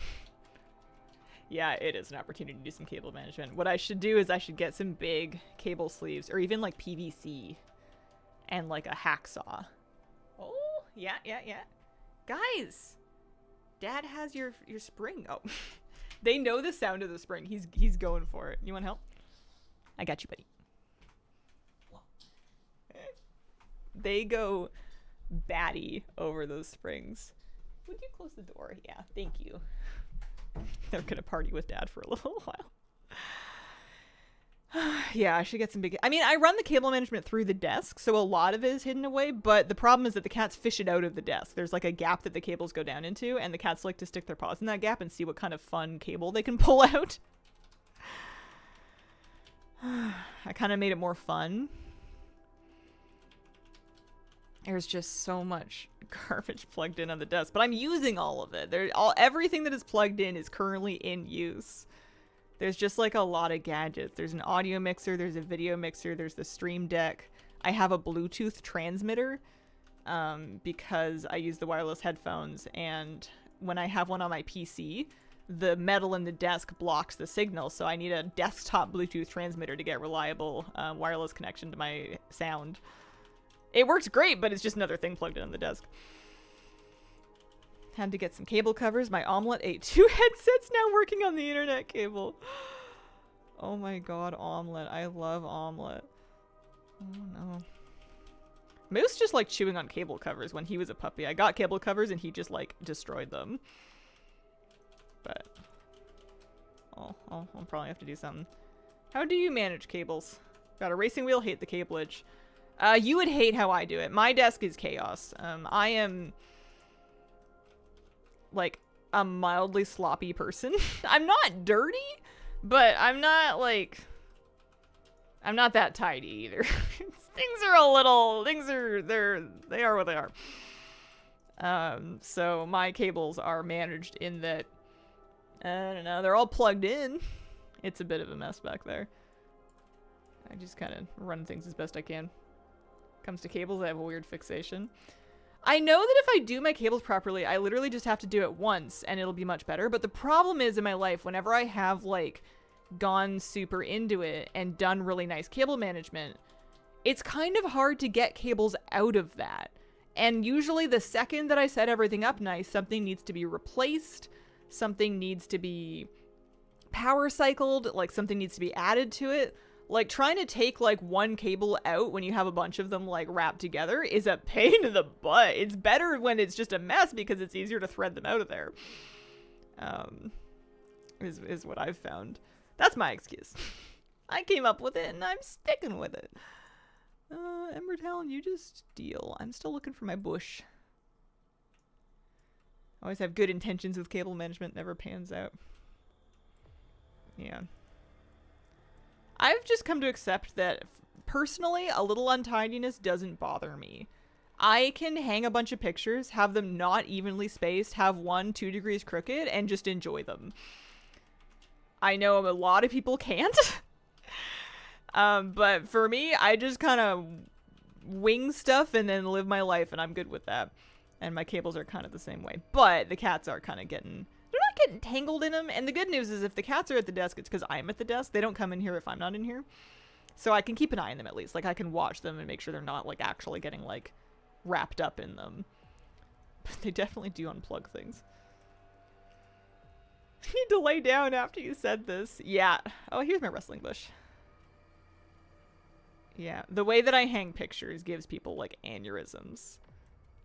Yeah, it is an opportunity to do some cable management. What I should do is I should get some big cable sleeves, or even like PVC, and like a hacksaw. Oh, yeah. Guys! Dad has your spring. Oh. They know the sound of the spring. He's going for it. You want help? I got you, buddy. They go batty over those springs. Would you close the door? Yeah, thank you. They're gonna party with Dad for a little while. Yeah, I should get some big... I mean, I run the cable management through the desk, so a lot of it is hidden away, but the problem is that the cats fish it out of the desk. There's like a gap that the cables go down into, and the cats like to stick their paws in that gap and see what kind of fun cable they can pull out. I kind of made it more fun. There's just so much garbage plugged in on the desk, but I'm using all of it. Everything that is plugged in is currently in use. There's just like a lot of gadgets. There's an audio mixer, there's a video mixer, there's the Stream Deck. I have a Bluetooth transmitter because I use the wireless headphones, and when I have one on my PC, the metal in the desk blocks the signal, so I need a desktop Bluetooth transmitter to get reliable wireless connection to my sound. It works great, but it's just another thing plugged in on the desk. Had to get some cable covers. My omelet ate 2 headsets now working on the internet cable. Oh my god, Omelet. I love Omelet. Oh no. Moose just like chewing on cable covers when he was a puppy. I got cable covers and he just like destroyed them. But... I'll probably have to do something. How do you manage cables? Got a racing wheel, hate the cableage. You would hate how I do it. My desk is chaos. I am like a mildly sloppy person. I'm not dirty, but I'm not like I'm not that tidy either. Things are a little, they are what they are. So my cables are managed in that, I don't know, they're all plugged in. It's a bit of a mess back there. I just kind of run things as best I can. Comes to cables, I have a weird fixation. I know that if I do my cables properly, I literally just have to do it once and it'll be much better. But the problem is in my life, whenever I have like gone super into it and done really nice cable management, it's kind of hard to get cables out of that. And usually the second that I set everything up nice, something needs to be replaced, something needs to be power cycled, like something needs to be added to it. Like trying to take like one cable out when you have a bunch of them like wrapped together is a pain in the butt. It's better when it's just a mess because it's easier to thread them out of there. Is what I've found. That's my excuse. I came up with it and I'm sticking with it. Ember Talon, you just deal. I'm still looking for my bush. Always have good intentions with cable management, never pans out. Yeah. I've just come to accept that, personally, a little untidiness doesn't bother me. I can hang a bunch of pictures, have them not evenly spaced, have 1-2 degrees crooked, and just enjoy them. I know a lot of people can't. But for me, I just kind of wing stuff and then live my life, and I'm good with that. And my cables are kind of the same way. But the cats are kind of getting... They're not getting tangled in them. And the good news is if the cats are at the desk, it's because I'm at the desk. They don't come in here if I'm not in here. So I can keep an eye on them at least. Like, I can watch them and make sure they're not, like, actually getting, like, wrapped up in them. But they definitely do unplug things. I need to lay down after you said this. Yeah. Oh, here's my wrestling bush. Yeah. The way that I hang pictures gives people, like, aneurysms.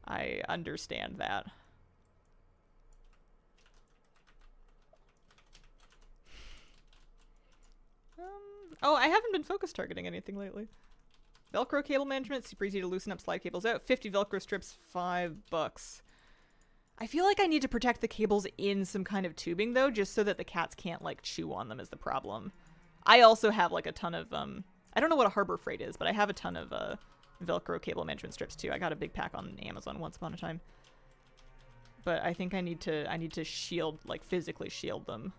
I understand that. Oh, I haven't been focus targeting anything lately. Velcro cable management, super easy to loosen up, slide cables out. 50 Velcro strips, $5. I feel like I need to protect the cables in some kind of tubing, though, just so that the cats can't, like, chew on them is the problem. I also have, like, a ton of, I don't know what a Harbor Freight is, but I have a ton of, Velcro cable management strips, too. I got a big pack on Amazon once upon a time. But I think I need to shield, like, physically shield them.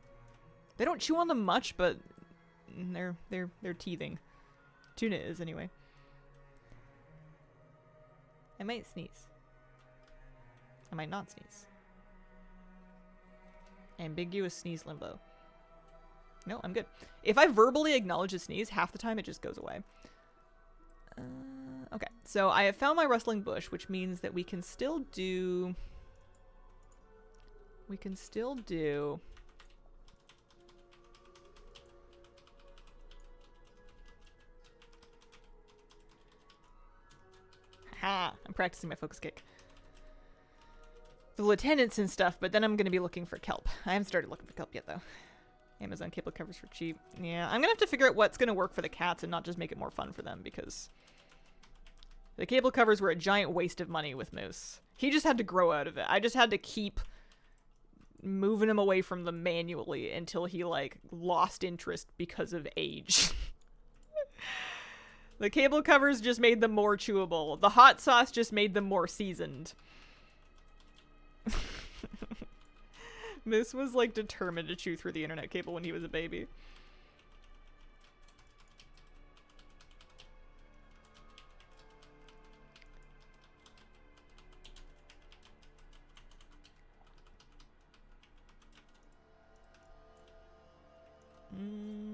They don't chew on them much, but they're teething. Tuna is, anyway. I might sneeze. I might not sneeze. Ambiguous sneeze limbo. No, I'm good. If I verbally acknowledge a sneeze, half the time it just goes away. Okay, so I have found my rustling bush, which means that we can still do... Ha! I'm practicing my focus kick. The lieutenants and stuff, but then I'm going to be looking for kelp. I haven't started looking for kelp yet, though. Amazon cable covers for cheap. Yeah, I'm going to have to figure out what's going to work for the cats and not just make it more fun for them, because the cable covers were a giant waste of money with Moose. He just had to grow out of it. I just had to keep moving him away from them manually until he, like, lost interest because of age. The cable covers just made them more chewable. The hot sauce just made them more seasoned. Moose was, like, determined to chew through the internet cable when he was a baby.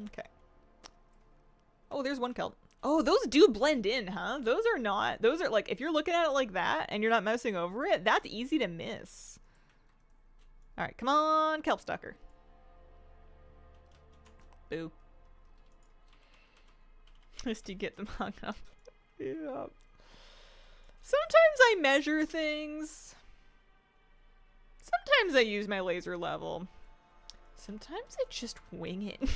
Okay. Oh, there's one kelp. Oh, those do blend in, huh? Those are not. Those are, like, if you're looking at it like that and you're not mousing over it, that's easy to miss. All right, come on, kelp stalker. Boo. Just to get them hung up. Yeah. Sometimes I measure things. Sometimes I use my laser level. Sometimes I just wing it.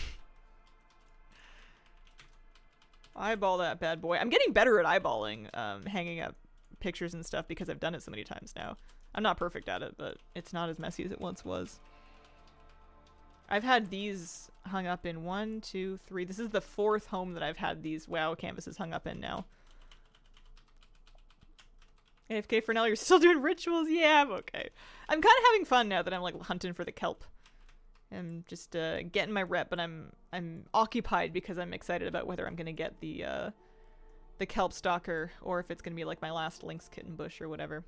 Eyeball that bad boy. I'm getting better at eyeballing, hanging up pictures and stuff because I've done it so many times now. I'm not perfect at it, but it's not as messy as it once was. I've had these hung up in 1, 2, 3. This is the 4th home that I've had these WoW canvases hung up in now. AFK for now, you're still doing rituals? Yeah, I'm okay. I'm kind of having fun now that I'm like hunting for the kelp. I'm just getting my rep, but I'm occupied because I'm excited about whether I'm gonna get the kelp stalker or if it's gonna be like my last lynx kitten bush or whatever.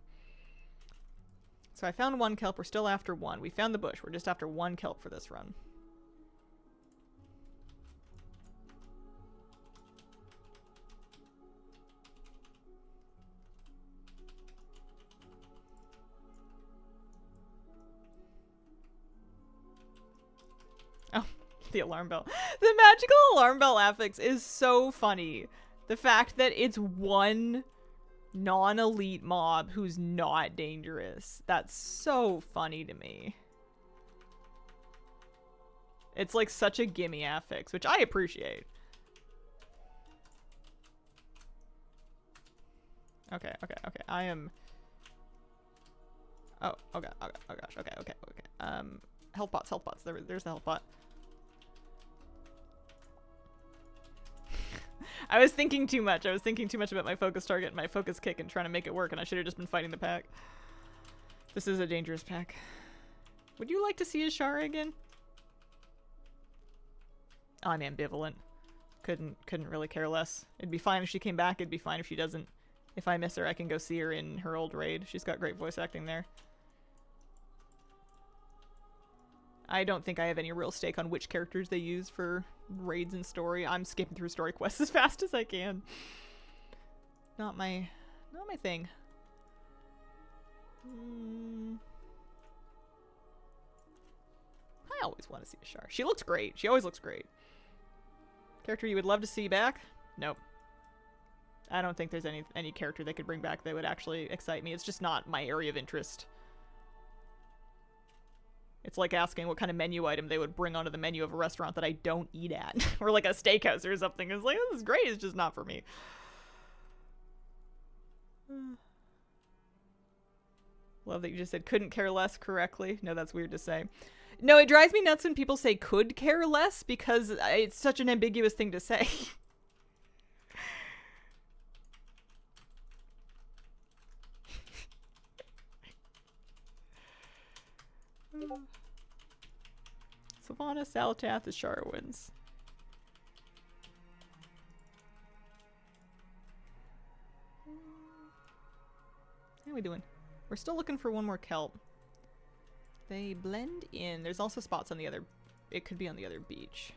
So I found 1 kelp. We're still after 1. We found the bush. We're just after 1 kelp for this run. Oh, the alarm bell. The magical alarm bell affix is so funny. The fact that it's one non-elite mob who's not dangerous. That's so funny to me. It's like such a gimme affix, which I appreciate. Okay. I am... Oh god, oh gosh, okay. Health pots. There's the health pot. I was thinking too much. I was thinking too much about my focus target and my focus kick and trying to make it work, and I should have just been fighting the pack. This is a dangerous pack. Would you like to see Ashara again? I'm ambivalent. Couldn't really care less. It'd be fine if she came back. It'd be fine if she doesn't. If I miss her, I can go see her in her old raid. She's got great voice acting there. I don't think I have any real stake on which characters they use for raids and story. I'm skipping through story quests as fast as I can. Not my thing. I always want to see Ashara. She looks great. She always looks great. Character you would love to see back? Nope. I don't think there's any character they could bring back that would actually excite me. It's just not my area of interest. It's like asking what kind of menu item they would bring onto the menu of a restaurant that I don't eat at. Or like a steakhouse or something. It's like, this is great, it's just not for me. Love that you just said couldn't care less correctly. No, that's weird to say. No, it drives me nuts when people say could care less because it's such an ambiguous thing to say. Sylvana, Salatath, Ashara wins. How are we doing? We're still looking for 1 more kelp. They blend in. There's also spots on the other... It could be on the other beach.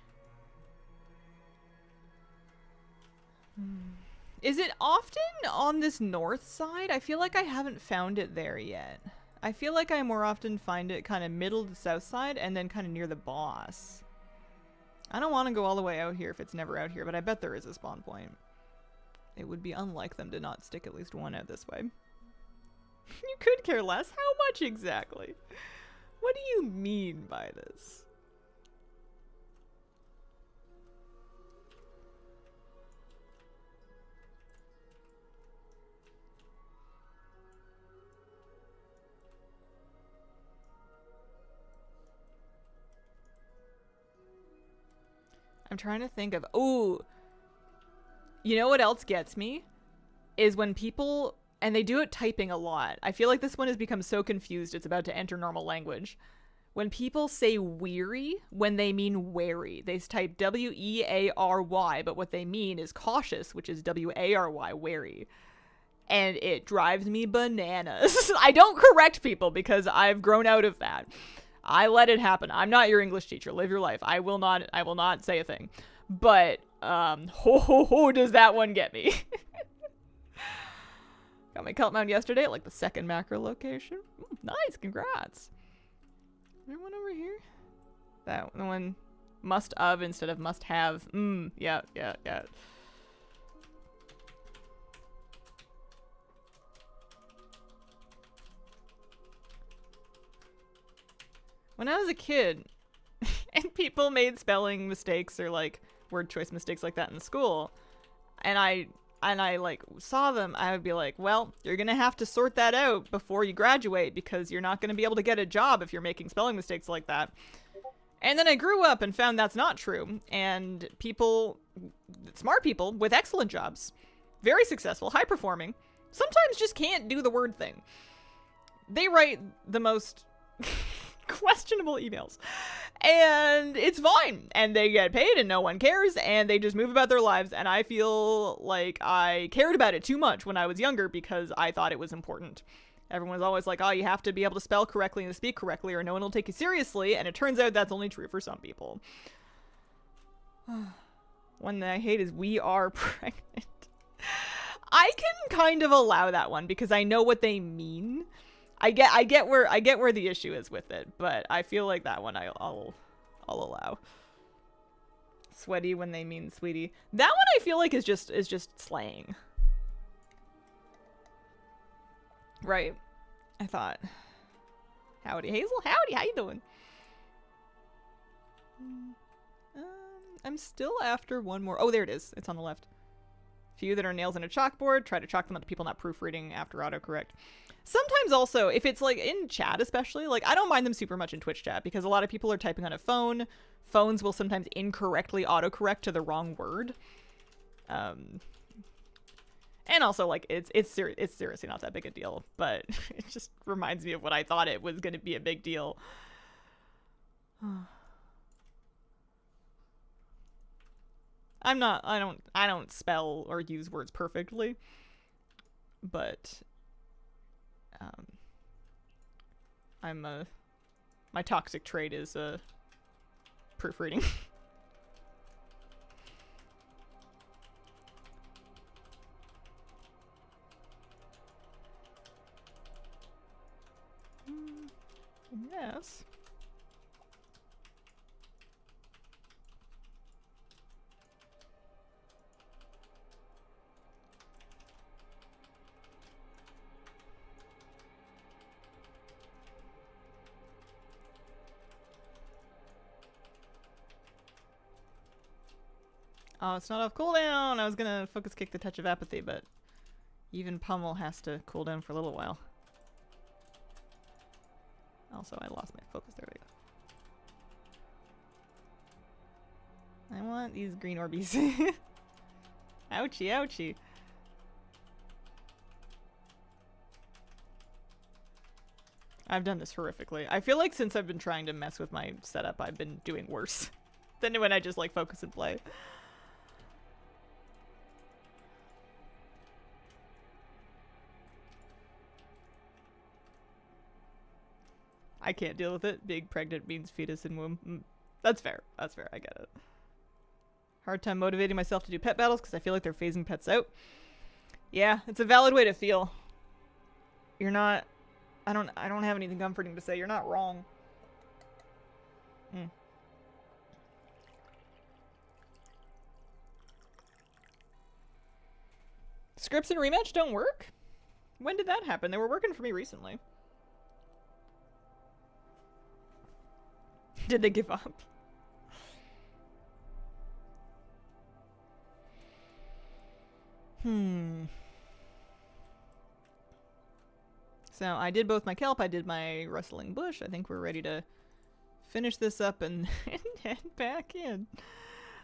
Is it often on this north side? I feel like I haven't found it there yet. I feel like I more often find it kind of middle to south side and then kind of near the boss. I don't want to go all the way out here if it's never out here, but I bet there is a spawn point. It would be unlike them to not stick at least 1 out this way. You could care less? How much exactly? What do you mean by this? I'm trying to think of... Oh! You know what else gets me? Is when people... And they do it typing a lot. I feel like this one has become so confused it's about to enter normal language. When people say weary, when they mean wary. They type W-E-A-R-Y, but what they mean is cautious, which is W-A-R-Y, wary. And it drives me bananas. I don't correct people because I've grown out of that. I let it happen. I'm not your English teacher. Live your life. I will not say a thing. But, does that one get me? Got my kelp mound yesterday at like the 2nd macro location. Ooh, nice, congrats. Anyone over here? That one must of instead of must have. Yeah. When I was a kid, and people made spelling mistakes or like word choice mistakes like that in school, and I like saw them, I would be like, well, you're gonna have to sort that out before you graduate because you're not gonna be able to get a job if you're making spelling mistakes like that. And then I grew up and found that's not true. And people, smart people with excellent jobs, very successful, high performing, sometimes just can't do the word thing. They write the most questionable emails. And it's fine. And they get paid and no one cares. And they just move about their lives. And I feel like I cared about it too much when I was younger because I thought it was important. Everyone's always like, oh, you have to be able to spell correctly and speak correctly or no one will take you seriously. And it turns out that's only true for some people. One that I hate is we are pregnant. I can kind of allow that one because I know what they mean. I get where the issue is with it, but I feel like that one I'll allow. Sweaty when they mean sweetie. That one I feel like is just slang. Right. I thought. Howdy, Hazel. Howdy, how you doing? I'm still after one more. Oh, there it is. It's on the left. Few that are nails in a chalkboard. Try to chalk them up to people not proofreading after autocorrect. Sometimes also, if it's like in chat especially, like I don't mind them super much in Twitch chat because a lot of people are typing on a phone. Phones will sometimes incorrectly autocorrect to the wrong word. And also, like, it's seriously not that big a deal, but it just reminds me of what I thought it was going to be a big deal. I don't spell or use words perfectly, but my toxic trait is proofreading. Yes. Oh, it's not off cooldown. I was gonna focus kick the touch of apathy, but even Pummel has to cool down for a little while. Also, I lost my focus. There we go. I want these green Orbeez. Ouchie, ouchie. I've done this horrifically. I feel like since I've been trying to mess with my setup, I've been doing worse than when I just like focus and play. I can't deal with it. Being pregnant means fetus in womb. That's fair. That's fair. I get it. Hard time motivating myself to do pet battles because I feel like they're phasing pets out. Yeah, it's a valid way to feel. You're not... I don't have anything comforting to say. You're not wrong. Scripts and rematch don't work? When did that happen? They were working for me recently. Did they give up? So I did both my kelp, I did my rustling bush. I think we're ready to finish this up and head back in.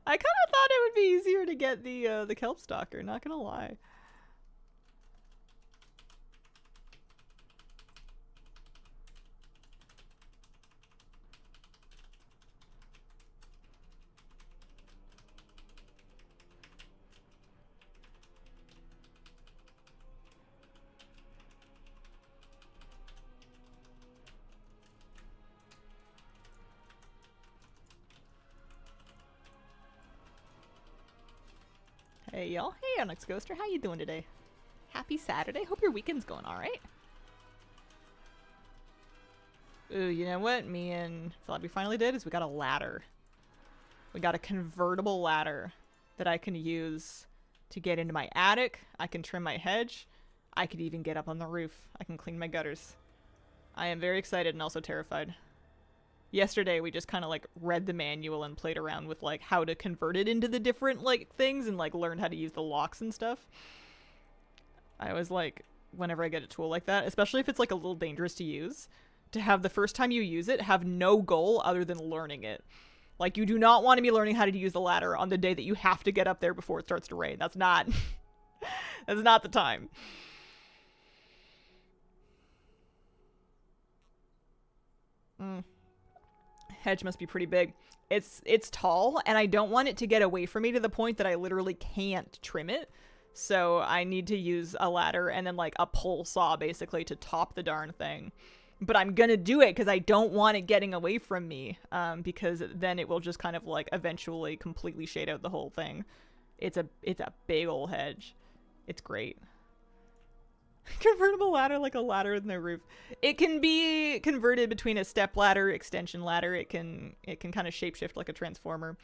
I kind of thought it would be easier to get the kelp stalker, not gonna lie. Hey y'all, hey Onyx Ghoster, how you doing today? Happy Saturday, hope your weekend's going alright. Ooh, you know what me and Flappy finally did is we got a ladder. We got a convertible ladder that I can use to get into my attic. I can trim my hedge. I could even get up on the roof. I can clean my gutters. I am very excited and also terrified. Yesterday we just kind of like read the manual and played around with like how to convert it into the different like things and like learned how to use the locks and stuff. I always like whenever I get a tool like that, especially if it's like a little dangerous to use, to have the first time you use it have no goal other than learning it. Like, you do not want to be learning how to use the ladder on the day that you have to get up there before it starts to rain. That's not that's not the time. Hedge must be pretty big. It's tall, and I don't want it to get away from me to the point that I literally can't trim it. So I need to use a ladder and then like a pole saw basically to top the darn thing. But I'm gonna do it because I don't want it getting away from me, because then it will just kind of like eventually completely shade out the whole thing. It's a big old hedge. It's great. Convertible ladder, like a ladder in the roof. It can be converted between a step ladder, extension ladder. It can kind of shapeshift like a transformer.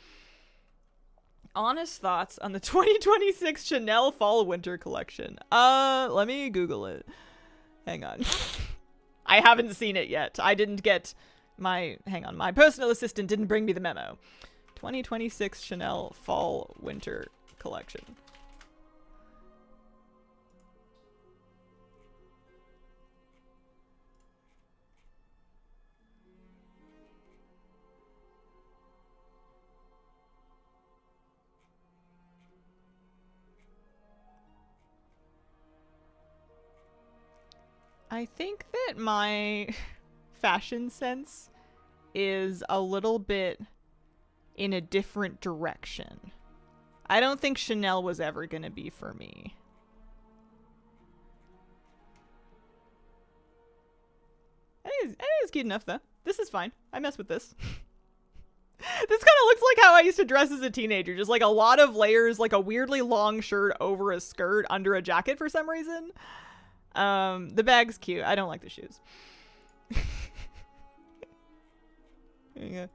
Honest thoughts on the 2026 Chanel Fall Winter collection. Let me Google it. Hang on. I haven't seen it yet. I didn't get my personal assistant didn't bring me the memo. 2026 Chanel Fall Winter collection. I think that my fashion sense is a little bit in a different direction. I don't think Chanel was ever going to be for me. I think it's cute enough, though. This is fine. I mess with this. This kind of looks like how I used to dress as a teenager. Just like a lot of layers, like a weirdly long shirt over a skirt under a jacket for some reason. The bag's cute. I don't like the shoes. There you go.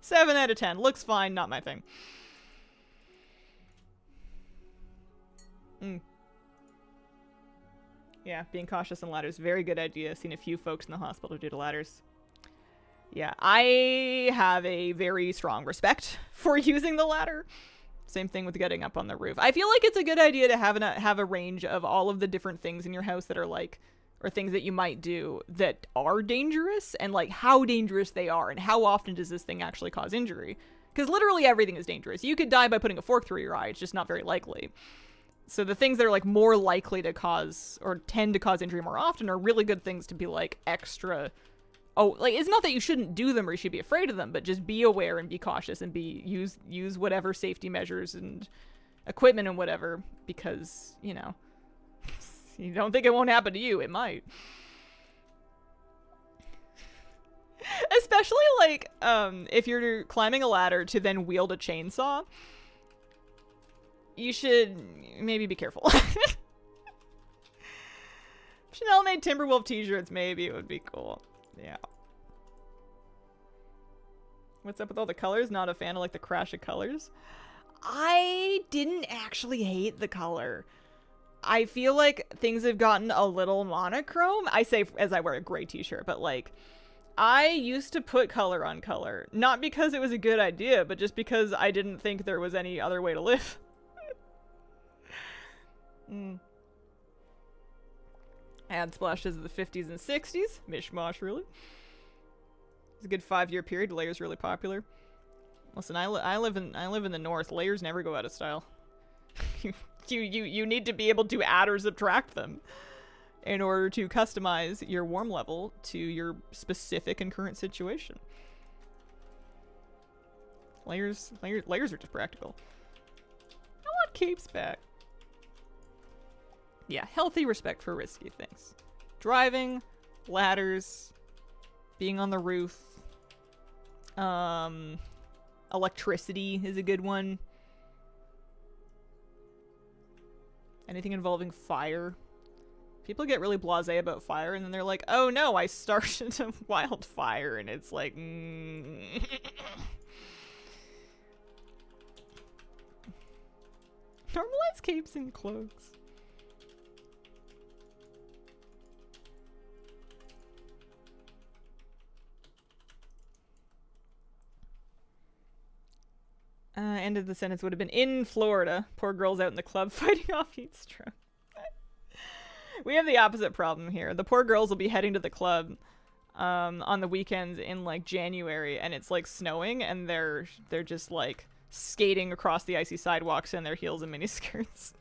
7 out of 10. Looks fine, not my thing. Yeah, being cautious on ladders. Very good idea. Seen a few folks in the hospital due to ladders. Yeah, I have a very strong respect for using the ladder. Same thing with getting up on the roof. I feel like it's a good idea to have a range of all of the different things in your house that are like, or things that you might do that are dangerous, and like how dangerous they are, and how often does this thing actually cause injury? Because literally everything is dangerous. You could die by putting a fork through your eye. It's just not very likely. So the things that are like more likely to cause or tend to cause injury more often are really good things to be like extra. Oh, like, it's not that you shouldn't do them or you should be afraid of them, but just be aware and be cautious and use whatever safety measures and equipment and whatever, because, you know, you don't think it won't happen to you. It might. Especially, like, if you're climbing a ladder to then wield a chainsaw, you should maybe be careful. Chanel made Timberwolf t-shirts, maybe it would be cool. Yeah. What's up with all the colors? Not a fan of like the crash of colors. I didn't actually hate the color. I feel like things have gotten a little monochrome. I say as I wear a gray t-shirt, but like I used to put color on color. Not because it was a good idea, but just because I didn't think there was any other way to live. Ad splashes of the 50s and 60s. Mishmash, really. It's a good 5-year period. Layers really popular. Listen, I live in the north. Layers never go out of style. you need to be able to add or subtract them in order to customize your warm level to your specific and current situation. Layers are just practical. I want capes back. Yeah, healthy respect for risky things. Driving, ladders, being on the roof. Electricity is a good one. Anything involving fire. People get really blasé about fire, and then they're like, oh no, I started a wildfire, and it's like, Normalize capes and cloaks. End of the sentence would have been in Florida. Poor girls out in the club fighting off heat stroke. We have the opposite problem here. The poor girls will be heading to the club on the weekends in like January, and it's like snowing, and they're just like skating across the icy sidewalks in their heels and miniskirts.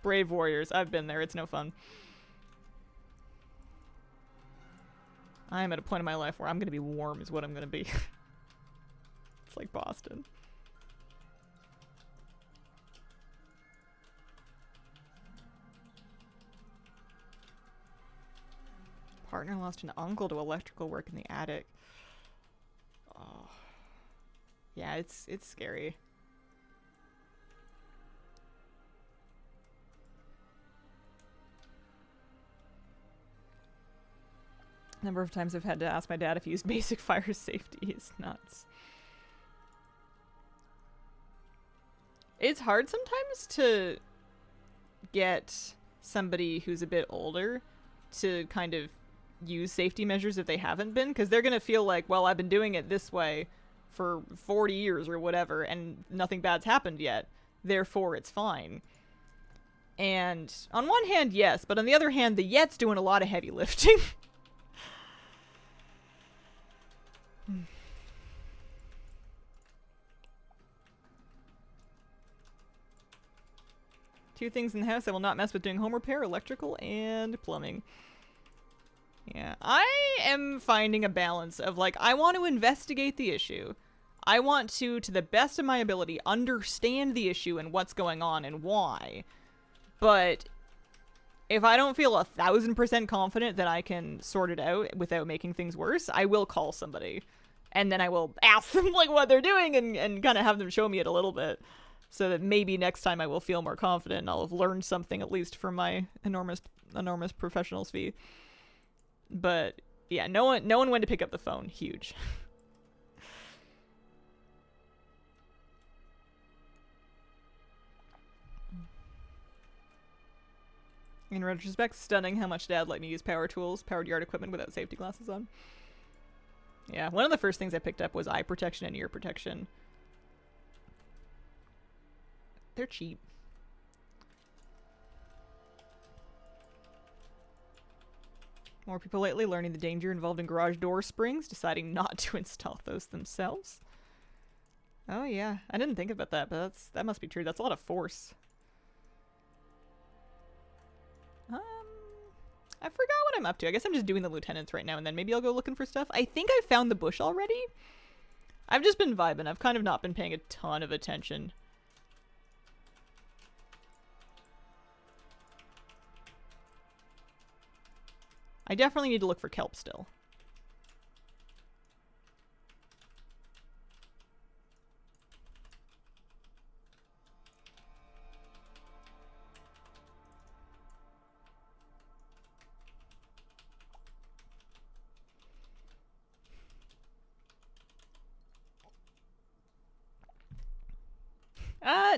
Brave warriors. I've been there. It's no fun. I am at a point in my life where I'm going to be warm is what I'm going to be. It's like Boston. Partner lost an uncle to electrical work in the attic. Oh. Yeah, it's scary. Number of times I've had to ask my dad if he used basic fire safety is nuts. It's hard sometimes to get somebody who's a bit older to kind of use safety measures if they haven't been, because they're going to feel like, well, I've been doing it this way for 40 years or whatever, and nothing bad's happened yet. Therefore, it's fine. And on one hand, yes, but on the other hand, the yet's doing a lot of heavy lifting. Two things in the house I will not mess with: doing home repair, electrical, and plumbing. Yeah, I am finding a balance of like, I want to investigate the issue. I want to the best of my ability, understand the issue and what's going on and why. But if I don't feel 1,000% confident that I can sort it out without making things worse, I will call somebody. And then I will ask them like what they're doing and kind of have them show me it a little bit. So that maybe next time I will feel more confident and I'll have learned something at least from my enormous professional's fee. But yeah, knowing when to pick up the phone, huge. In retrospect, stunning how much Dad let me use powered yard equipment without safety glasses on. Yeah, one of the first things I picked up was eye protection and ear protection. They're cheap. More people lately learning the danger involved in garage door springs, deciding not to install those themselves. Oh yeah, I didn't think about that, but that must be true. That's a lot of force. I forgot what I'm up to. I guess I'm just doing the lieutenants right now, and then maybe I'll go looking for stuff. I think I found the bush already. I've just been vibing. I've kind of not been paying a ton of attention. I definitely need to look for kelp still.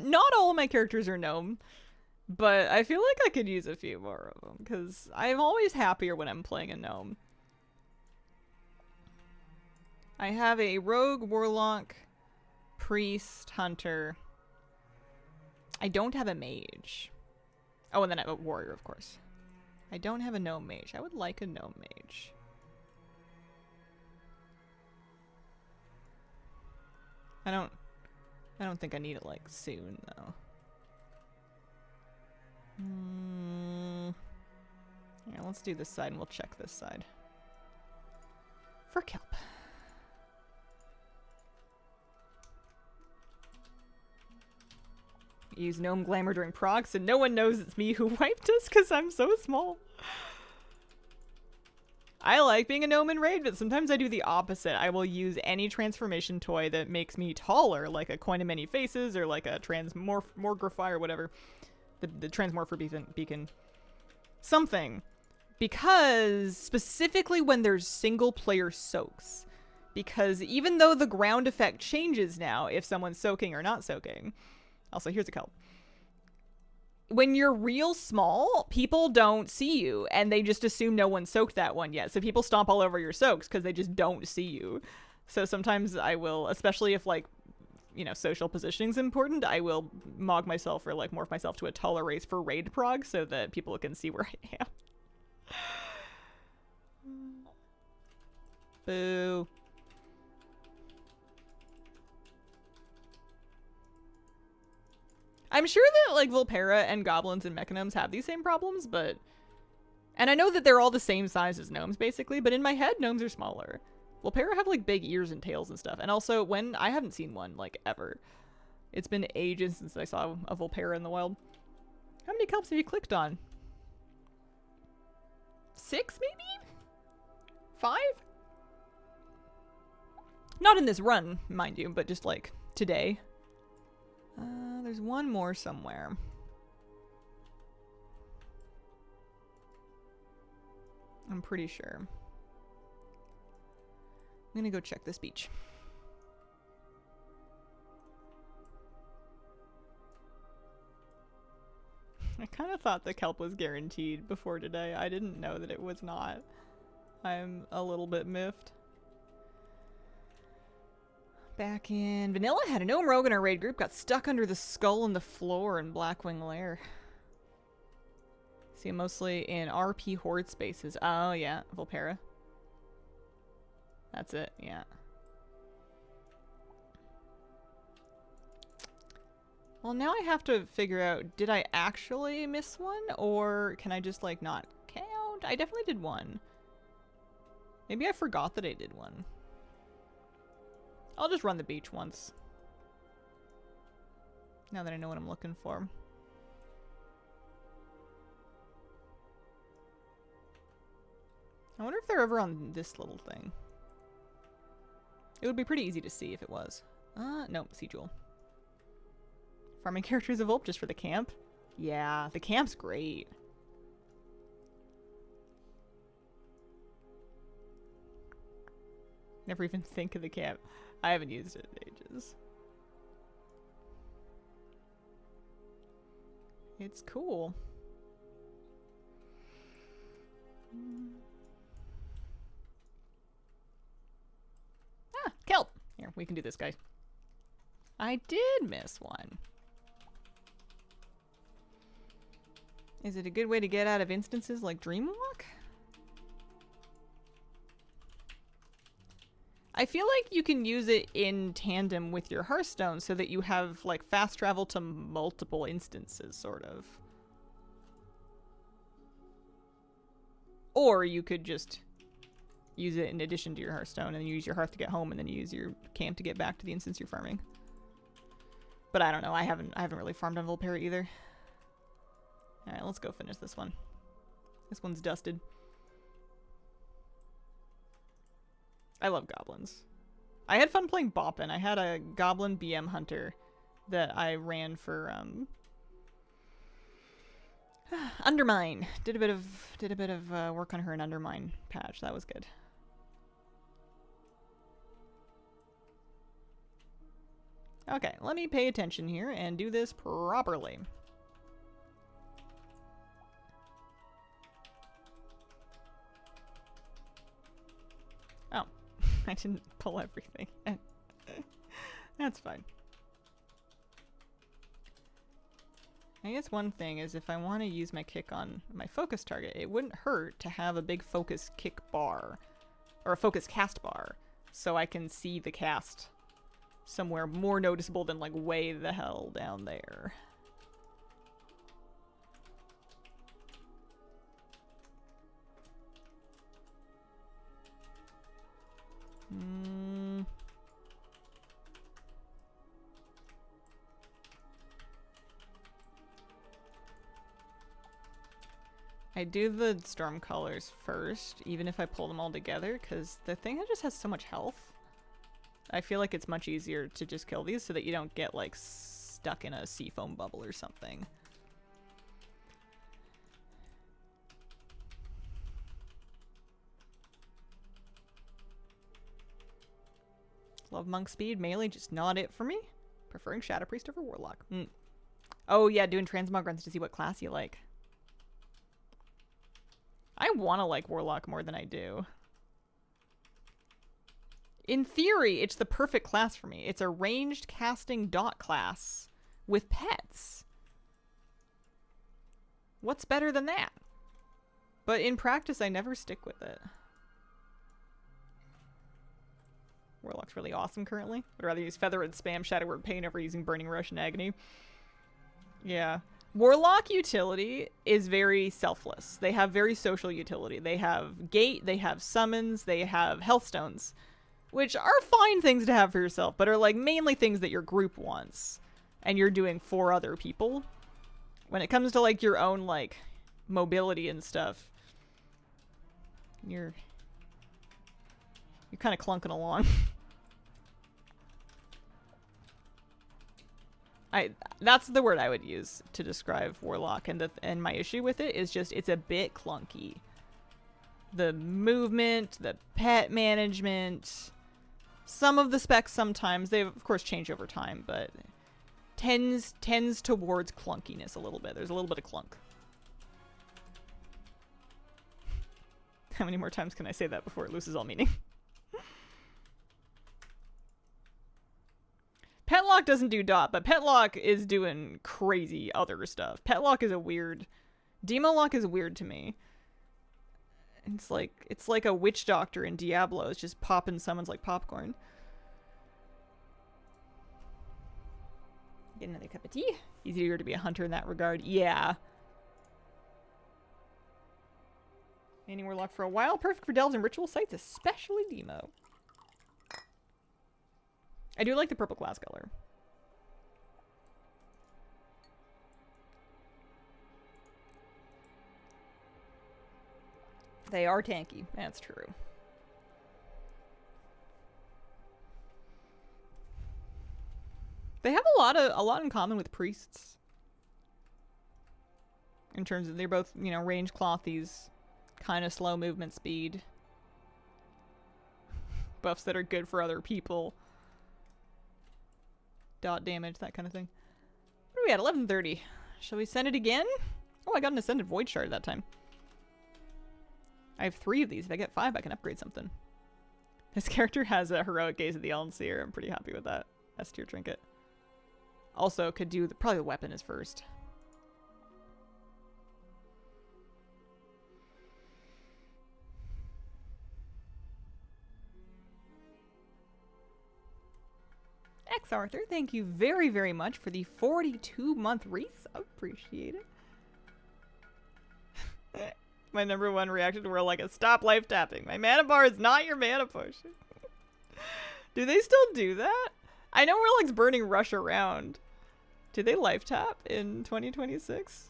Not all of my characters are gnome, but I feel like I could use a few more of them, because I'm always happier when I'm playing a gnome. I have a rogue, warlock, priest, hunter. I don't have a mage. Oh, and then I have a warrior, of course. I don't have a gnome mage. I would like a gnome mage. I don't think I need it, like, soon, though. Yeah, let's do this side and we'll check this side. For kelp. Use gnome glamour during prog so no one knows it's me who wiped us because I'm so small. I like being a gnome in raid, but sometimes I do the opposite. I will use any transformation toy that makes me taller, like a coin of many faces or like a transmogrify or whatever. The transmorpher beacon. Something. Because specifically when there's single player soaks. Because even though the ground effect changes now if someone's soaking or not soaking. Also, here's a kelp. When you're real small, people don't see you, and they just assume no one soaked that one yet. So people stomp all over your soaks because they just don't see you. So sometimes I will, especially if like you know, social positioning is important, I will mog myself or like morph myself to a taller race for raid prog so that people can see where I am. Boo. I'm sure that like Volpera and goblins and mechagnomes have these same problems, but... And I know that they're all the same size as gnomes, basically, but in my head, gnomes are smaller. Volpera have like big ears and tails and stuff. And also, when... I haven't seen one, like, ever. It's been ages since I saw a Volpera in the wild. How many kelps have you clicked on? 6, maybe? 5? Not in this run, mind you, but just like today. There's one more somewhere. I'm pretty sure. I'm gonna go check this beach. I kind of thought the kelp was guaranteed before today. I didn't know that it was not. I'm a little bit miffed. Back in Vanilla, had a gnome rogue in our raid group, got stuck under the skull and the floor in Blackwing Lair. See him mostly in RP horde spaces. Oh yeah, Volpera. That's it, yeah. Well, now I have to figure out, did I actually miss one? Or can I just like not count? I definitely did one. Maybe I forgot that I did one. I'll just run the beach once. Now that I know what I'm looking for. I wonder if they're ever on this little thing. It would be pretty easy to see if it was. Nope, Sea Jewel. Farming characters of Volp just for the camp? Yeah, the camp's great. Never even think of the camp. I haven't used it in ages. It's cool. Ah, kelp! Here, we can do this, guy. I did miss one. Is it a good way to get out of instances like Dreamwalk? I feel like you can use it in tandem with your Hearthstone so that you have like fast travel to multiple instances, sort of. Or you could just use it in addition to your Hearthstone and you use your Hearth to get home and then you use your camp to get back to the instance you're farming. But I don't know, I haven't really farmed on Volpera either. Alright, let's go finish this one. This one's dusted. I love goblins. I had fun playing Boppin. I had a goblin BM hunter that I ran for Undermine. Did a bit of work on her in Undermine patch. That was good. Okay, let me pay attention here and do this properly. Oh, I didn't pull everything. That's fine. I guess one thing is if I want to use my kick on my focus target, it wouldn't hurt to have a big focus kick bar, or a focus cast bar, so I can see the cast somewhere more noticeable than like way the hell down there. I do the storm colors first, even if I pull them all together, because the thing just has so much health. I feel like it's much easier to just kill these so that you don't get like stuck in a sea foam bubble or something. Love monk speed, melee, just not it for me. Preferring Shadow Priest over Warlock. Oh yeah, doing transmog runs to see what class you like. I want to like Warlock more than I do. In theory, it's the perfect class for me. It's a ranged casting dot class with pets. What's better than that? But in practice, I never stick with it. Warlock's really awesome currently. I'd rather use Feather and spam Shadow Word Pain over using Burning Rush and Agony. Yeah. Warlock utility is very selfless. They have very social utility. They have Gate, they have Summons, they have Healthstones, which are fine things to have for yourself, but are like mainly things that your group wants and you're doing for other people. When it comes to like your own like mobility and stuff, you're kind of clunking along. That's the word I would use to describe Warlock, and my issue with it is just it's a bit clunky. The movement, the pet management, some of the specs sometimes they of course change over time, but tends towards clunkiness a little bit. There's a little bit of clunk. How many more times can I say that before it loses all meaning? Petlock doesn't do dot, but Petlock is doing crazy other stuff. Petlock is a weird... Demolock is weird to me. It's like a witch doctor in Diablo. It's just popping summons like popcorn. Get another cup of tea. Easier to be a hunter in that regard. Yeah. Manning Warlock for a while. Perfect for delves and ritual sites, especially Demo. I do like the purple class color. They are tanky. That's true. They have a lot in common with priests. In terms of they're both, you know, range clothies, kind of slow movement speed. Buffs that are good for other people. Dot damage, that kind of thing. What are we at? 11:30. Shall we send it again? Oh, I got an Ascended Void Shard that time. I have 3 of these. If I get 5, I can upgrade something. This character has a Heroic Gaze of the Elven Seer. I'm pretty happy with that. S tier trinket. Also, could do probably the weapon is first. X Arthur, thank you very, very much for the 42-month wreath. Appreciate it. My number 1 reaction to Warlock is stop life tapping. My mana bar is not your mana potion. Do they still do that? I know Warlock's burning rush around. Do they life tap in 2026?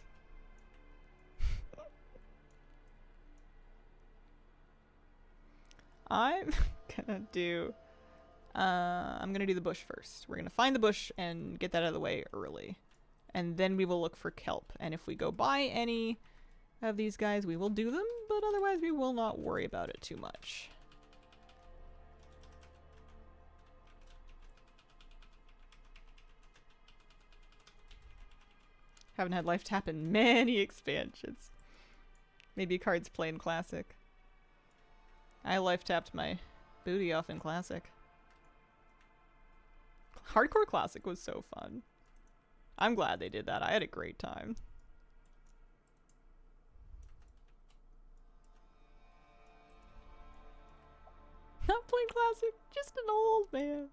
I'm gonna do the bush first. We're gonna find the bush and get that out of the way early. And then we will look for kelp. And if we go by any of these guys, we will do them, but otherwise we will not worry about it too much. Haven't had life tap in many expansions. Maybe cards play in Classic. I life tapped my booty off in Classic. Hardcore Classic was so fun. I'm glad they did that. I had a great time. Not playing Classic, just an old man.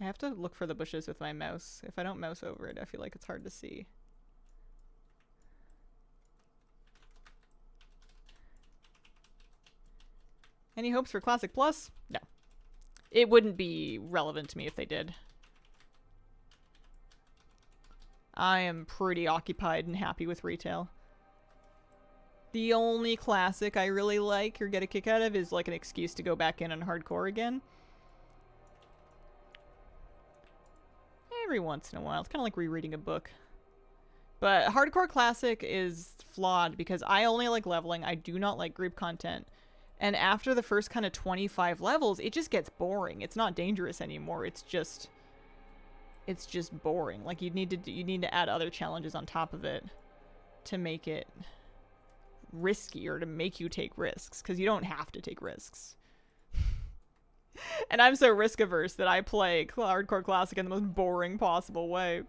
I have to look for the bushes with my mouse. If I don't mouse over it, I feel like it's hard to see. Any hopes for Classic Plus? No. It wouldn't be relevant to me if they did. I am pretty occupied and happy with retail. The only Classic I really like or get a kick out of is like an excuse to go back in on Hardcore again. Every once in a while. It's kind of like rereading a book. But Hardcore Classic is flawed because I only like leveling. I do not like group content. And after the first kind of 25 levels, it just gets boring. It's not dangerous anymore. It's just boring. Like you need to add other challenges on top of it to make it risky or to make you take risks, because you don't have to take risks. And I'm so risk averse that I play hardcore classic in the most boring possible way.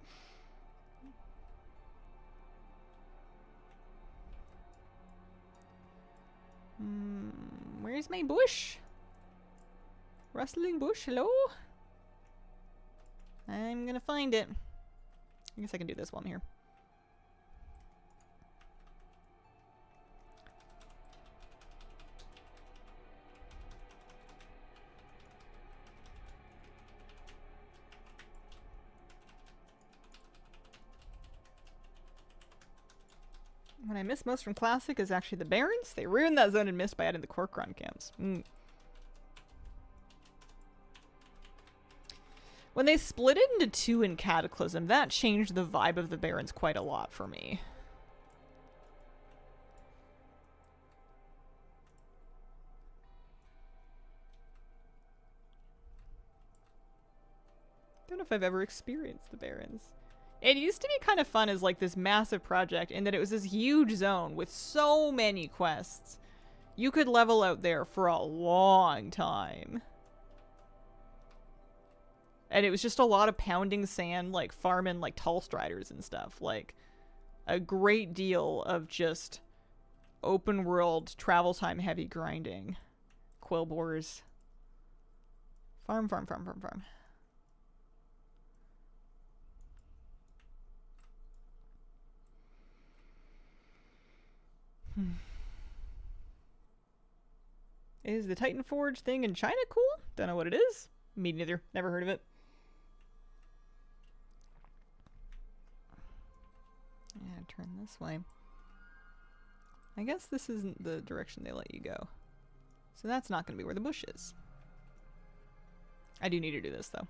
Where's my bush? Rustling bush, hello? I'm gonna find it. I guess I can do this while I'm here. What I miss most from Classic is actually the Barrens. They ruined that zone and mist by adding the Kor'kron camps. When they split it into two in Cataclysm, that changed the vibe of the Barrens quite a lot for me. Don't know if I've ever experienced the Barrens. It used to be kind of fun as like this massive project in that it was this huge zone with so many quests. You could level out there for a long time. And it was just a lot of pounding sand, like farming like tall striders and stuff. Like a great deal of just open world, travel time heavy grinding. Quillbores. Farm. Is the Titan Forge thing in China cool? Don't know what it is. Me neither. Never heard of it. Yeah, turn this way. I guess this isn't the direction they let you go. So that's not going to be where the bush is. I do need to do this, though.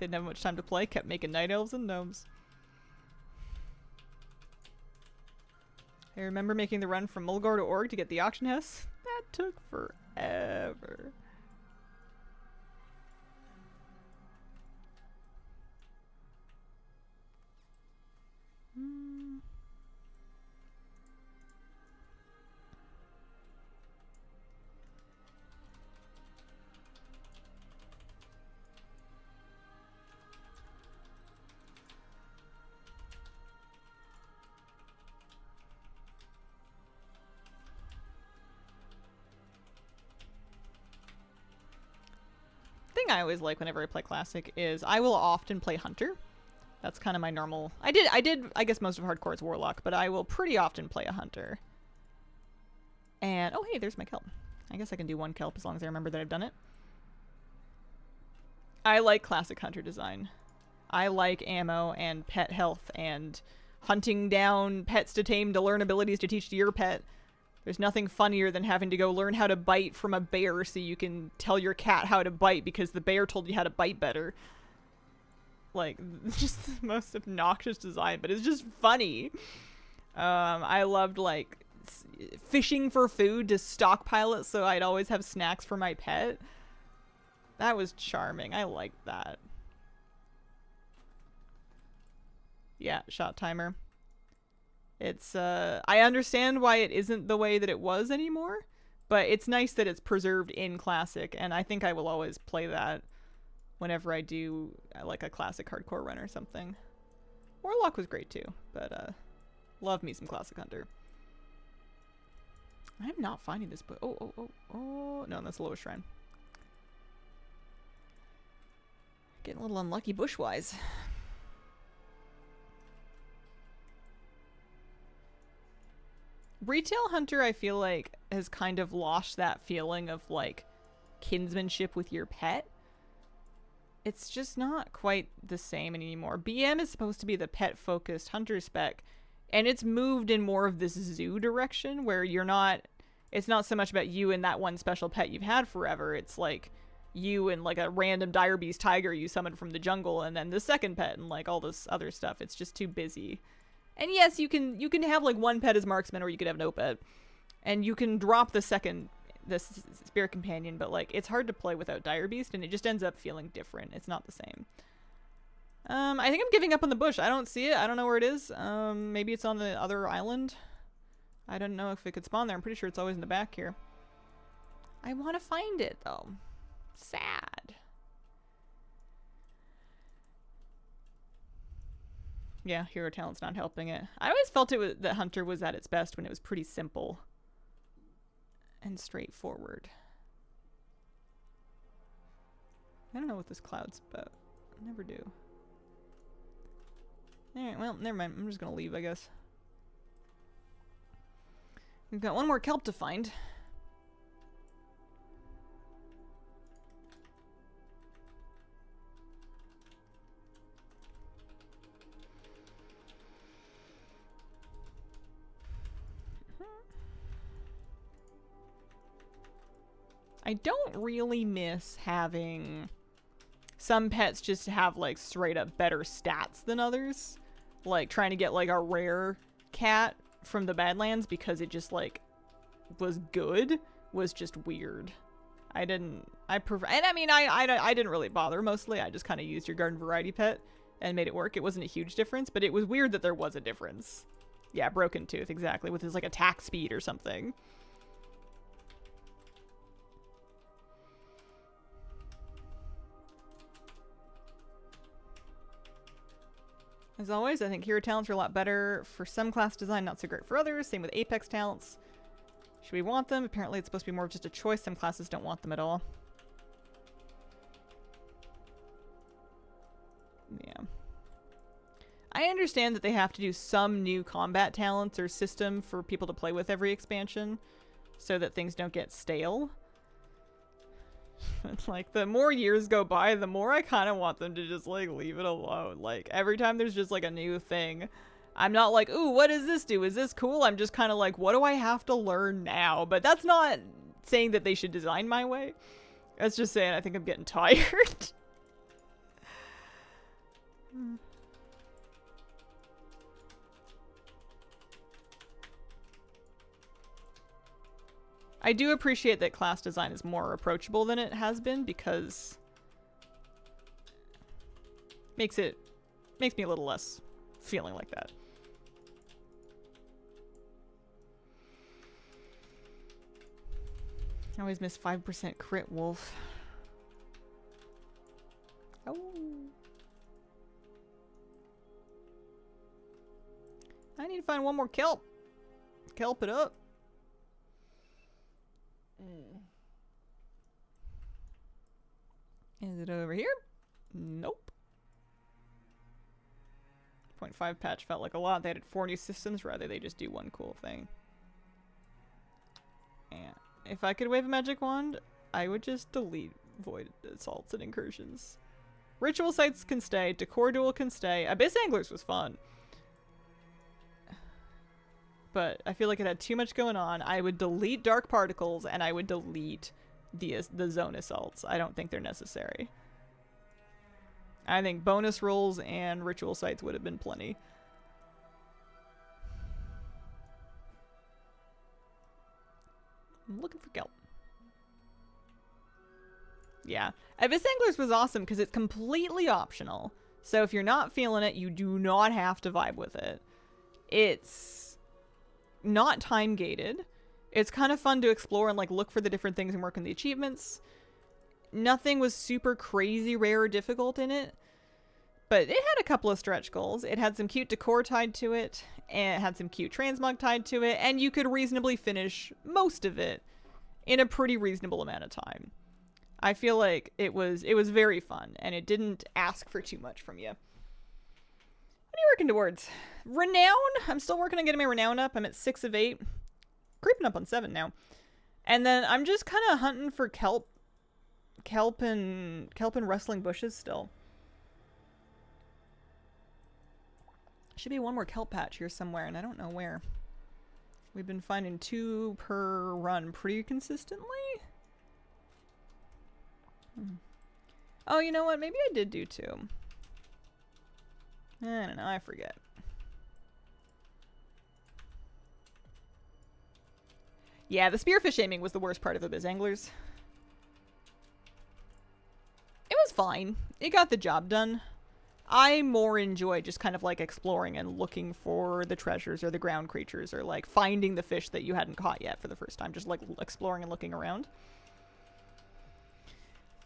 Didn't have much time to play. Kept making night elves and gnomes. I remember making the run from Mulgore to Org to get the auction house. That took forever. I always like whenever I play Classic is I will often play Hunter. That's kind of my normal. I did I guess most of hardcore is Warlock, but I will pretty often play a Hunter. And oh hey, there's my kelp. I guess I can do one kelp as long as I remember that I've done it. I like Classic Hunter design. I like ammo and pet health and hunting down pets to tame to learn abilities to teach to your pet. There's nothing funnier than having to go learn how to bite from a bear so you can tell your cat how to bite because the bear told you how to bite better. Like, just the most obnoxious design, but it's just funny. I loved, like, fishing for food to stockpile it so I'd always have snacks for my pet. That was charming. I liked that. Yeah, shot timer. It's, I understand why it isn't the way that it was anymore, but it's nice that it's preserved in Classic, and I think I will always play that whenever I do, like, a Classic hardcore run or something. Warlock was great, too, but, love me some Classic Hunter. I'm not finding this book. Oh, no, that's Lower Shrine. Getting a little unlucky bush-wise. Retail Hunter, I feel like, has kind of lost that feeling of, like, kinsmanship with your pet. It's just not quite the same anymore. BM is supposed to be the pet-focused Hunter spec, and it's moved in more of this zoo direction, where you're not... It's not so much about you and that one special pet you've had forever. It's, like, you and, like, a random dire beast tiger you summoned from the jungle, and then the second pet, and, like, all this other stuff. It's just too busy. And yes, you can have like one pet as marksman, or you could have no pet, and you can drop the spirit companion. But like, it's hard to play without dire beast, and it just ends up feeling different. It's not the same. I think I'm giving up on the bush. I don't see it. I don't know where it is. Maybe it's on the other island. I don't know if it could spawn there. I'm pretty sure it's always in the back here. I want to find it, though. Sad. Yeah, hero talent's not helping it. I always felt that Hunter was at its best when it was pretty simple and straightforward. I don't know what this cloud's about. I never do. Alright, well, never mind. I'm just gonna leave, I guess. We've got one more kelp to find. I don't really miss having some pets just have like straight up better stats than others. Like trying to get like a rare cat from the Badlands because it just like was good was just weird. I mean, I didn't really bother mostly. I just kind of used your garden variety pet and made it work. It wasn't a huge difference, but it was weird that there was a difference. Yeah, Broken Tooth, exactly, with his like attack speed or something. As always, I think hero talents are a lot better for some class design, not so great for others. Same with apex talents. Should we want them? Apparently it's supposed to be more of just a choice. Some classes don't want them at all. Yeah. I understand that they have to do some new combat talents or system for people to play with every expansion so that things don't get stale. It's like, the more years go by, the more I kind of want them to just, like, leave it alone. Like, every time there's just, like, a new thing, I'm not like, ooh, what does this do? Is this cool? I'm just kind of like, what do I have to learn now? But that's not saying that they should design my way. That's just saying I think I'm getting tired. I do appreciate that class design is more approachable than it has been because makes me a little less feeling like that. I always miss 5% crit wolf. Oh. I need to find one more kelp. Kelp it up. Is it over here? Nope. 0.5 patch felt like a lot. They added 4 new systems, rather they just do one cool thing. And if I could wave a magic wand, I would just delete void assaults and incursions. Ritual sites can stay, Decor Duel can stay. Abyss Anglers was fun. But I feel like it had too much going on. I would delete Dark Particles and I would delete the zone assaults. I don't think they're necessary. I think bonus rolls and ritual sites would have been plenty. I'm looking for kelp. Yeah. Abyss Anglers was awesome because it's completely optional. So if you're not feeling it, you do not have to vibe with it. It's not time gated. It's kind of fun to explore and like look for the different things and work on the achievements. Nothing was super crazy rare or difficult in it, but it had a couple of stretch goals. It had some cute decor tied to it, and it had some cute transmog tied to it, and you could reasonably finish most of it in a pretty reasonable amount of time. I feel like it was very fun, and it didn't ask for too much from you. What are you working towards? Renown? I'm still working on getting my renown up. I'm at 6 of 8. Creeping up on 7 now. And then I'm just kind of hunting for kelp and rustling bushes still. Should be one more kelp patch here somewhere, and I don't know where. We've been finding 2 per run pretty consistently. Oh, you know what? Maybe I did do 2. I don't know, I forget. Yeah, the spearfish aiming was the worst part of Abyss Anglers. It was fine. It got the job done. I more enjoy just kind of like exploring and looking for the treasures or the ground creatures or like finding the fish that you hadn't caught yet for the first time. Just like exploring and looking around.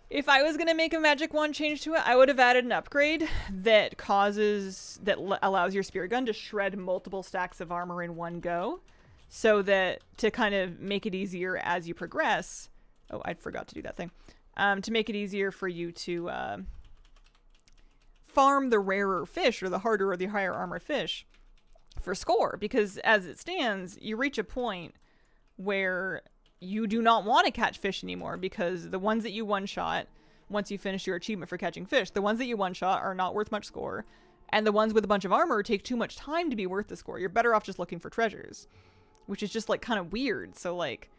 If I was going to make a magic wand change to it, I would have added an upgrade that allows your spear gun to shred multiple stacks of armor in one go. So that to kind of make it easier as you progress. Oh, I forgot to do that thing. To make it easier for you to farm the rarer fish or the harder or the higher armor fish for score. Because as it stands, you reach a point where you do not want to catch fish anymore because the ones that you one-shot, once you finish your achievement for catching fish, the ones that you one-shot are not worth much score. And the ones with a bunch of armor take too much time to be worth the score. You're better off just looking for treasures, which is just like kind of weird. So like,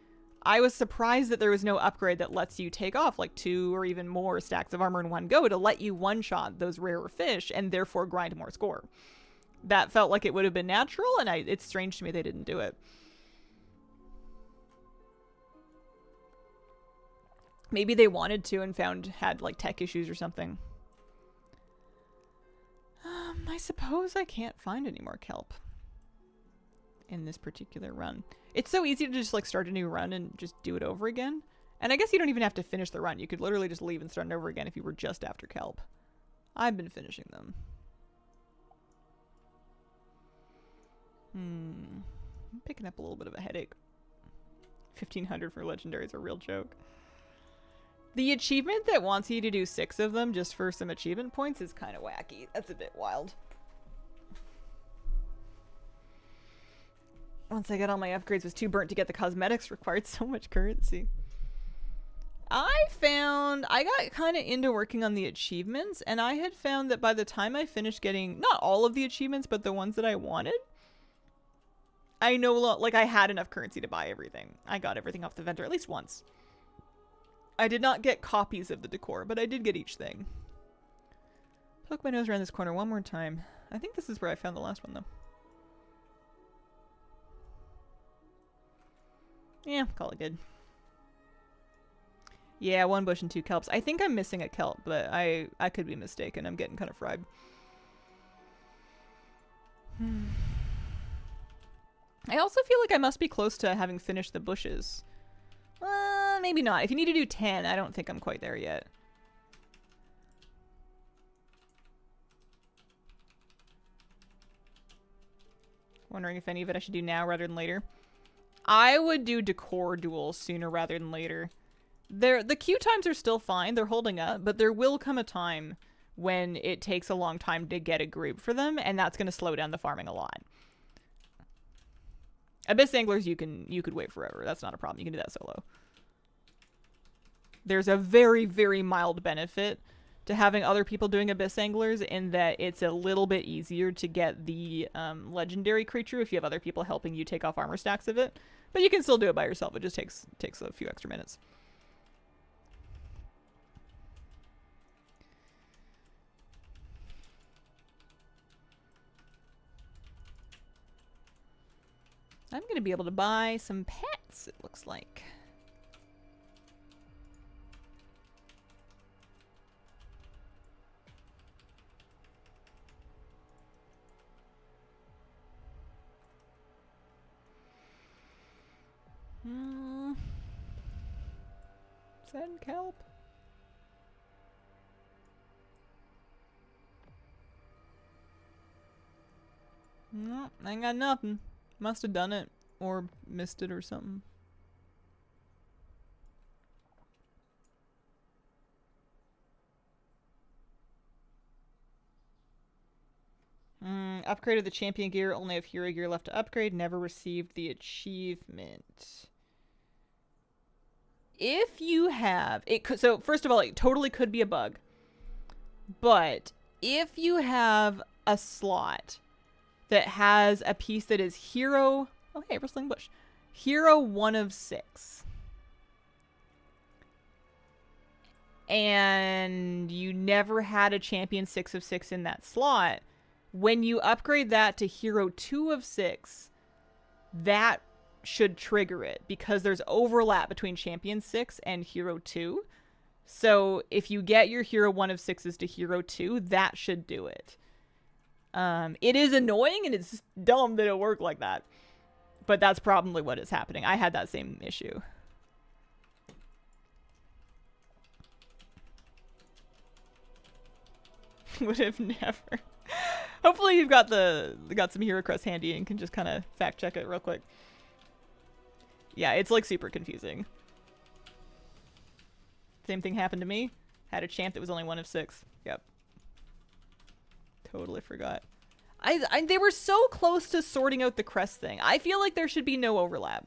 I was surprised that there was no upgrade that lets you take off like 2 or even more stacks of armor in one go to let you one-shot those rarer fish and therefore grind more score. That felt like it would have been natural, and it's strange to me they didn't do it. Maybe they wanted to and had like tech issues or something. I suppose I can't find any more kelp in this particular run. It's so easy to just like start a new run and just do it over again. And I guess you don't even have to finish the run. You could literally just leave and start it over again if you were just after kelp. I've been finishing them. I'm picking up a little bit of a headache. 1500 for legendary is a real joke. The achievement that wants you to do 6 of them just for some achievement points is kind of wacky. That's a bit wild. Once I got all my upgrades, was too burnt to get the cosmetics, required so much currency. I got kind of into working on the achievements, and I had found that by the time I finished getting, not all of the achievements, but the ones that I wanted, I had enough currency to buy everything. I got everything off the vendor at least once. I did not get copies of the decor, but I did get each thing. Poke my nose around this corner one more time. I think this is where I found the last one, though. Yeah, call it good. Yeah, 1 bush and 2 kelps. I think I'm missing a kelp, but I could be mistaken. I'm getting kind of fried. I also feel like I must be close to having finished the bushes. Maybe not. If you need to do 10, I don't think I'm quite there yet. Wondering if any of it I should do now rather than later. I would do decor duels sooner rather than later. The queue times are still fine. They're holding up, but there will come a time when it takes a long time to get a group for them, and that's going to slow down the farming a lot. Abyss Anglers, you could wait forever. That's not a problem. You can do that solo. There's a very, very mild benefit to having other people doing Abyss Anglers in that it's a little bit easier to get the legendary creature if you have other people helping you take off armor stacks of it. But you can still do it by yourself. It just takes a few extra minutes. I'm going to be able to buy some pets, it looks like. Send kelp. No, I ain't got nothing. Must have done it or missed it or something. Upgraded the champion gear. Only have hero gear left to upgrade. Never received the achievement. If you have it, so first of all, it totally could be a bug. But if you have a slot that has a piece that is hero, oh hey, rustling bush, hero 1 of 6, and you never had a champion 6 of 6 in that slot, when you upgrade that to hero 2 of 6, that should trigger it because there's overlap between champion 6 and hero 2. So if you get your hero 1 of 6s to hero 2, that should do it. It is annoying and it's dumb that it worked like that. But that's probably what is happening. I had that same issue. Would have never. Hopefully you've got some hero crest handy and can just kind of fact check it real quick. Yeah, it's like super confusing. Same thing happened to me. Had a champ that was only 1 of 6. Yep. Totally forgot. They were so close to sorting out the crest thing. I feel like there should be no overlap,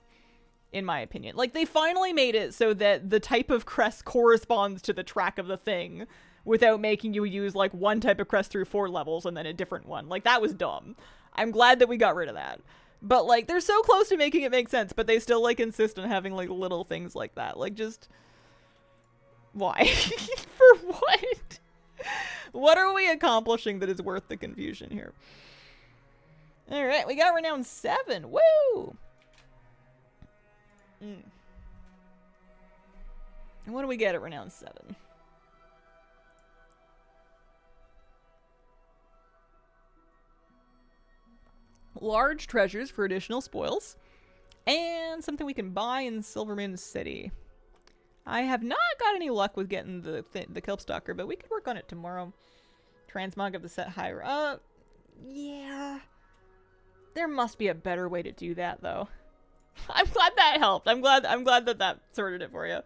in my opinion. Like, they finally made it so that the type of crest corresponds to the track of the thing without making you use, like, one type of crest through 4 levels and then a different one. Like, that was dumb. I'm glad that we got rid of that. But, like, they're so close to making it make sense, but they still, like, insist on having, like, little things like that. Like, just... Why? For what? What are we accomplishing that is worth the confusion here? Alright, we got renown 7. Woo! And what do we get at renown 7? Large treasures for additional spoils. And something we can buy in Silvermoon City. I have not got any luck with getting the Kelpstalker, but we could work on it tomorrow. Transmog of the set higher. Yeah. There must be a better way to do that, though. I'm glad that helped. I'm glad that sorted it for you.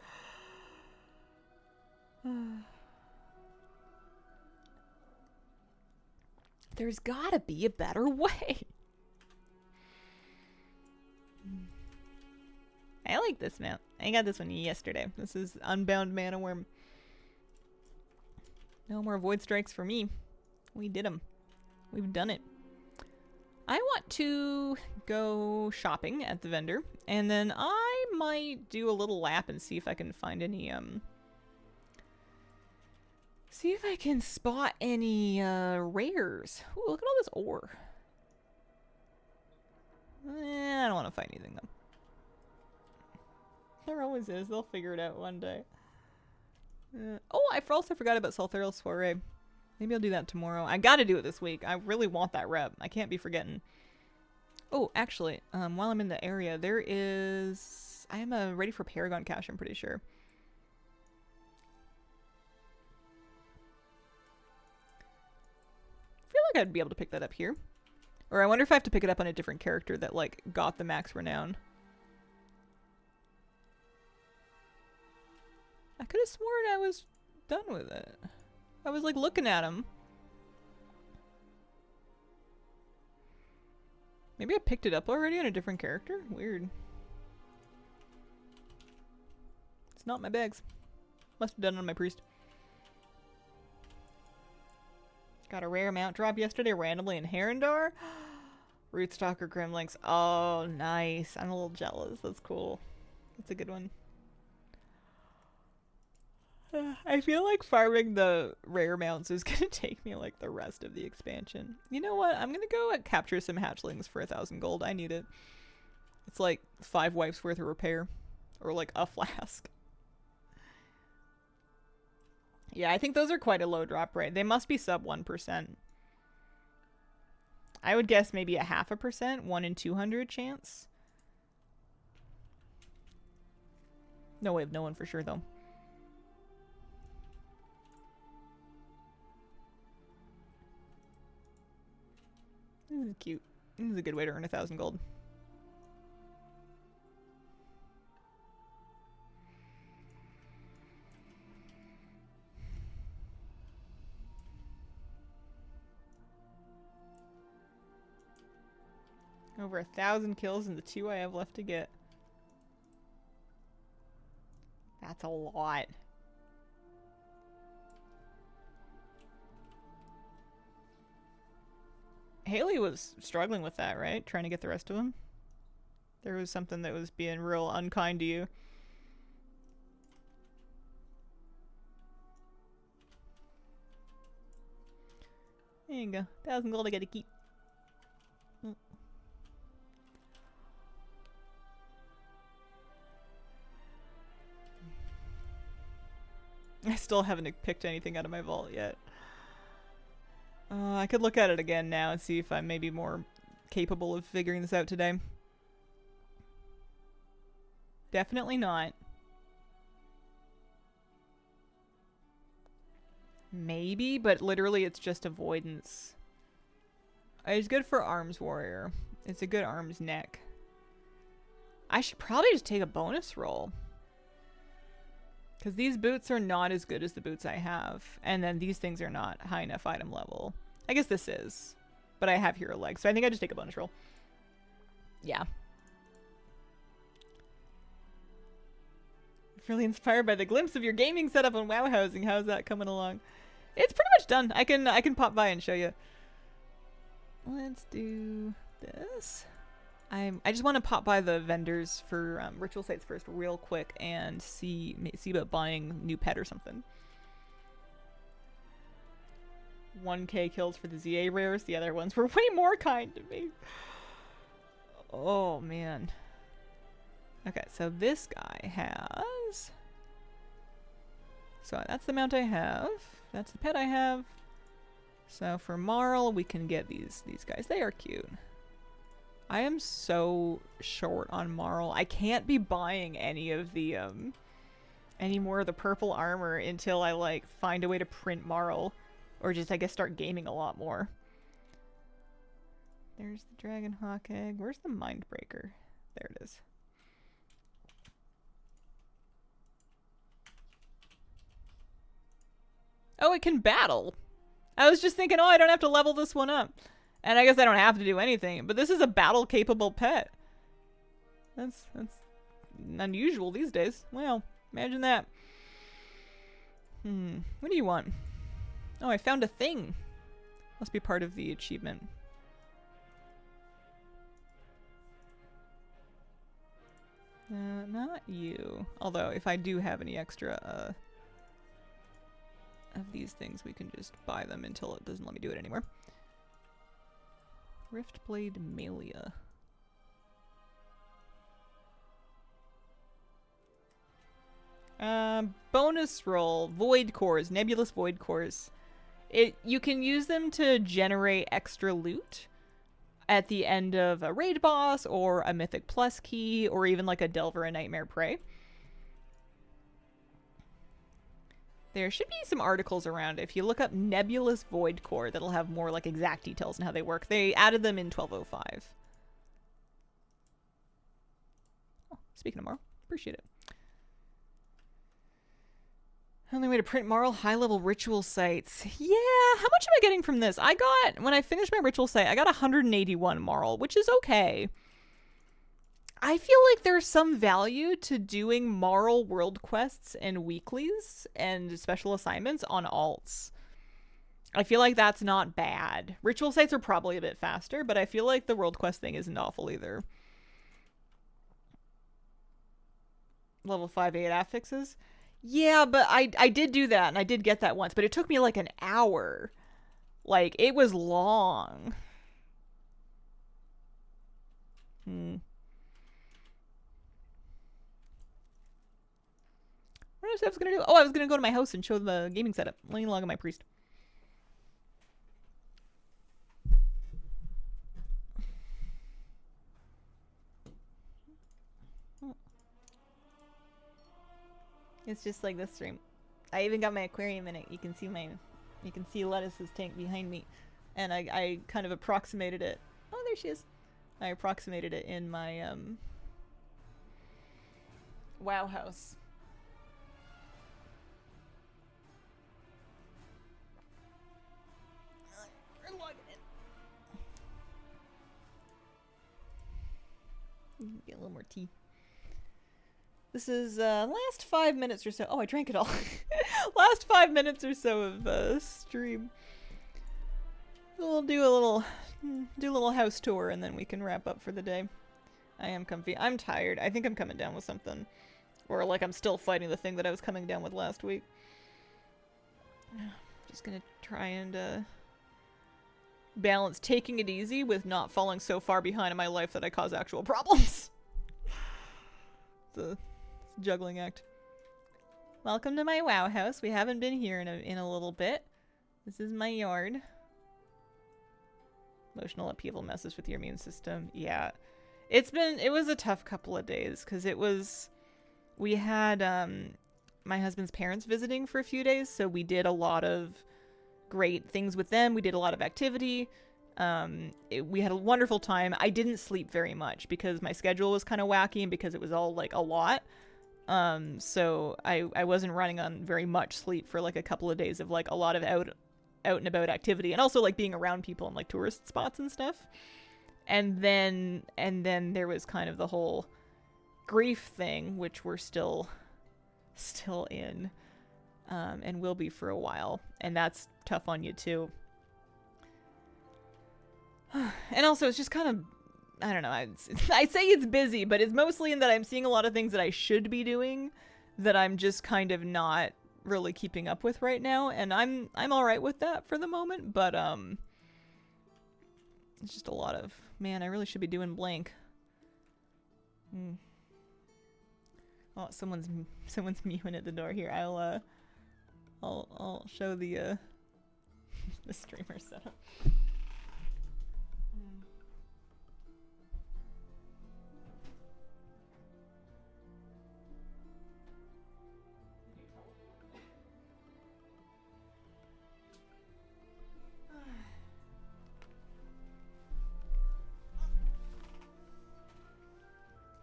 There's gotta be a better way. I like this mount. I got this one yesterday. This is Unbound Mana Worm. No more Void Strikes for me. We did them. We've done it. I want to go shopping at the vendor, and then I might do a little lap and see if I can find any, see if I can spot any, rares. Ooh, look at all this ore. I don't want to find anything, though. There always is. They'll figure it out one day. Oh, I also forgot about Soltheral Soiree. Maybe I'll do that tomorrow. I gotta do it this week. I really want that rep. I can't be forgetting. Oh, actually, while I'm in the area, there is... I am ready for Paragon Cash, I'm pretty sure. I feel like I'd be able to pick that up here. Or I wonder if I have to pick it up on a different character that, like, got the max renown. I could have sworn I was done with it. I was like looking at him. Maybe I picked it up already on a different character? Weird. It's not my bags. Must have done it on my priest. Got a rare mount drop yesterday randomly in Herondor. Rootstalker Grimlinks. Oh, nice. I'm a little jealous. That's cool. That's a good one. I feel like farming the rare mounts is gonna take me like the rest of the expansion. You know what? I'm gonna go capture some hatchlings for 1,000 gold. I need it. It's like 5 wipes worth of repair. Or like a flask. Yeah, I think those are quite a low drop rate. They must be sub 1%. I would guess maybe a 0.5%, 1 in 200 chance. No way of knowing for sure though. This is cute. This is a good way to earn 1,000 gold. Over 1,000 kills in the 2 I have left to get. That's a lot. Haley was struggling with that, right? Trying to get the rest of them. There was something that was being real unkind to you. There you go. 1,000 gold I gotta keep. I still haven't picked anything out of my vault yet. I could look at it again now and see if I'm maybe more capable of figuring this out today. Definitely not. Maybe, but literally it's just avoidance. It's good for arms warrior. It's a good arms neck. I should probably just take a bonus roll. Because these boots are not as good as the boots I have. And then these things are not high enough item level. I guess this is. But I have hero legs, so I think I just take a bonus roll. Yeah. Really inspired by the glimpse of your gaming setup on WoW Housing. How's that coming along? It's pretty much done. I can pop by and show you. Let's do this. I just want to pop by the vendors for ritual sites first real quick and see about buying new pet or something. 1k kills for the ZA rares. The other ones were way more kind to me. Oh, man. Okay, so this guy has... So that's the mount I have. That's the pet I have. So for Marl, we can get these guys. They are cute. I am so short on Marl. I can't be buying any of the, any more of the purple armor until I, like, find a way to print Marl. Or just, I guess, start gaming a lot more. There's the Dragon Hawk egg. Where's the Mindbreaker? There it is. Oh, it can battle. I was just thinking, oh, I don't have to level this one up. And I guess I don't have to do anything. But this is a battle-capable pet. That's unusual these days. Well, imagine that. What do you want? Oh, I found a thing. Must be part of the achievement. Not you. Although, if I do have any extra, of these things, we can just buy them until it doesn't let me do it anymore. Riftblade Malia. Bonus roll. Void cores. Nebulous void cores. You can use them to generate extra loot at the end of a raid boss or a Mythic Plus key or even like a Delver and Nightmare Prey. There should be some articles around. If you look up Nebulous Void Core, that'll have more like exact details on how they work. They added them in 1205. Oh, speaking of Marl, appreciate it. Only way to print Marl, high-level ritual sites. Yeah, how much am I getting from this? When I finished my ritual site, I got 181 Marl, which is okay. I feel like there's some value to doing Marl world quests and weeklies and special assignments on alts. I feel like that's not bad. Ritual sites are probably a bit faster, but I feel like the world quest thing isn't awful either. Level 5 8 affixes. Yeah, but I did do that, and I did get that once, but it took me like an hour. Like, it was long. What else I was gonna do? Oh, I was gonna go to my house and show the gaming setup. Let me log on my priest. It's just like this stream. I even got my aquarium in it. You can see Lettuce's tank behind me. And I kind of approximated it. Oh, there she is. I approximated it in my, WoW house. We're logging in. Get a little more tea. This is last 5 minutes or so. Oh, I drank it all. Last 5 minutes or so of stream. We'll do a little house tour and then we can wrap up for the day. I am comfy. I'm tired. I think I'm coming down with something. Or like I'm still fighting the thing that I was coming down with last week. Just gonna try and balance taking it easy with not falling so far behind in my life that I cause actual problems. It's a juggling act. Welcome to my WoW house. We haven't been here in a little bit. This is my yard. Emotional upheaval messes with your immune system. Yeah. It was a tough couple of days because we had my husband's parents visiting for a few days, so we did a lot of great things with them. We did a lot of activity. We had a wonderful time. I didn't sleep very much because my schedule was kind of wacky and because it was all like a lot. So I wasn't running on very much sleep for like a couple of days of like a lot of out and about activity and also like being around people in like tourist spots and stuff. And then there was kind of the whole grief thing, which we're still in, and will be for a while. And that's tough on you too. And also it's just kind of, I don't know, I say it's busy, but it's mostly in that I'm seeing a lot of things that I should be doing that I'm just kind of not really keeping up with right now, and I'm all right with that for the moment, but it's just a lot of, man, I really should be doing blank. Oh, someone's mewing at the door here. I'll show the the streamer setup.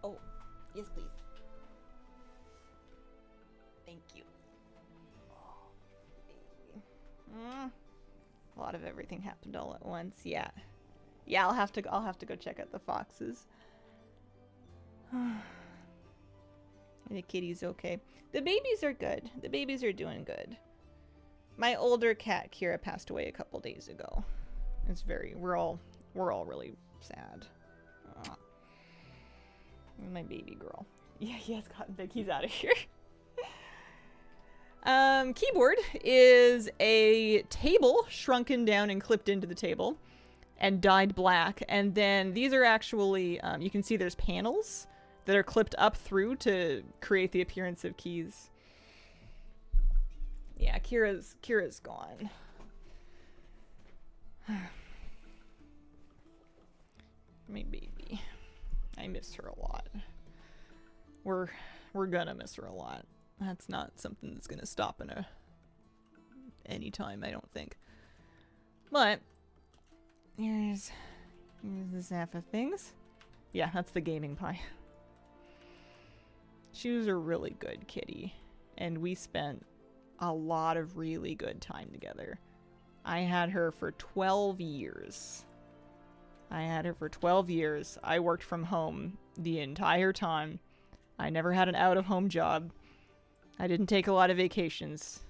Oh, yes, please. Thank you. Oh, baby. A lot of everything happened all at once. Yeah. Yeah, I'll have to go check out the foxes. And the kitty's okay. The babies are good. The babies are doing good. My older cat Kira passed away a couple days ago. It's we're all really sad. My baby girl. Yeah, he has gotten big. He's out of here. Keyboard is a table shrunken down and clipped into the table and dyed black. And then these are actually, you can see there's panels that are clipped up through to create the appearance of keys. Yeah, Kira's gone. My baby. I miss her a lot. We're gonna miss her a lot. That's not something that's gonna stop in any time, I don't think. But here's the Zappa things. Yeah, that's the gaming pie. She was a really good kitty, and we spent a lot of really good time together. I had her for 12 years. I worked from home the entire time. I never had an out-of-home job. I didn't take a lot of vacations.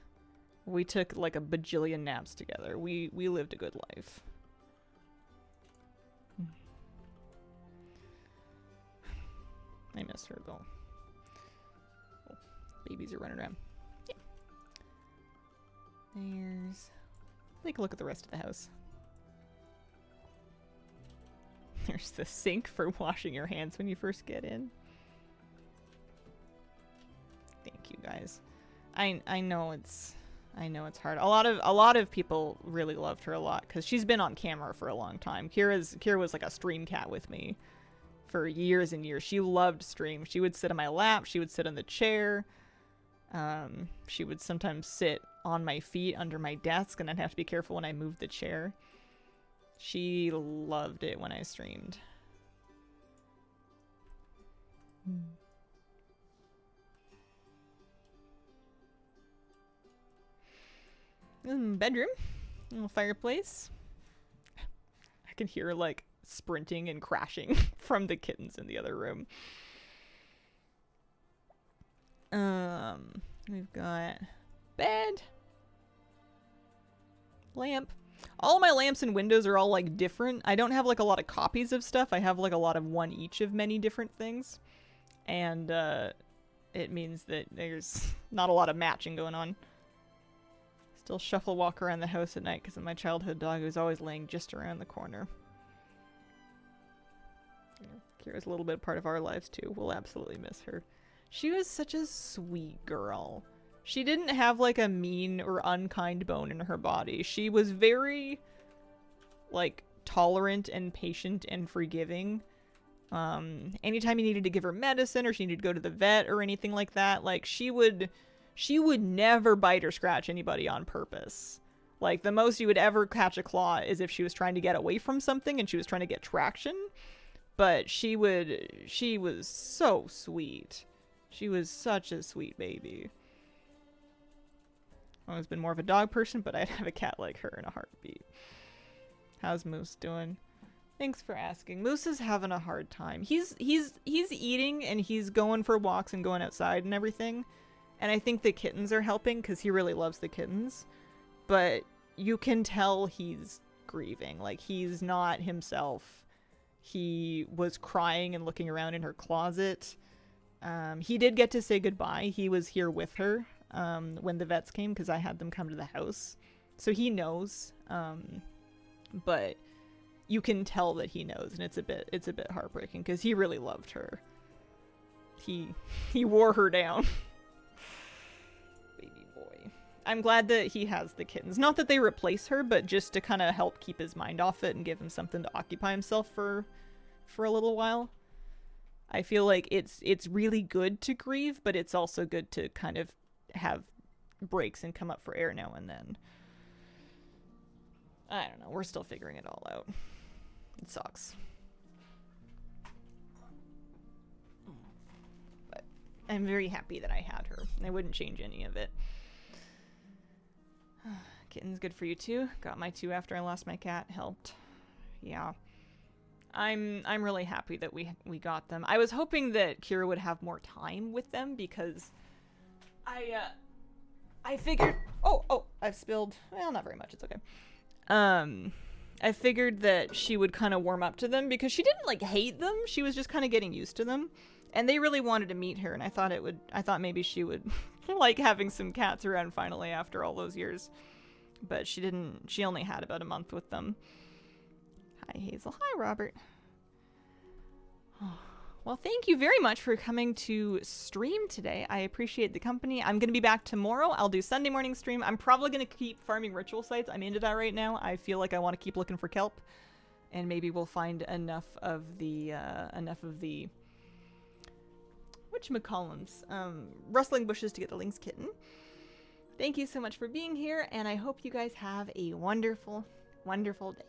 We took like a bajillion naps together. We lived a good life. I miss her though. Oh, babies are running around. Yeah. Take a look at the rest of the house. There's the sink for washing your hands when you first get in. Thank you guys. I know it's hard. A lot of people really loved her a lot because she's been on camera for a long time. Kira was like a stream cat with me for years and years. She loved stream. She would sit on my lap. She would sit on the chair. She would sometimes sit on my feet under my desk, and I'd have to be careful when I moved the chair. She loved it when I streamed. Bedroom. Little fireplace. I can hear like sprinting and crashing from the kittens in the other room. We've got bed. Lamp. All my lamps and windows are all like different. I don't have like a lot of copies of stuff. I have like a lot of one each of many different things. And it means that there's not a lot of matching going on. Still shuffle walk around the house at night because of my childhood dog who's always laying just around the corner. Kira's a little bit part of our lives too. We'll absolutely miss her. She was such a sweet girl. She didn't have like a mean or unkind bone in her body. She was very like tolerant and patient and forgiving. Anytime you needed to give her medicine or she needed to go to the vet or anything like that, like she would never bite or scratch anybody on purpose. Like the most you would ever catch a claw is if she was trying to get away from something and she was trying to get traction. But she was so sweet. She was such a sweet baby. I've always been more of a dog person, but I'd have a cat like her in a heartbeat. How's Moose doing? Thanks for asking. Moose is having a hard time. He's eating and he's going for walks and going outside and everything. And I think the kittens are helping because he really loves the kittens. But you can tell he's grieving. Like, he's not himself. He was crying and looking around in her closet. He did get to say goodbye. He was here with her when the vets came because I had them come to the house. So he knows. But you can tell that he knows, and it's a bit heartbreaking because he really loved her. He wore her down. Baby boy. I'm glad that he has the kittens. Not that they replace her, but just to kind of help keep his mind off it and give him something to occupy himself for a little while. I feel like it's really good to grieve, but it's also good to kind of have breaks and come up for air now and then. I don't know. We're still figuring it all out. It sucks. But I'm very happy that I had her. I wouldn't change any of it. Kitten's good for you too. Got my 2 after I lost my cat. Helped. Yeah. I'm really happy that we got them. I was hoping that Kira would have more time with them because I figured I've spilled, well, not very much, it's okay. I figured that she would kind of warm up to them because she didn't like hate them. She was just kind of getting used to them, and they really wanted to meet her. And I thought maybe she would like having some cats around finally after all those years, but she didn't. She only had about a month with them. Hi Hazel. Hi Robert. Well, thank you very much for coming to stream today. I appreciate the company. I'm going to be back tomorrow. I'll do Sunday morning stream. I'm probably going to keep farming ritual sites. I'm into that right now. I feel like I want to keep looking for kelp. And maybe we'll find enough of the whatchamacallums, rustling bushes to get the Lynx kitten. Thank you so much for being here, and I hope you guys have a wonderful, wonderful day.